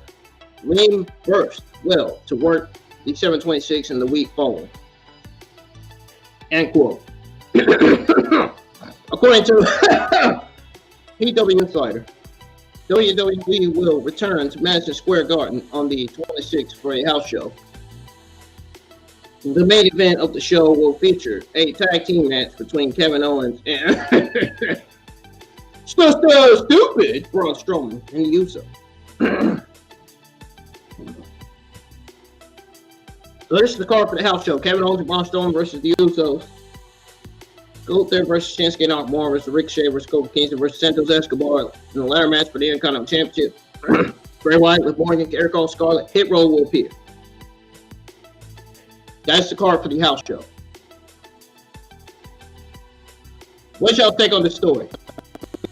reimbursed well to work December 26th and the week following. End quote. According to PW Insider, WWE will return to Madison Square Garden on the 26th for a house show. The main event of the show will feature a tag team match between Kevin Owens and stupid Braun Strowman and the Usos. So this is the card for the house show. Kevin Owens and Braun Strowman versus the Usos. Gunther versus Shinsuke Nakamura versus Ricochet versus Kofi Kingston versus Santos Escobar in the ladder match for the Intercontinental Championship. Bray Wyatt with Morgan, Eric Rowan, Scarlett. Hit Row will appear. That's the card for the house show. What's y'all take on this story?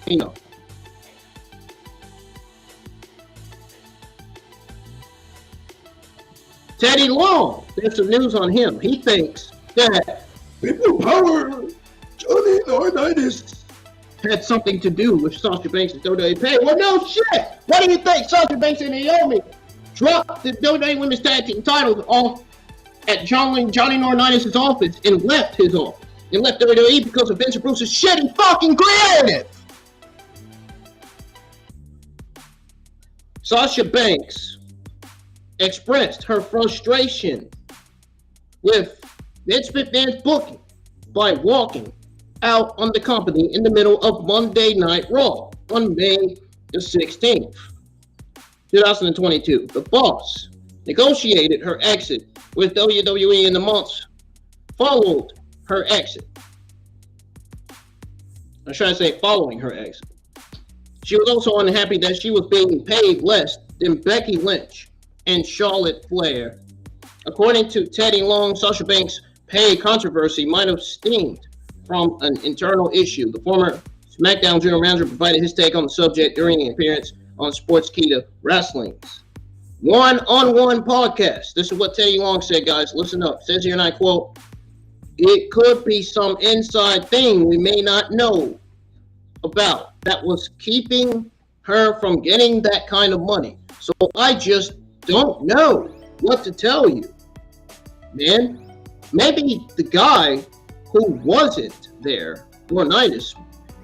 You know. Teddy Long, there's some news on him. He thinks that people power Johnny Laurinaitis had something to do with Sasha Banks and WWE pay. Well, no shit. What do you think? Sasha Banks and Naomi dropped the WWE Women's Tag Team titles off at Johnny Laurinaitis' office and left his office. And left WWE because of Vince Bruce's shitty fucking creative. Sasha Banks expressed her frustration with Vince McMahon's booking by walking out on the company in the middle of Monday Night Raw on May the 16th, 2022. The boss negotiated her exit with WWE in the months followed her exit. I'm trying to say following her exit. She was also unhappy that she was being paid less than Becky Lynch and Charlotte Flair. According to Teddy Long, Sasha Banks' pay controversy might have stemmed from an internal issue. The former SmackDown general manager provided his take on the subject during the appearance on Sportskeeda Wrestling's one-on-one podcast. This is what Teddy Long said, guys. Listen up. It says here, and I quote, "It could be some inside thing we may not know about that was keeping her from getting that kind of money. So I just don't know what to tell you, man. Maybe the guy who wasn't there, Laurinaitis,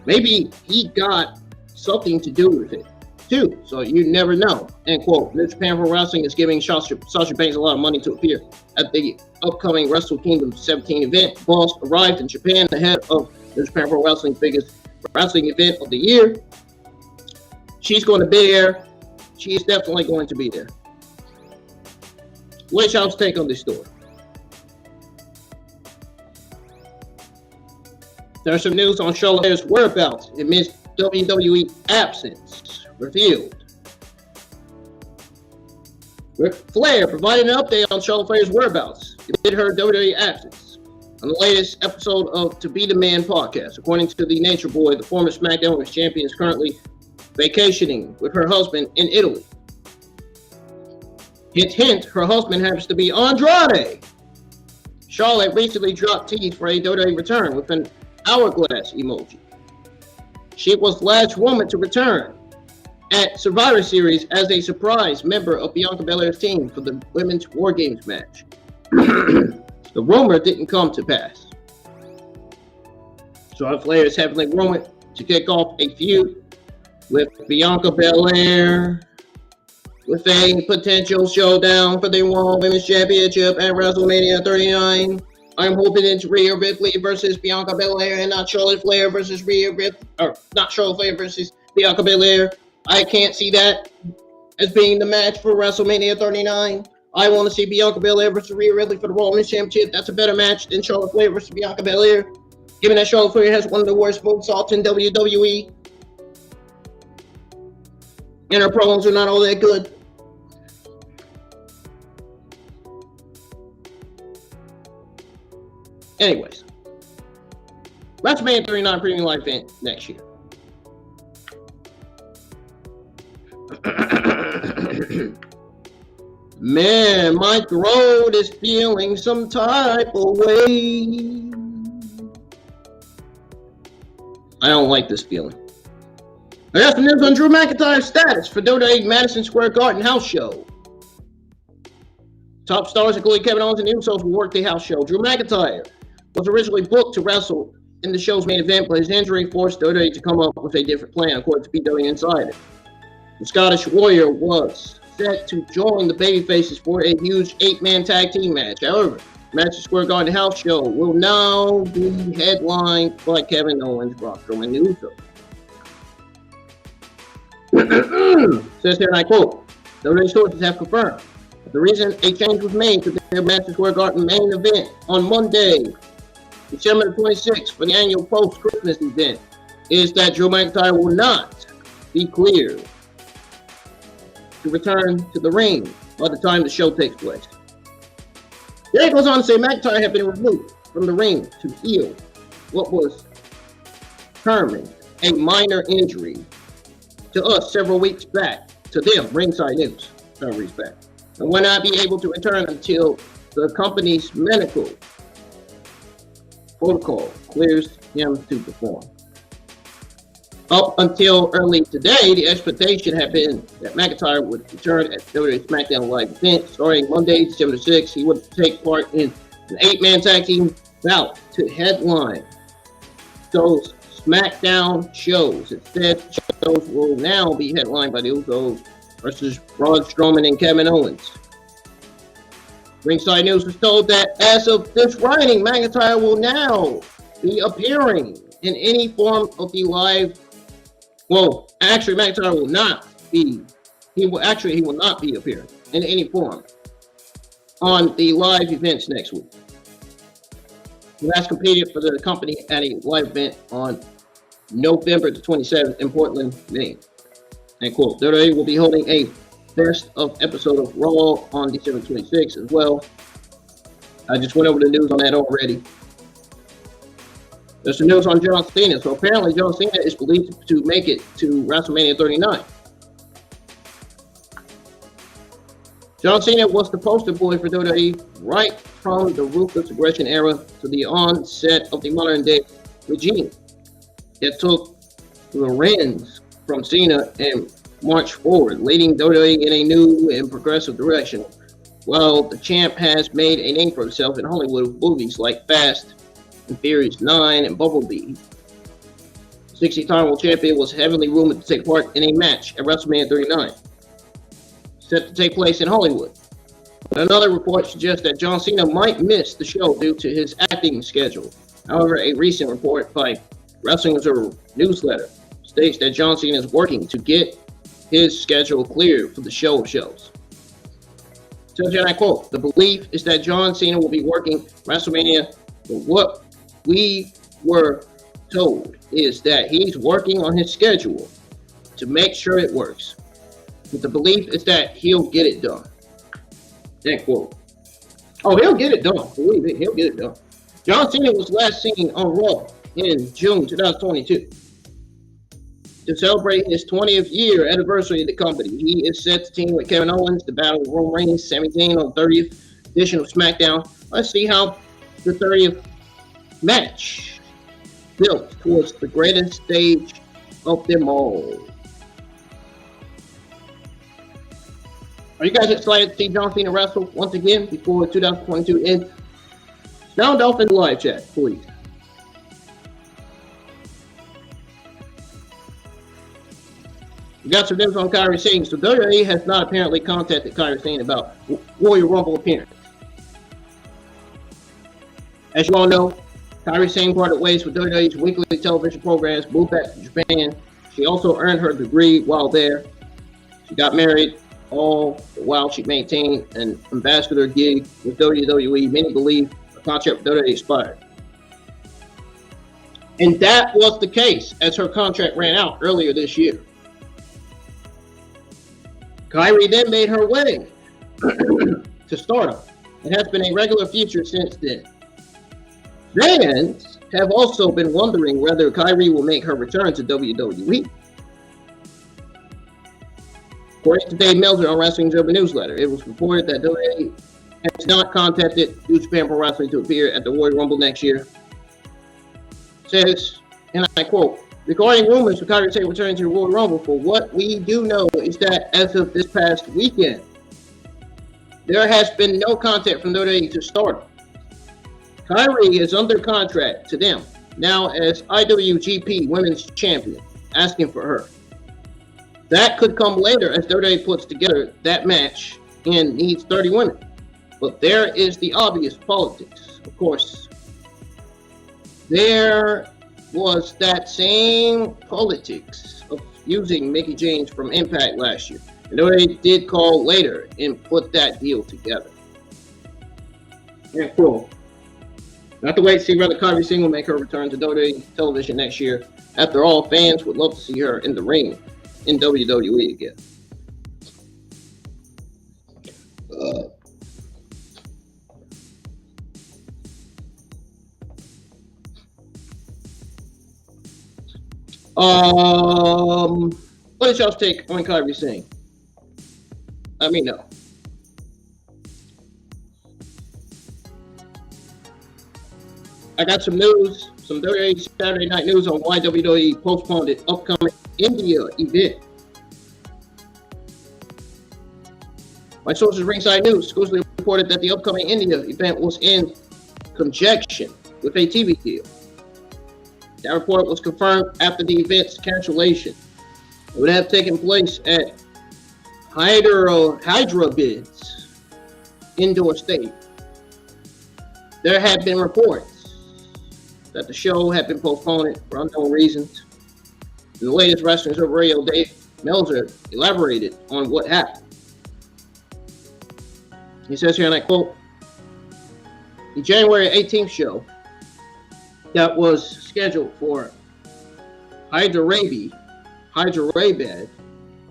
maybe he got something to do with it too. So you never know." End quote. New Japan Pro Wrestling is giving Sasha Banks a lot of money to appear at the upcoming Wrestle Kingdom 17 event. Boss arrived in Japan ahead of New Japan Pro Wrestling's biggest wrestling event of the year. She's going to be there. She is definitely going to be there. What's y'all's take on this story? There's some news on Charlotte Flair's whereabouts amidst WWE absence revealed. Ric Flair provided an update on Charlotte Flair's whereabouts amid her WWE absence on the latest episode of To Be the Man podcast. According to the Nature Boy, the former SmackDown Women's Champion is currently vacationing with her husband in Italy. Hint, her husband happens to be Andrade. Charlotte recently dropped tease for a WWE return with an hourglass emoji. She was the last woman to return at Survivor Series as a surprise member of Bianca Belair's team for the Women's War Games match. The rumor didn't come to pass. Charlotte Flair is heavily rumored to kick off a feud with Bianca Belair with a potential showdown for the Raw Women's Championship at WrestleMania 39. I'm hoping it's Rhea Ripley versus Bianca Belair and not Charlotte Flair versus not Charlotte Flair versus Bianca Belair. I can't see that as being the match for WrestleMania 39. I want to see Bianca Belair versus Rhea Ripley for the Raw Women's Championship. That's a better match than Charlotte Flair versus Bianca Belair. Given that Charlotte Flair has one of the worst moonsaults in WWE. And her promos are not all that good. Anyways, WrestleMania 39 Premium Live event next year. Man, my throat is feeling some type of way. I don't like this feeling. I got some news on Drew McIntyre's status for WWE Madison Square Garden house show. Top stars including Kevin Owens and the Usos will work the house show. Drew McIntyre was originally booked to wrestle in the show's main event, but his injury forced WWE to come up with a different plan, according to PW Insider. The Scottish Warrior was set to join the Babyfaces for a huge 8-man tag team match. However, Madison Square Garden house show will now be headlined by Kevin Owens, Braun Strowman, and Usos. Says here, and I quote, WWE sources have confirmed that the reason a change was made to their Madison Square Garden main event on Monday, December 26th, for the annual post-Christmas event, is that Drew McIntyre will not be cleared to return to the ring by the time the show takes place. Then it goes on to say McIntyre had been removed from the ring to heal what was termed a minor injury to us several weeks back, to them, Ringside News, several weeks back, and will not be able to return until the company's medical protocol clears him to perform. Up until early today, the expectation had been that McIntyre would return at WWE SmackDown Live event starting Monday, December 6th. He would take part in an 8-man tag team bout to headline those SmackDown shows. Instead, shows will now be headlined by the Usos versus Braun Strowman and Kevin Owens. Ringside News was told that as of this writing, McIntyre will now be appearing in any form of the live. Well, actually, McIntyre will not be. He will not be appearing in any form on the live events next week. He last competed for the company at a live event on November the 27th in Portland, Maine. And quote, WWE will be holding a best of episode of Raw on December 26th as well. I just went over the news on that already. There's some news on John Cena. So apparently John Cena is believed to make it to WrestleMania 39. John Cena was the poster boy for WWE right from the ruthless aggression era to the onset of the modern day regime. It took the reins from Cena and marched forward, leading WWE in a new and progressive direction. While the champ has made a name for himself in Hollywood with movies like Fast and Furious 9 and Bumblebee, 60-time world champion was heavily rumored to take part in a match at WrestleMania 39, set to take place in Hollywood. Another report suggests that John Cena might miss the show due to his acting schedule. However, a recent report by Wrestling Observer newsletter states that John Cena is working to get his schedule cleared for the show of shows. So, and I quote, the belief is that John Cena will be working WrestleMania, but what we were told is that he's working on his schedule to make sure it works. But the belief is that he'll get it done. End quote. Oh, he'll get it done. Believe it, he'll get it done. John Cena was last seen on Raw in June 2022 to celebrate his 20th year anniversary of the company. He is set to team with Kevin Owens, the battle of Roman Reigns, Sami Zayn on the 30th edition of SmackDown. Let's see how the 30th match built towards the greatest stage of them all. Are you guys excited to see John Cena wrestle once again before 2022 ends? Sound off in the live chat, please. We got some news on Kairi Sane. So WWE has not apparently contacted Kairi Sane about Royal Rumble appearance. As you all know, Kairi Sane parted ways with WWE's weekly television programs, moved back to Japan. She also earned her degree while there. She got married, all while she maintained an ambassador gig with WWE. Many believe her contract with WWE expired. And that was the case as her contract ran out earlier this year. Kairi then made her way to Stardom and has been a regular feature since then. Fans have also been wondering whether Kairi will make her return to WWE. According to Dave Meltzer on Wrestling Observer newsletter, it was reported that WWE has not contacted New Japan Pro Wrestling to appear at the Royal Rumble next year. It says, and I quote, regarding rumors for Kairi Sane returning to the Royal Rumble, for what we do know is that as of this past weekend, there has been no contact from WWE to Stardom. Kyrie is under contract to them now as IWGP Women's Champion, asking for her. That could come later as WWE puts together that match and needs 30 women. But there is the obvious politics. Of course, there was that same politics of using Mickie James from Impact last year. And WWE did call later and put that deal together. And cool. Not to wait to see whether Kyrie Singh will make her return to WWE television next year. After all, fans would love to see her in the ring in WWE again. What is y'all's take on Kyrie Singh? Let me know. I got some news, some WWE Saturday night news on why WWE postponed its upcoming India event. My sources Ringside News exclusively reported that the upcoming India event was in conjunction with a TV deal. That report was confirmed after the event's cancellation. It would have taken place at Hyderabad's indoor stadium. There had been reports that the show had been postponed for unknown reasons. In the latest Wrestling's Over Radio, Dave Meltzer elaborated on what happened. He says here, and I quote, the January 18th show that was scheduled for Hyderabad,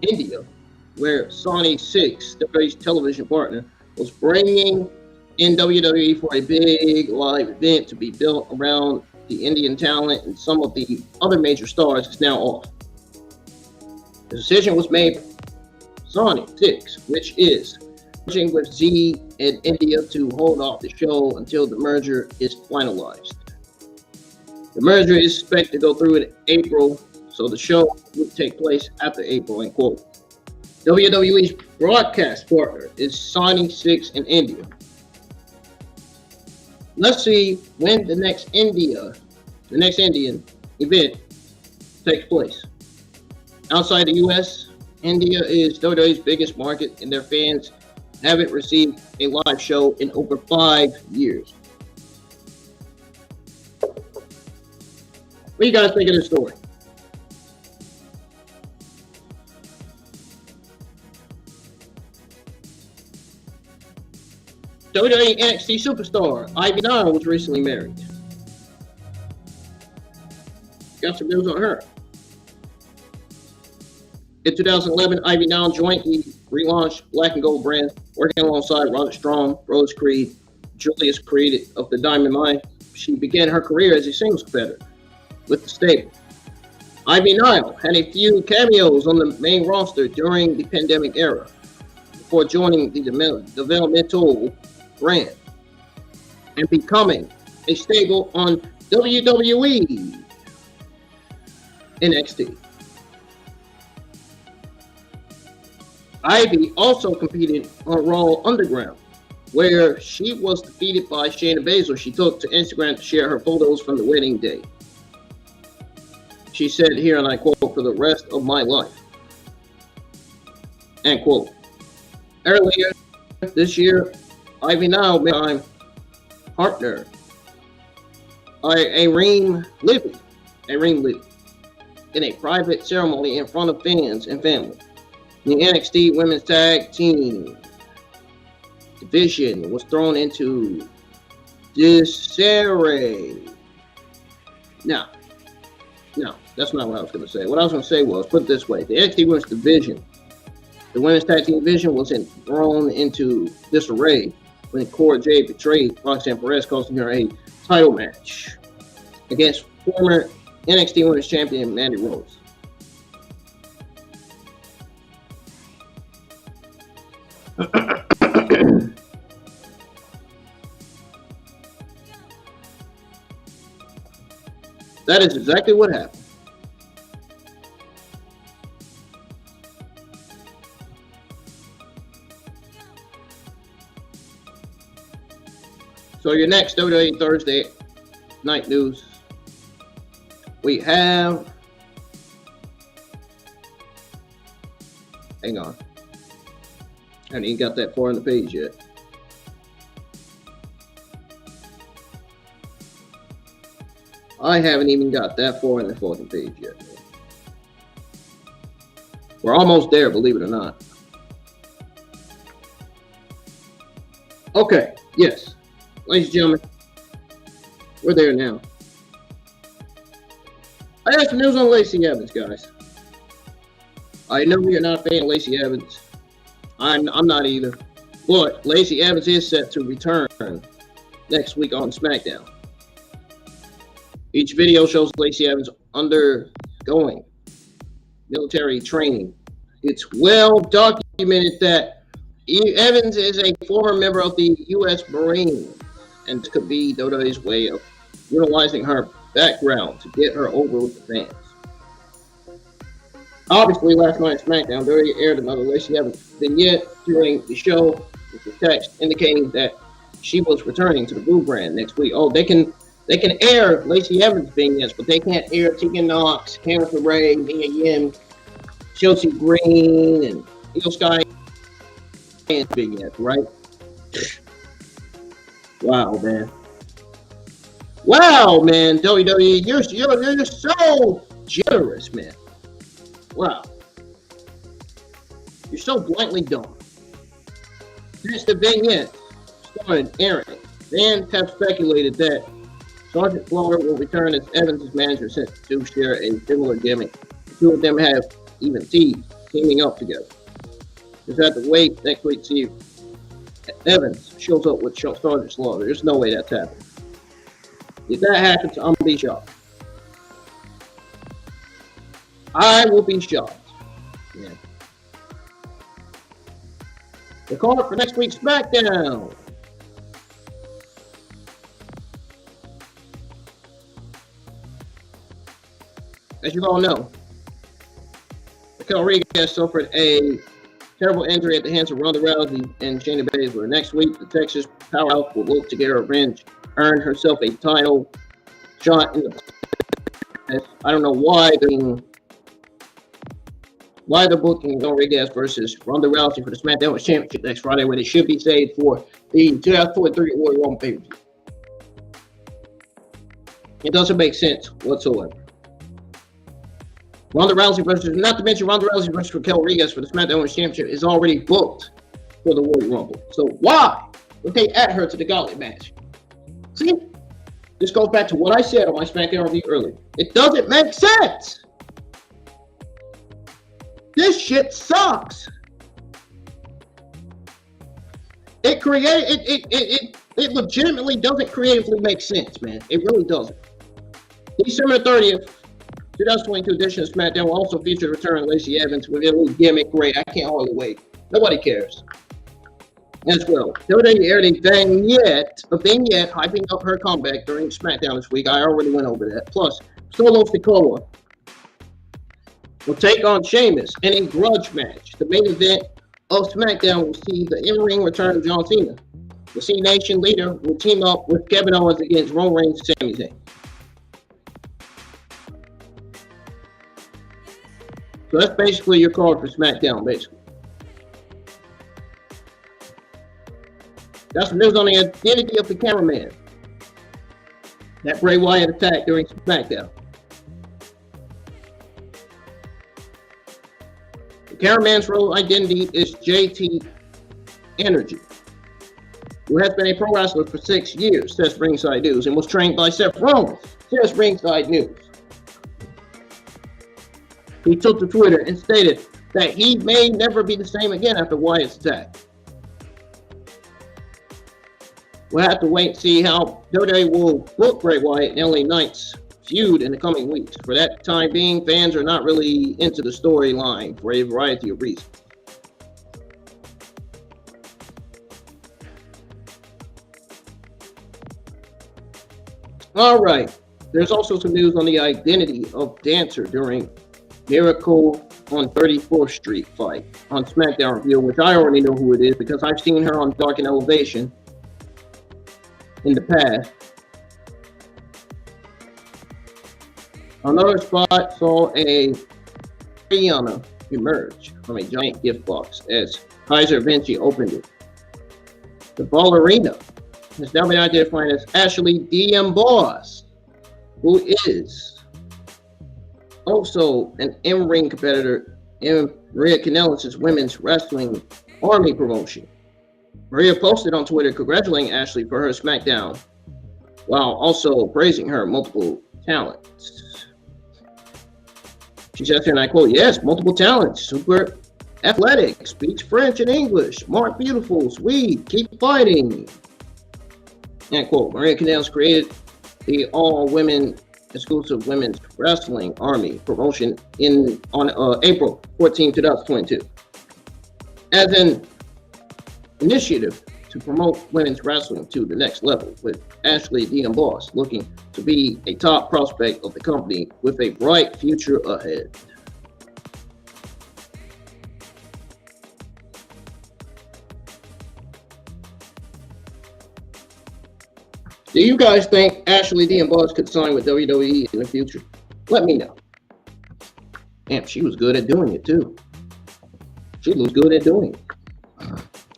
India, where Sony 6, WWE's television partner, was bringing in WWE for a big live event to be built around the Indian talent and some of the other major stars, is now off. The decision was made by Sony 6, which is working with Z and India to hold off the show until the merger is finalized. The merger is expected to go through in April, so the show would take place after April, end quote. WWE's broadcast partner is Sony 6 in India. Let's see when the next Indian event takes place. Outside the US, India is WWE's biggest market, and their fans haven't received a live show in over 5 years. What do you guys think of this story? WWE NXT superstar Ivy Nile was recently married. Got some news on her. In 2011, Ivy Nile joined the relaunched Black and Gold brand, working alongside Roderick Strong, Rose Creed, Julius Creed of the Diamond Mine. She began her career as a singles competitor with the stable. Ivy Nile had a few cameos on the main roster during the pandemic era before joining the developmental brand and becoming a stable on WWE NXT. Ivy also competed on Raw Underground, where she was defeated by Shayna Baszler. She took to Instagram to share her photos from the wedding day. She said here, and I quote, "for the rest of my life," end quote. Earlier this year, Ivy Nile met her partner, Irene Livy, in a private ceremony in front of fans and family. The NXT Women's Tag Team division was thrown into disarray. No, that's not what I was going to say. What I was going to say was, put it this way, the NXT Women's Division, the Women's Tag Team Division was thrown into disarray when Cora Jade betrayed Roxanne Perez, costing her a title match against former NXT Women's Champion Mandy Rose. That is exactly what happened. So your next WWE Thursday night news, we have, hang on, I haven't even got that far on the page yet. I haven't even got that far in the fucking page yet. We're almost there, believe it or not. Okay, yes. Ladies and gentlemen, we're there now. I have some news on Lacey Evans, guys. I know you're not a fan of Lacey Evans. I'm not either. But Lacey Evans is set to return next week on SmackDown. Each video shows Lacey Evans undergoing military training. It's well documented that Evans is a former member of the U.S. Marines, and this could be WWE's way of utilizing her background to get her over with the fans. Obviously, last night at SmackDown, WWE aired another Lacey Evans vignette during the show with the text indicating that she was returning to the Blue Brand next week. Oh, they can air Lacey Evans vignettes, but they can't air Tegan Knox, Candice LeRae, Mia Yim, Chelsea Green, and Io Sky vignettes, right? Wow, man. Wow, man. WWE, you're so generous, man. Wow. You're so blatantly dumb. Since the vignette started airing, fans have speculated that Sergeant Slaughter will return as Evans' manager since the two share a similar gimmick. The two of them have even teased teaming up together. Just have to wait next week to see if Evans shows up with Sergeant Slaughter. There's no way that's happening. If that happens, I'm gonna be shocked. I will be shocked. Yeah. The card for next week's SmackDown. As you all know, Raquel Rodriguez suffered a terrible injury at the hands of Ronda Rousey and Shayna Baszler. Next week, the Texas powerhouse will look to get her revenge, earn herself a title shot in the. I don't know why they're booking Rodriguez versus Ronda Rousey for the SmackDown Championship next Friday, when it should be saved for the 2023 Royal Rumble pay-per-view. It doesn't make sense whatsoever. Ronda Rousey versus, not to mention Ronda Rousey versus Raquel Rodriguez for the SmackDown Championship is already booked for the Royal Rumble. So why would they add her to the Gauntlet match? See, this goes back to what I said on my SmackDown review earlier. It doesn't make sense. This shit sucks. It legitimately doesn't creatively make sense, man. It really doesn't. December 30th, 2022 edition of SmackDown will also feature the return of Lacey Evans with a little gimmick. Great, I can't hardly wait. Nobody cares. As well, WWE aired a vignette hyping up her comeback during SmackDown this week. I already went over that. Plus, Solo Sikoa will take on Sheamus in a grudge match. The main event of SmackDown will see the in-ring return of John Cena. The C Nation leader will team up with Kevin Owens against Roman Reigns and Sami Zayn. So that's basically your card for SmackDown, basically. Got some news on the identity of the cameraman that Bray Wyatt attacked during SmackDown. The cameraman's role identity is JT Energy, who has been a pro wrestler for 6 years, says Ringside News, and was trained by Seth Rollins, says Ringside News. He took to Twitter and stated that he may never be the same again after Wyatt's attack. We'll have to wait and see how WWE will book Bray Wyatt and LA Knight's feud in the coming weeks. For that time being, fans are not really into the storyline for a variety of reasons. All right. There's also some news on the identity of Dancer during Miracle on 34th Street fight on SmackDown Review, which I already know who it is because I've seen her on Dark and Elevation. in the past. Another spot saw a Rihanna emerge from a giant gift box as Kaiser Vinci opened it. The ballerina has now been identified as Ashley DM Boss, who is also an in-ring competitor in Maria Kanellis' women's wrestling army promotion. Maria posted on Twitter congratulating Ashley for her SmackDown, while also praising her multiple talents. She says here, and I quote, "Yes, multiple talents, super athletic, speaks French and English, smart, beautiful, sweet, keep fighting." End quote. Maria Kanellis created the all-women exclusive women's wrestling army promotion on April 14, 2022 as an initiative to promote women's wrestling to the next level, with Ashley DM Boss looking to be a top prospect of the company with a bright future ahead. Do you guys think Ashley DM Boss could sign with WWE in the future? Let me know. Damn, she was good at doing it too. She was good at doing it.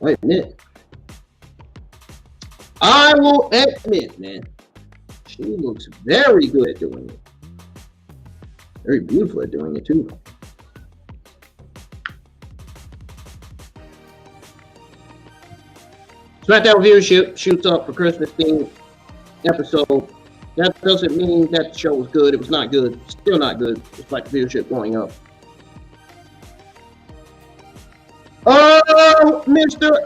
I admit. I will admit, man. She looks very good at doing it. Very beautiful at doing it too. SmackDown viewership shoots up for Christmas themed episode. That doesn't mean that the show was good. It was not good. Still not good, despite the viewership going up. Oh, Mr.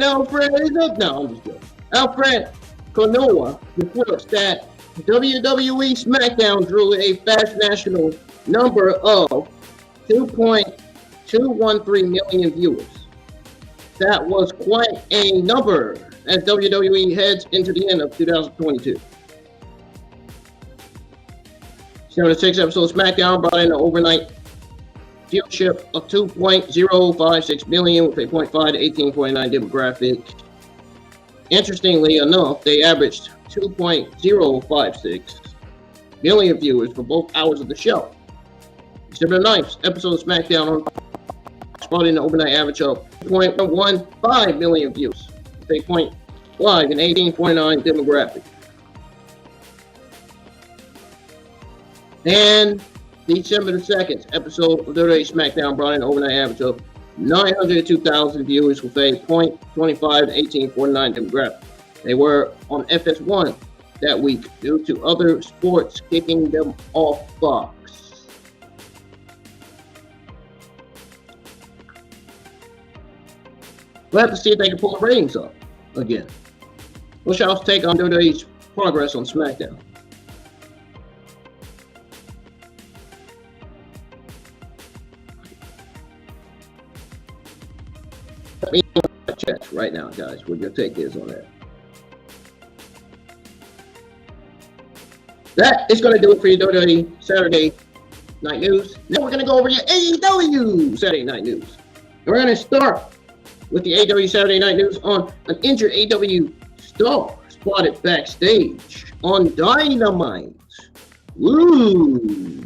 Alfred is up. No, I'm just joking. Alfred Konoa reports that WWE SmackDown drew a fast national number of 2.213 million viewers. That was quite a number as WWE heads into the end of 2022. 76 episodes of SmackDown brought in an overnight viewership of 2.056 million with a 0.5 to 18.9 demographic. Interestingly enough, they averaged 2.056 million viewers for both hours of the show. December 9th episode of SmackDown brought in an overnight average of 0.15 million views with a 0.5 and 18.9 demographic. And December the 2nd episode of WWE SmackDown brought in an overnight average of 902,000 viewers with a 0.25 and 18.9 demographic. They were on FS1 that week due to other sports kicking them off Fox. We'll have to see if they can pull the ratings up again. What's y'all's take on WWE's progress on SmackDown? Let me know in the chat right now, guys, what your take is on that. That is going to do it for your WWE Saturday Night News. Now we're going to go over your AEW Saturday Night News. We're going to start with the AEW Saturday Night News on an injured AEW star spotted backstage on Dynamite. Ooh.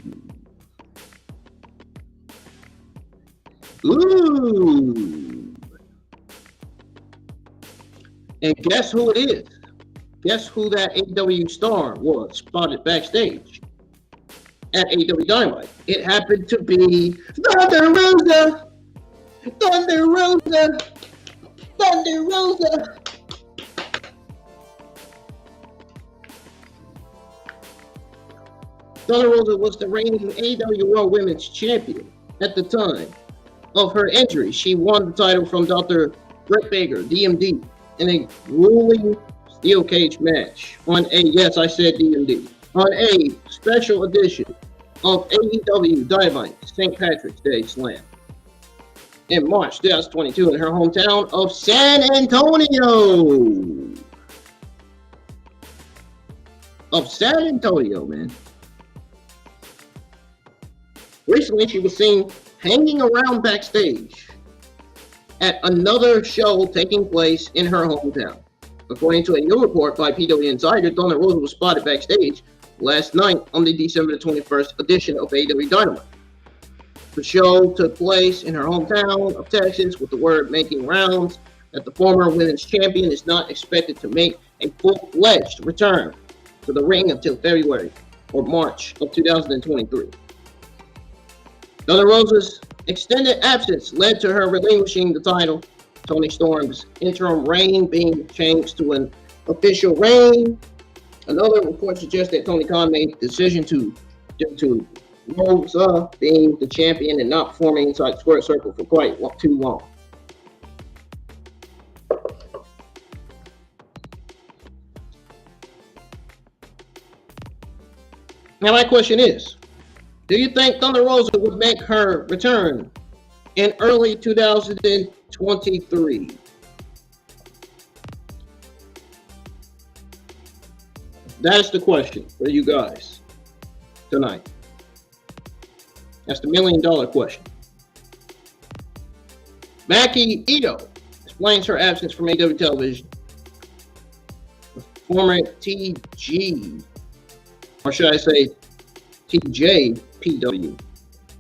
And guess who it is? Guess who that AEW star was spotted backstage at AEW Dynamite? It happened to be Thunder Rosa. Thunder Rosa. Thunder Rosa. Thunder Rosa was the reigning AEW World Women's Champion at the time of her injury. She won the title from Dr. Britt Baker, DMD, in a grueling steel cage match on a, yes, I said DMD, on a special edition of AEW Dynamite St. Patrick's Day Slam in March 2022 in her hometown of San Antonio. Man. Recently, she was seen hanging around backstage at another show taking place in her hometown. According to a new report by PW Insider, Thunder Rosa was spotted backstage last night on the December 21st edition of AEW Dynamite. The show took place in her hometown of Texas, with the word making rounds that the former women's champion is not expected to make a full-fledged return to the ring until February or March of 2023. Thunder Rosa's extended absence led to her relinquishing the title, Toni Storm's interim reign being changed to an official reign. Another report suggests that Tony Khan made the decision due to Rosa being the champion and not performing inside the square circle for quite too long. Now my question is, do you think Thunder Rosa would make her return in early 2023? That's the question for you guys tonight. That's the $1 million question. Maki Ito explains her absence from AEW television. The former TG, or should I say TJPW,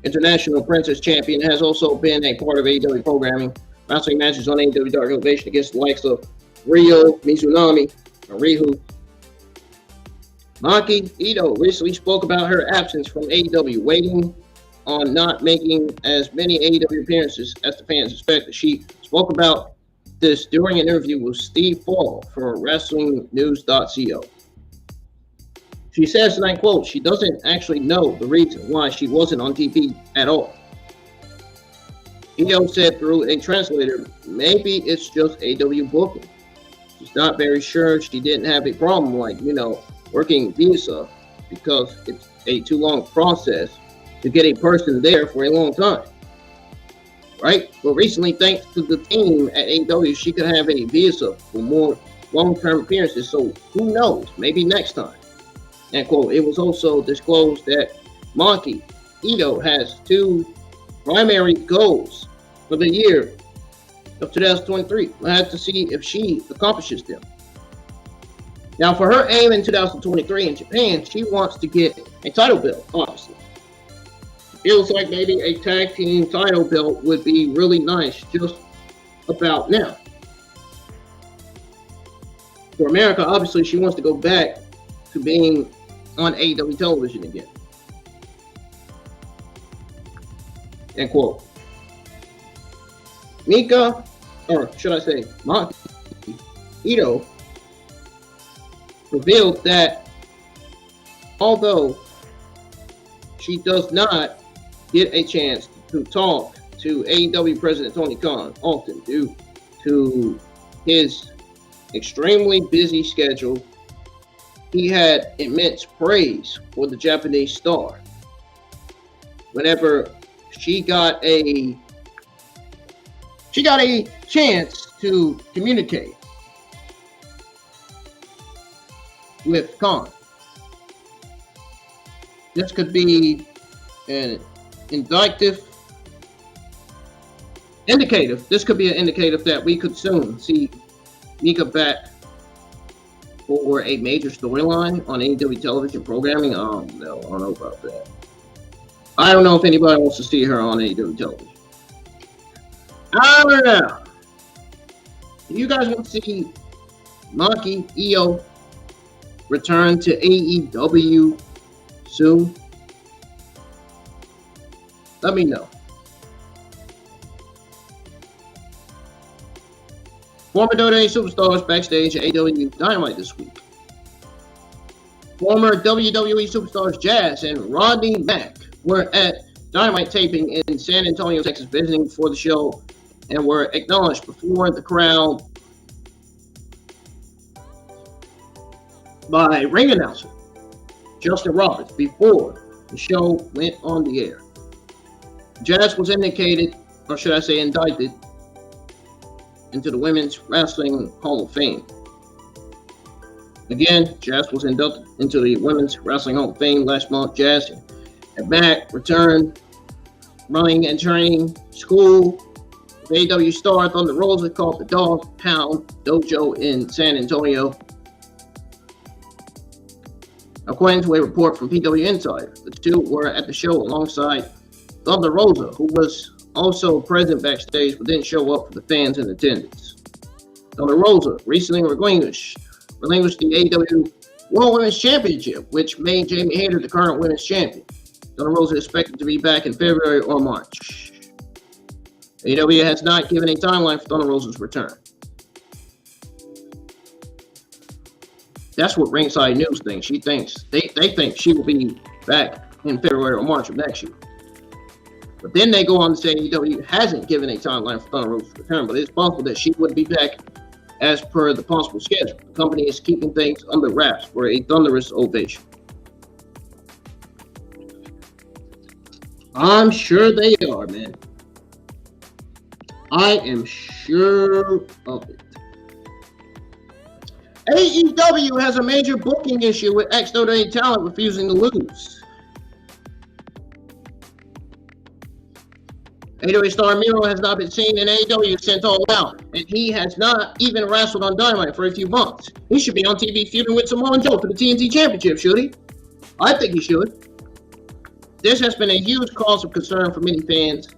International Princess Champion, has also been a part of AEW programming, wrestling matches on AEW Dark Elevation against the likes of Ryo Mizunami and Rihu. Maki Ito recently spoke about her absence from AEW, waiting on not making as many AEW appearances as the fans expected. She spoke about this during an interview with Steve Fall for WrestlingNews.co. She says, and I quote, she doesn't actually know the reason why she wasn't on TV at all. Ito said through a translator, maybe it's just AEW booking. She's not very sure. She didn't have a problem working visa, because it's a too long process to get a person there for a long time, right? But recently, thanks to the team at AEW, she could have a visa for more long-term appearances. So who knows? Maybe next time. And quote, it was also disclosed that Maki Ito has two primary goals for the year of 2023. We'll have to see if she accomplishes them. Now, for her aim in 2023 in Japan, she wants to get a title belt, obviously. It feels like maybe a tag team title belt would be really nice just about now. For America, obviously, she wants to go back to being on AEW television again. End quote. Maki Ito revealed that although she does not get a chance to talk to AEW President Tony Khan often due to his extremely busy schedule, he had immense praise for the Japanese star. Whenever she got a chance to communicate with Khan. This could be an indicative. This could be an indicative that we could soon see Mika back for a major storyline on AEW television programming. Oh no, I don't know about that. I don't know if anybody wants to see her on AEW television. I don't know. You guys want to see Maki Ito return to AEW soon? Let me know. Former WWE superstars backstage at AEW Dynamite this week. Former WWE superstars Jazz and Rodney Mack were at Dynamite taping in San Antonio, Texas, visiting for the show, and were acknowledged before the crowd by ring announcer Justin Roberts before the show went on the air. Jazz was indicted, or should I say indicted, into the Women's Wrestling Hall of Fame. Again, Jazz was inducted into the Women's Wrestling Hall of Fame last month. Jazz and Mack returned running and training school with AEW star Thunder Rosa called the Dog Pound Dojo in San Antonio. According to a report from PW Insider, the two were at the show alongside Thunder Rosa, who was also present backstage but didn't show up for the fans in attendance. Thunder Rosa recently relinquished the AEW World Women's Championship, which made Jamie Hayter the current Women's Champion. Thunder Rosa is expected to be back in February or March. AEW has not given a timeline for Thunder Rosa's return. That's what Ringside News thinks. They think she will be back in February or March of next year. But then they go on to say AEW hasn't given a timeline for Thunder Rosa's return, but it's possible that she would be back as per the possible schedule. The company is keeping things under wraps for a thunderous ovation. I'm sure they are, man. I am sure of it. AEW has a major booking issue with ex-WWE talent refusing to lose. AEW star Miro has not been seen in AEW since All Out, and he has not even wrestled on Dynamite for a few months. He should be on TV feuding with Samoa Joe for the TNT Championship, should he? I think he should. This has been a huge cause of concern for many fans,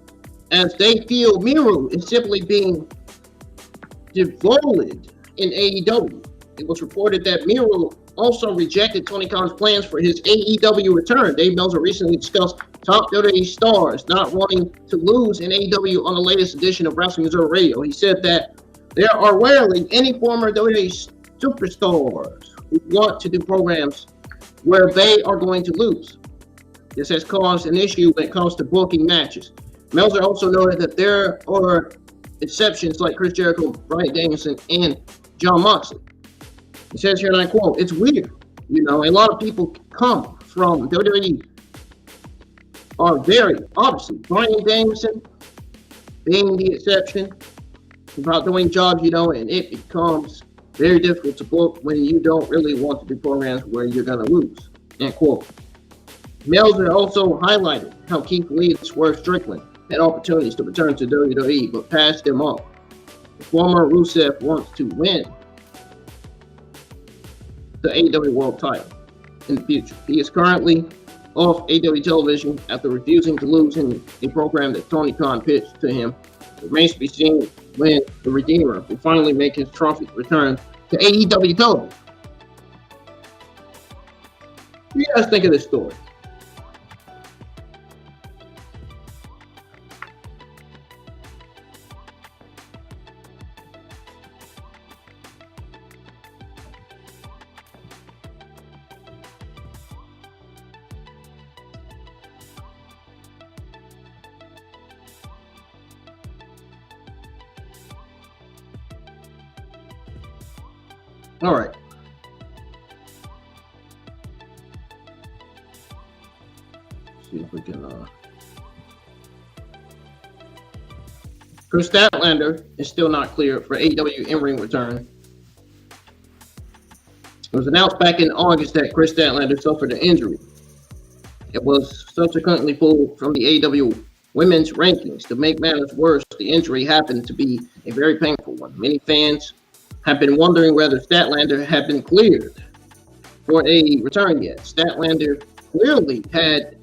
as they feel Miro is simply being devoted in AEW. It was reported that Miro also rejected Tony Khan's plans for his AEW return. Dave Meltzer recently discussed top WWE stars not wanting to lose in AEW on the latest edition of Wrestling Observer Radio. He said that there are rarely any former WWE superstars who want to do programs where they are going to lose. This has caused an issue when it comes to booking matches. Meltzer also noted that there are exceptions like Chris Jericho, Bryan Danielson, and Jon Moxley. He says here, and I quote, "It's weird. A lot of people come from WWE are very, obviously, Bryan Danielson being the exception about doing jobs, and it becomes very difficult to book when you don't really want to do programs where you're going to lose." End quote. Meltzer also highlighted how Keith Lee and Swerve Strickland had opportunities to return to WWE, but passed them up. The former Rusev wants to win the AEW World title in the future. He is currently off AEW television after refusing to lose in a program that Tony Khan pitched to him. It remains to be seen when the Redeemer will finally make his triumphant return to AEW television. What do you guys think of this story? All right. See if we can. Chris Statlander is still not clear for AEW in-ring return. It was announced back in August that Chris Statlander suffered an injury. It was subsequently pulled from the AEW women's rankings. To make matters worse, the injury happened to be a very painful one. Many fans have been wondering whether Statlander had been cleared for a return yet. Statlander clearly had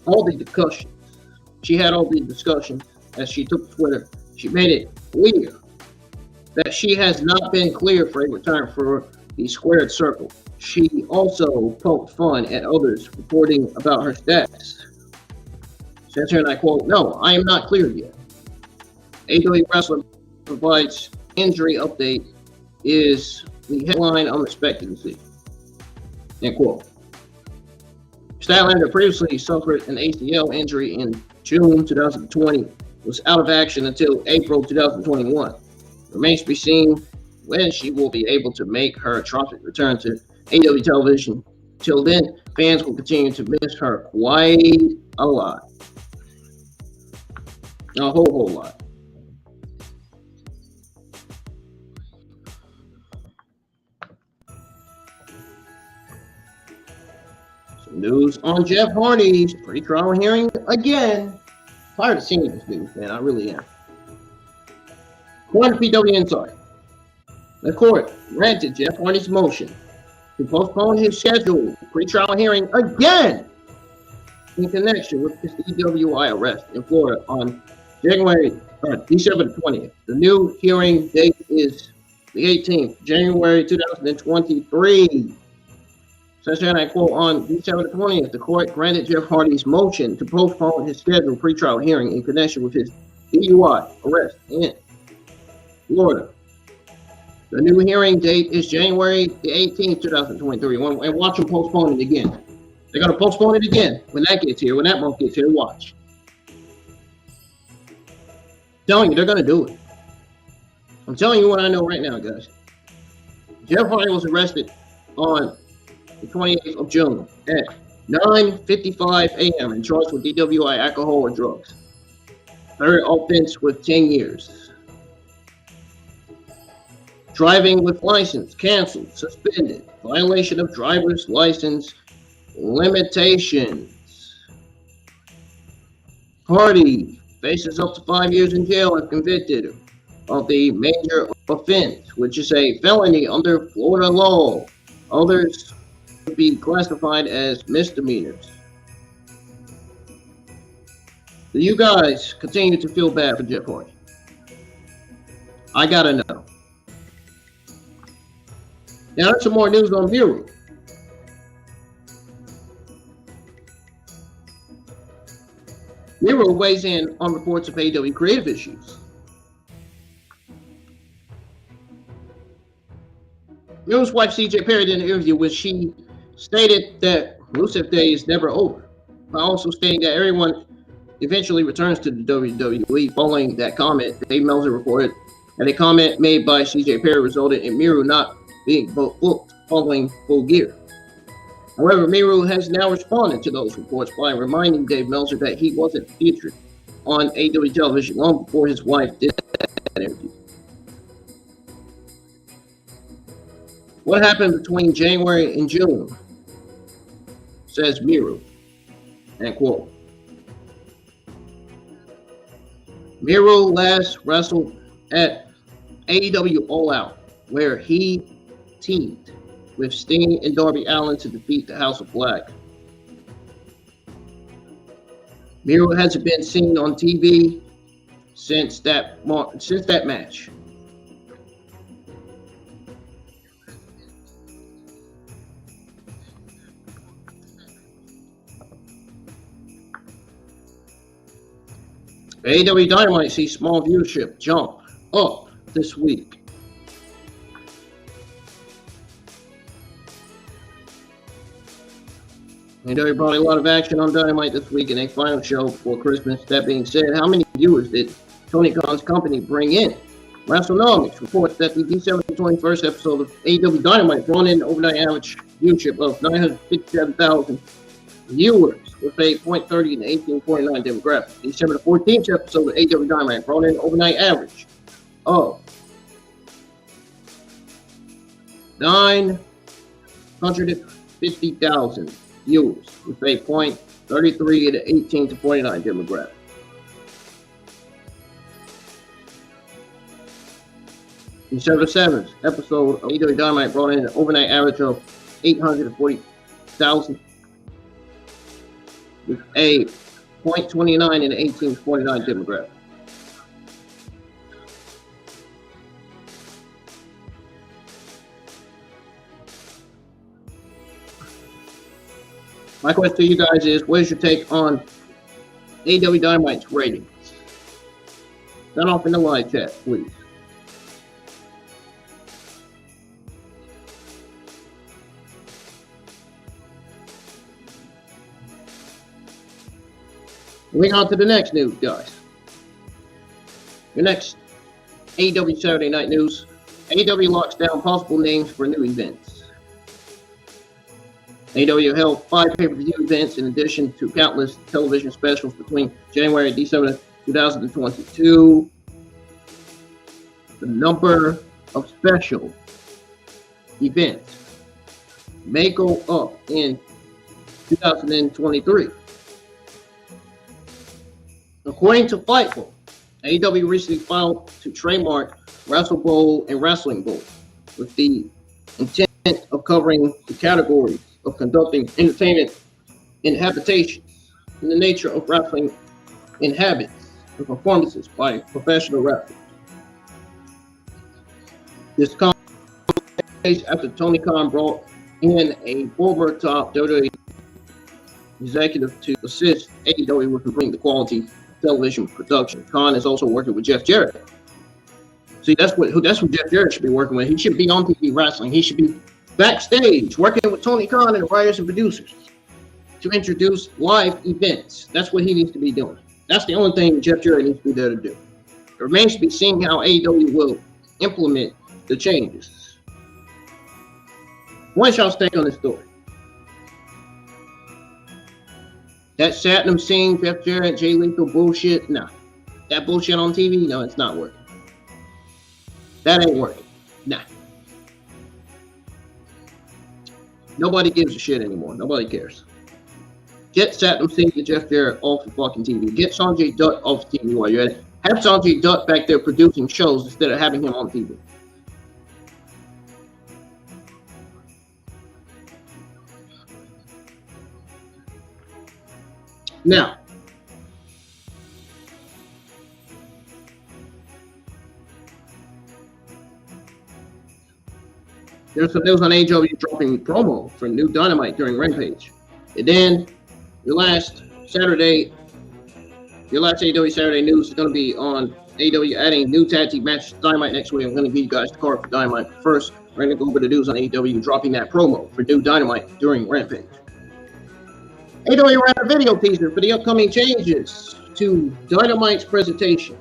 all the discussions. She had all the discussions as she took Twitter. She made it clear that she has not been cleared for a return for the squared circle. She also poked fun at others reporting about her status. Says here, and I quote, "No, I am not cleared yet. AEW Wrestler provides injury update is the headline I'm expecting to see." End quote. Statlander previously suffered an ACL injury in June 2020, was out of action until April 2021. Remains to be seen when she will be able to make her triumphant return to AEW television. Till then, fans will continue to miss her quite a lot. A whole lot. News on Jeff Hardy's pre-trial hearing again. Tired of seeing this news, man. I really am. One PW Insight. The court granted Jeff Hardy's motion to postpone his scheduled pretrial hearing again in connection with his DWI arrest in Florida on December 20th. The new hearing date is the 18th, January 2023. Says that I quote, on December 20th, the court granted Jeff Hardy's motion to postpone his scheduled pretrial hearing in connection with his DUI arrest in Florida. The new hearing date is January the 18th, 2023. And watch them postpone it again. They're going to postpone it again when that gets here, when that month gets here. Watch. I'm telling you, they're going to do it. I'm telling you what I know right now, guys. Jeff Hardy was arrested on the 28th of June at 9:55 a.m. and charged with DWI, alcohol, or drugs. Third offense with 10 years. Driving with license canceled, suspended. Violation of driver's license limitations. Hardy faces up to 5 years in jail if convicted of the major offense, which is a felony under Florida law. Others would be classified as misdemeanors. Do you guys continue to feel bad for Jeff Hardy? I gotta know. Now, there's some more news on Miro. Miro weighs in on reports of AEW creative issues. Miro's wife, CJ, Perry, did an interview where she stated that Rusev Day is never over, by also stating that everyone eventually returns to the WWE. Following that comment, Dave Meltzer reported that a comment made by CJ Perry resulted in Miro not being booked following Full Gear. However, Miro has now responded to those reports by reminding Dave Meltzer that he wasn't featured on AEW television long before his wife did that interview. What happened between January and June? Says Miro, and quote, Miro last wrestled at AEW All Out, where he teamed with Sting and Darby Allin to defeat the House of Black. Miro hasn't been seen on TV since that match. AEW Dynamite sees small viewership jump up this week. AEW brought a lot of action on Dynamite this week in a final show before Christmas. That being said, how many viewers did Tony Khan's company bring in? WrestleNomics reports that the December 21st episode of AEW Dynamite brought in an overnight average viewership of 957,000 viewers with a .30 and 18.49 demographic. December 14th episode of AEW Dynamite brought in an overnight average of 950,000 viewers with a .33 and 18 to 49 demographic. December 7th episode of AEW Dynamite brought in an overnight average of 840,000 with a .29 and 18 to 49 demographic. My question to you guys is, what is your take on AEW Dynamite's ratings? Send off in the live chat, please. Moving on to the next news, guys. Your next AEW Saturday Night News. AEW locks down possible names for new events. AEW held 5 pay-per-view events in addition to countless television specials between January and December 2022. The number of special events may go up in 2023. According to Fightful, AEW recently filed to trademark Wrestle Bowl and Wrestling Bowl with the intent of covering the categories of conducting entertainment and habitation in the nature of wrestling and habits and performances by professional wrestlers. This comes after Tony Khan brought in a former top WWE executive to assist AEW with improving the quality television production. Khan is also working with Jeff Jarrett. See, that's what Jeff Jarrett should be working with. He should be on TV wrestling. He should be backstage working with Tony Khan and the writers and producers to introduce live events. That's what he needs to be doing. That's the only thing Jeff Jarrett needs to be there to do. It remains to be seen how AEW will implement the changes. What's y'all's take on this story? That Satnam Singh, Jeff Jarrett, Jay Lethal bullshit? Nah. That bullshit on TV? No, it's not working. That ain't working. Nah. Nobody gives a shit anymore. Nobody cares. Get Satnam Singh and Jeff Jarrett off the fucking TV. Get Sanjay Dutt off the TV while you're at it. Have Sanjay Dutt back there producing shows instead of having him on TV. Now, there's some news on AEW dropping promo for new Dynamite during Rampage. And then your last AEW Saturday news is going to be on AEW adding new tag team matches to Dynamite next week. I'm going to give you guys the card for Dynamite. First, we're going to go over the news on AEW dropping that promo for new Dynamite during Rampage. AEW ran a video teaser for the upcoming changes to Dynamite's presentation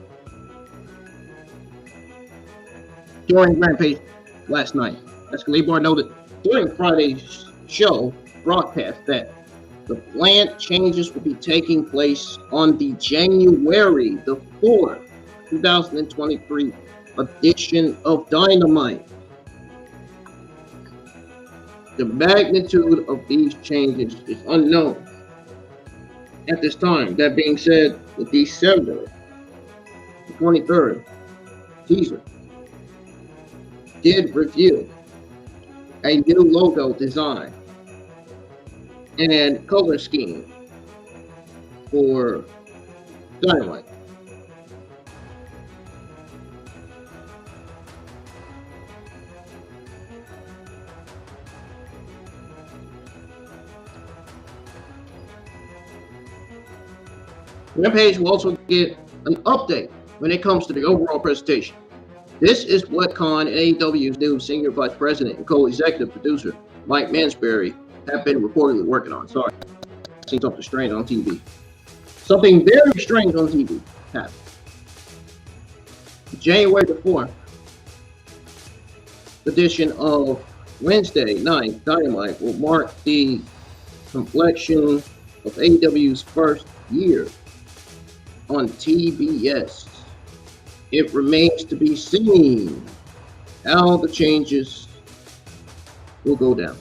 during Rampage last night. As Kalibar noted during Friday's show broadcast that the planned changes will be taking place on the January the 4th, 2023 edition of Dynamite. The magnitude of these changes is unknown at this time. That being said, the December 23rd teaser did reveal a new logo design and color scheme for Dynamite. Rampage will also get an update when it comes to the overall presentation. This is what Khan and AEW's new senior vice president and co-executive producer, Mike Mansberry, have been reportedly working on. Sorry, I've seen something strange on TV. Something very strange on TV happened. January the 4th edition of Wednesday night Dynamite will mark the completion of AEW's first year on TBS. It remains to be seen how the changes will go down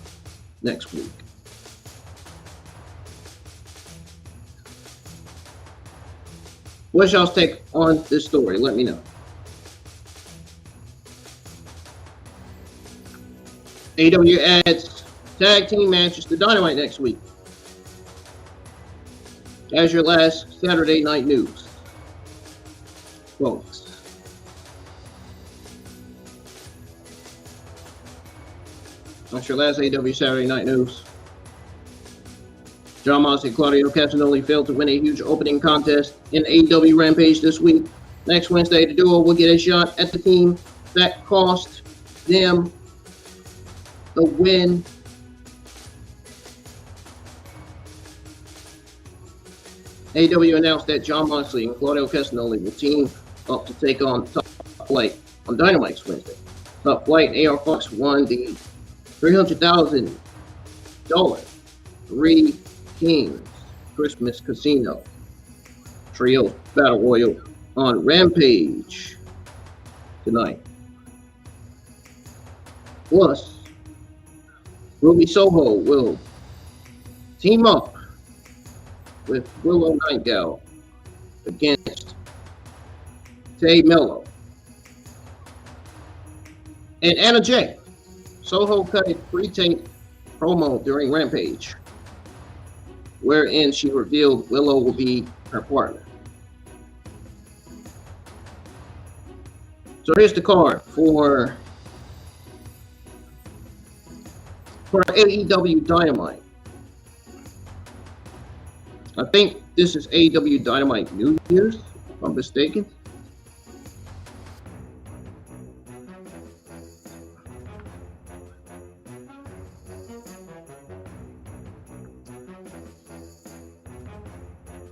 next week. What's y'all's take on this story? Let me know. AEW adds tag team matches to Dynamite next week. As your last Saturday night news, folks. That's your last AEW Saturday night news. Jon Moxley and Claudio Castagnoli failed to win a huge opening contest in AEW Rampage this week. Next Wednesday, the duo will get a shot at the team that cost them the win. AEW announced that Jon Moxley and Claudio Castagnoli will team up to take on Top Flight on Dynamite's Wednesday. Top Flight and AR Fox won the $300,000 Three Kings Christmas Casino Trio Battle Royal on Rampage tonight. Plus, Ruby Soho will team up with Willow Nightingale against Tay Mello, and Anna Jay. Soho cut a pre-tape promo during Rampage, wherein she revealed Willow will be her partner. So here's the card for AEW Dynamite. I think this is AEW Dynamite New Year's, if I'm mistaken.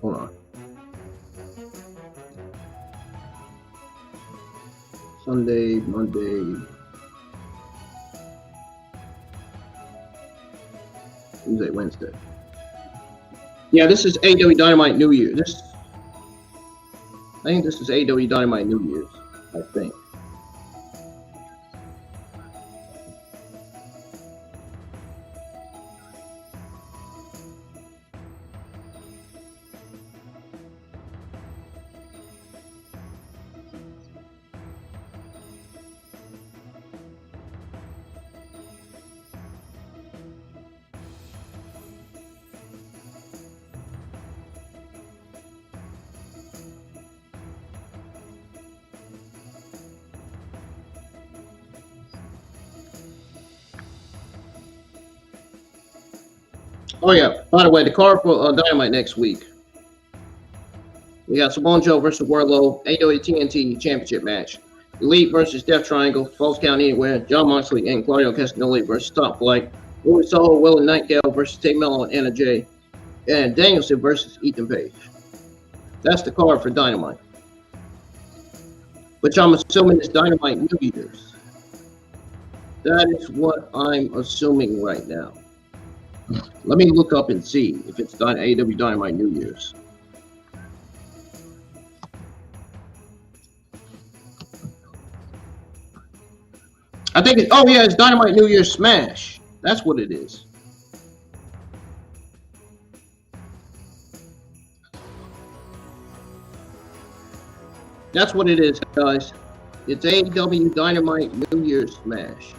Hold on. Sunday, Monday, Tuesday, Wednesday. Yeah, this is AEW Dynamite New Year. I think this is AEW Dynamite New Year's. I think. Oh yeah, by the way, the card for Dynamite next week. We got Samoa Joe versus Wardlow, AEW TNT Championship match. Elite versus Death Triangle, Falls Count Anywhere, Jon Moxley and Claudio Castagnoli versus Top Flight. Louis Soho, Will and Nightingale versus Tay Mello and Anna Jay. And Danielson versus Ethan Page. That's the card for Dynamite. Which I'm assuming is Dynamite New Year's. That is what I'm assuming right now. Let me look up and see if it's AEW Dynamite New Year's. I think it's Dynamite New Year's Smash. That's what it is. That's what it is, guys. It's AEW Dynamite New Year's Smash.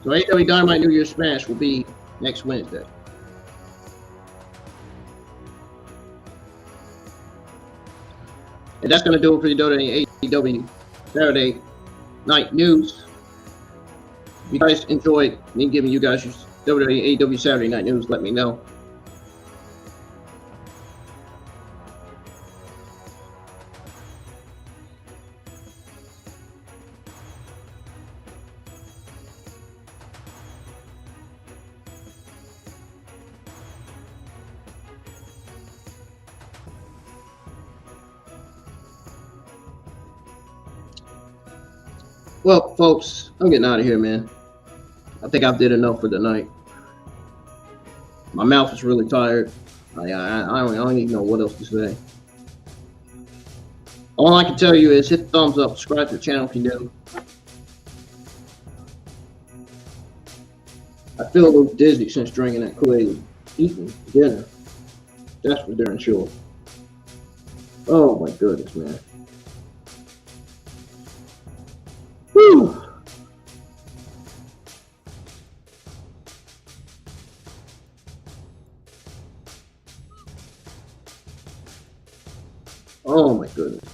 So AEW Dynamite New Year's Smash will be next Wednesday. And that's going to do it for the AEW Saturday Night News. If you guys enjoyed me giving you guys your AEW Saturday Night News, let me know. Well, folks, I'm getting out of here, man. I think I did enough for the night. My mouth is really tired. I don't even know what else to say. All I can tell you is hit the thumbs up, subscribe to the channel if you do. I feel a little dizzy since drinking that Kool-Aid and eating dinner. That's for darn sure. Oh my goodness, man. Whew. Oh my goodness.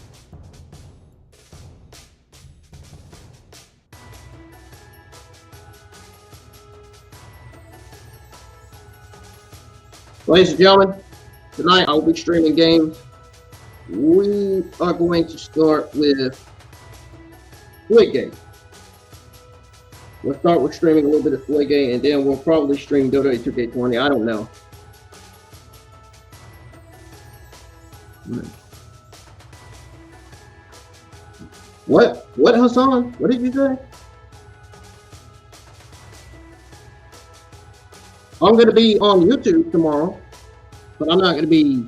Ladies and gentlemen, tonight I'll be streaming games. We are going to start with Game. We'll start with streaming a little bit of Game, and then we'll probably stream WWE 2K20. I don't know. What, Hassan? What did you say? I'm gonna be on YouTube tomorrow, but I'm not gonna be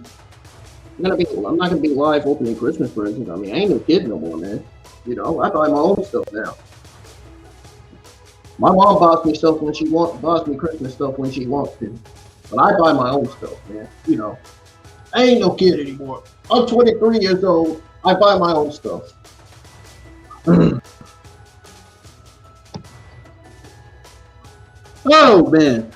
live opening Christmas presents. I mean, I ain't no kid no more, man. You know, I buy my own stuff now. My mom buys me stuff when she wants, buys me Christmas stuff when she wants to. But I buy my own stuff, man. You know, I ain't no kid anymore. I'm 23 years old. I buy my own stuff. Oh, man.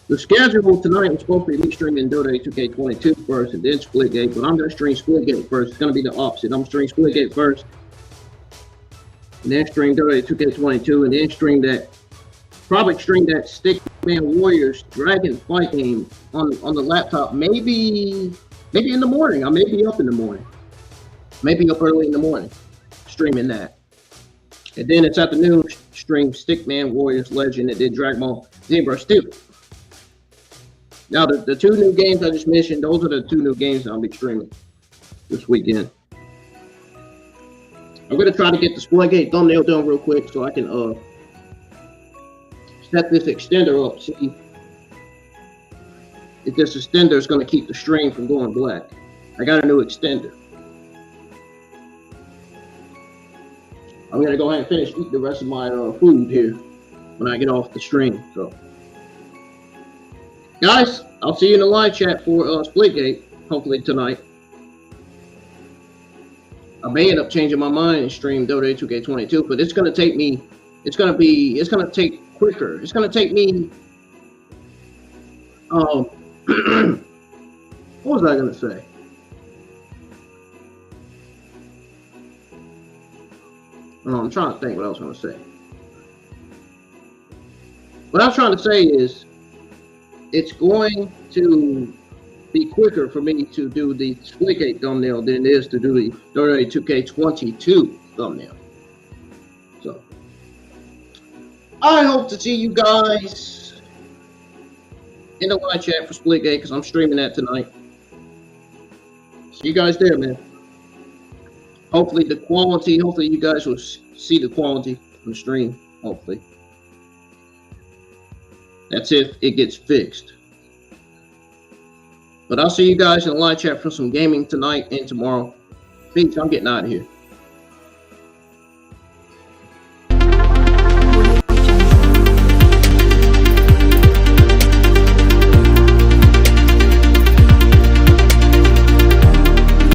The schedule tonight was supposed to be streaming Dota 2K22 first and then Splitgate, but I'm going to stream Splitgate first. It's going to be the opposite. I'm going to stream Splitgate first, and then stream Dota 2K22, and then probably stream that Stickman Warriors Dragon fight game on the laptop. Maybe in the morning. I may be up in the morning. Maybe up early in the morning, streaming that. And then it's afternoon, stream Stickman Warriors Legend, and then Dragon Ball Z Steel. Now, the two new games I just mentioned, those are the two new games I'll be streaming this weekend. I'm going to try to get the Splitgate thumbnail done real quick so I can set this extender up, see if this extender is going to keep the stream from going black. I got a new extender. I'm going to go ahead and finish eating the rest of my food here when I get off the stream. So, guys, I'll see you in the live chat for Splitgate, hopefully tonight. I may end up changing my mind and stream Dota 2K22, but it's going to take me, it's going to take quicker. It's going to take me, what was I going to say? I'm trying to think what I was going to say. What I was trying to say is, it's going to be quicker for me to do the Splitgate thumbnail than it is to do the Dota 2K22 thumbnail. So, I hope to see you guys in the live chat for Splitgate because I'm streaming that tonight. See you guys there, man. Hopefully you guys will see the quality on the stream, hopefully. That's if it gets fixed. But I'll see you guys in the live chat for some gaming tonight and tomorrow. Peace, I'm getting out of here.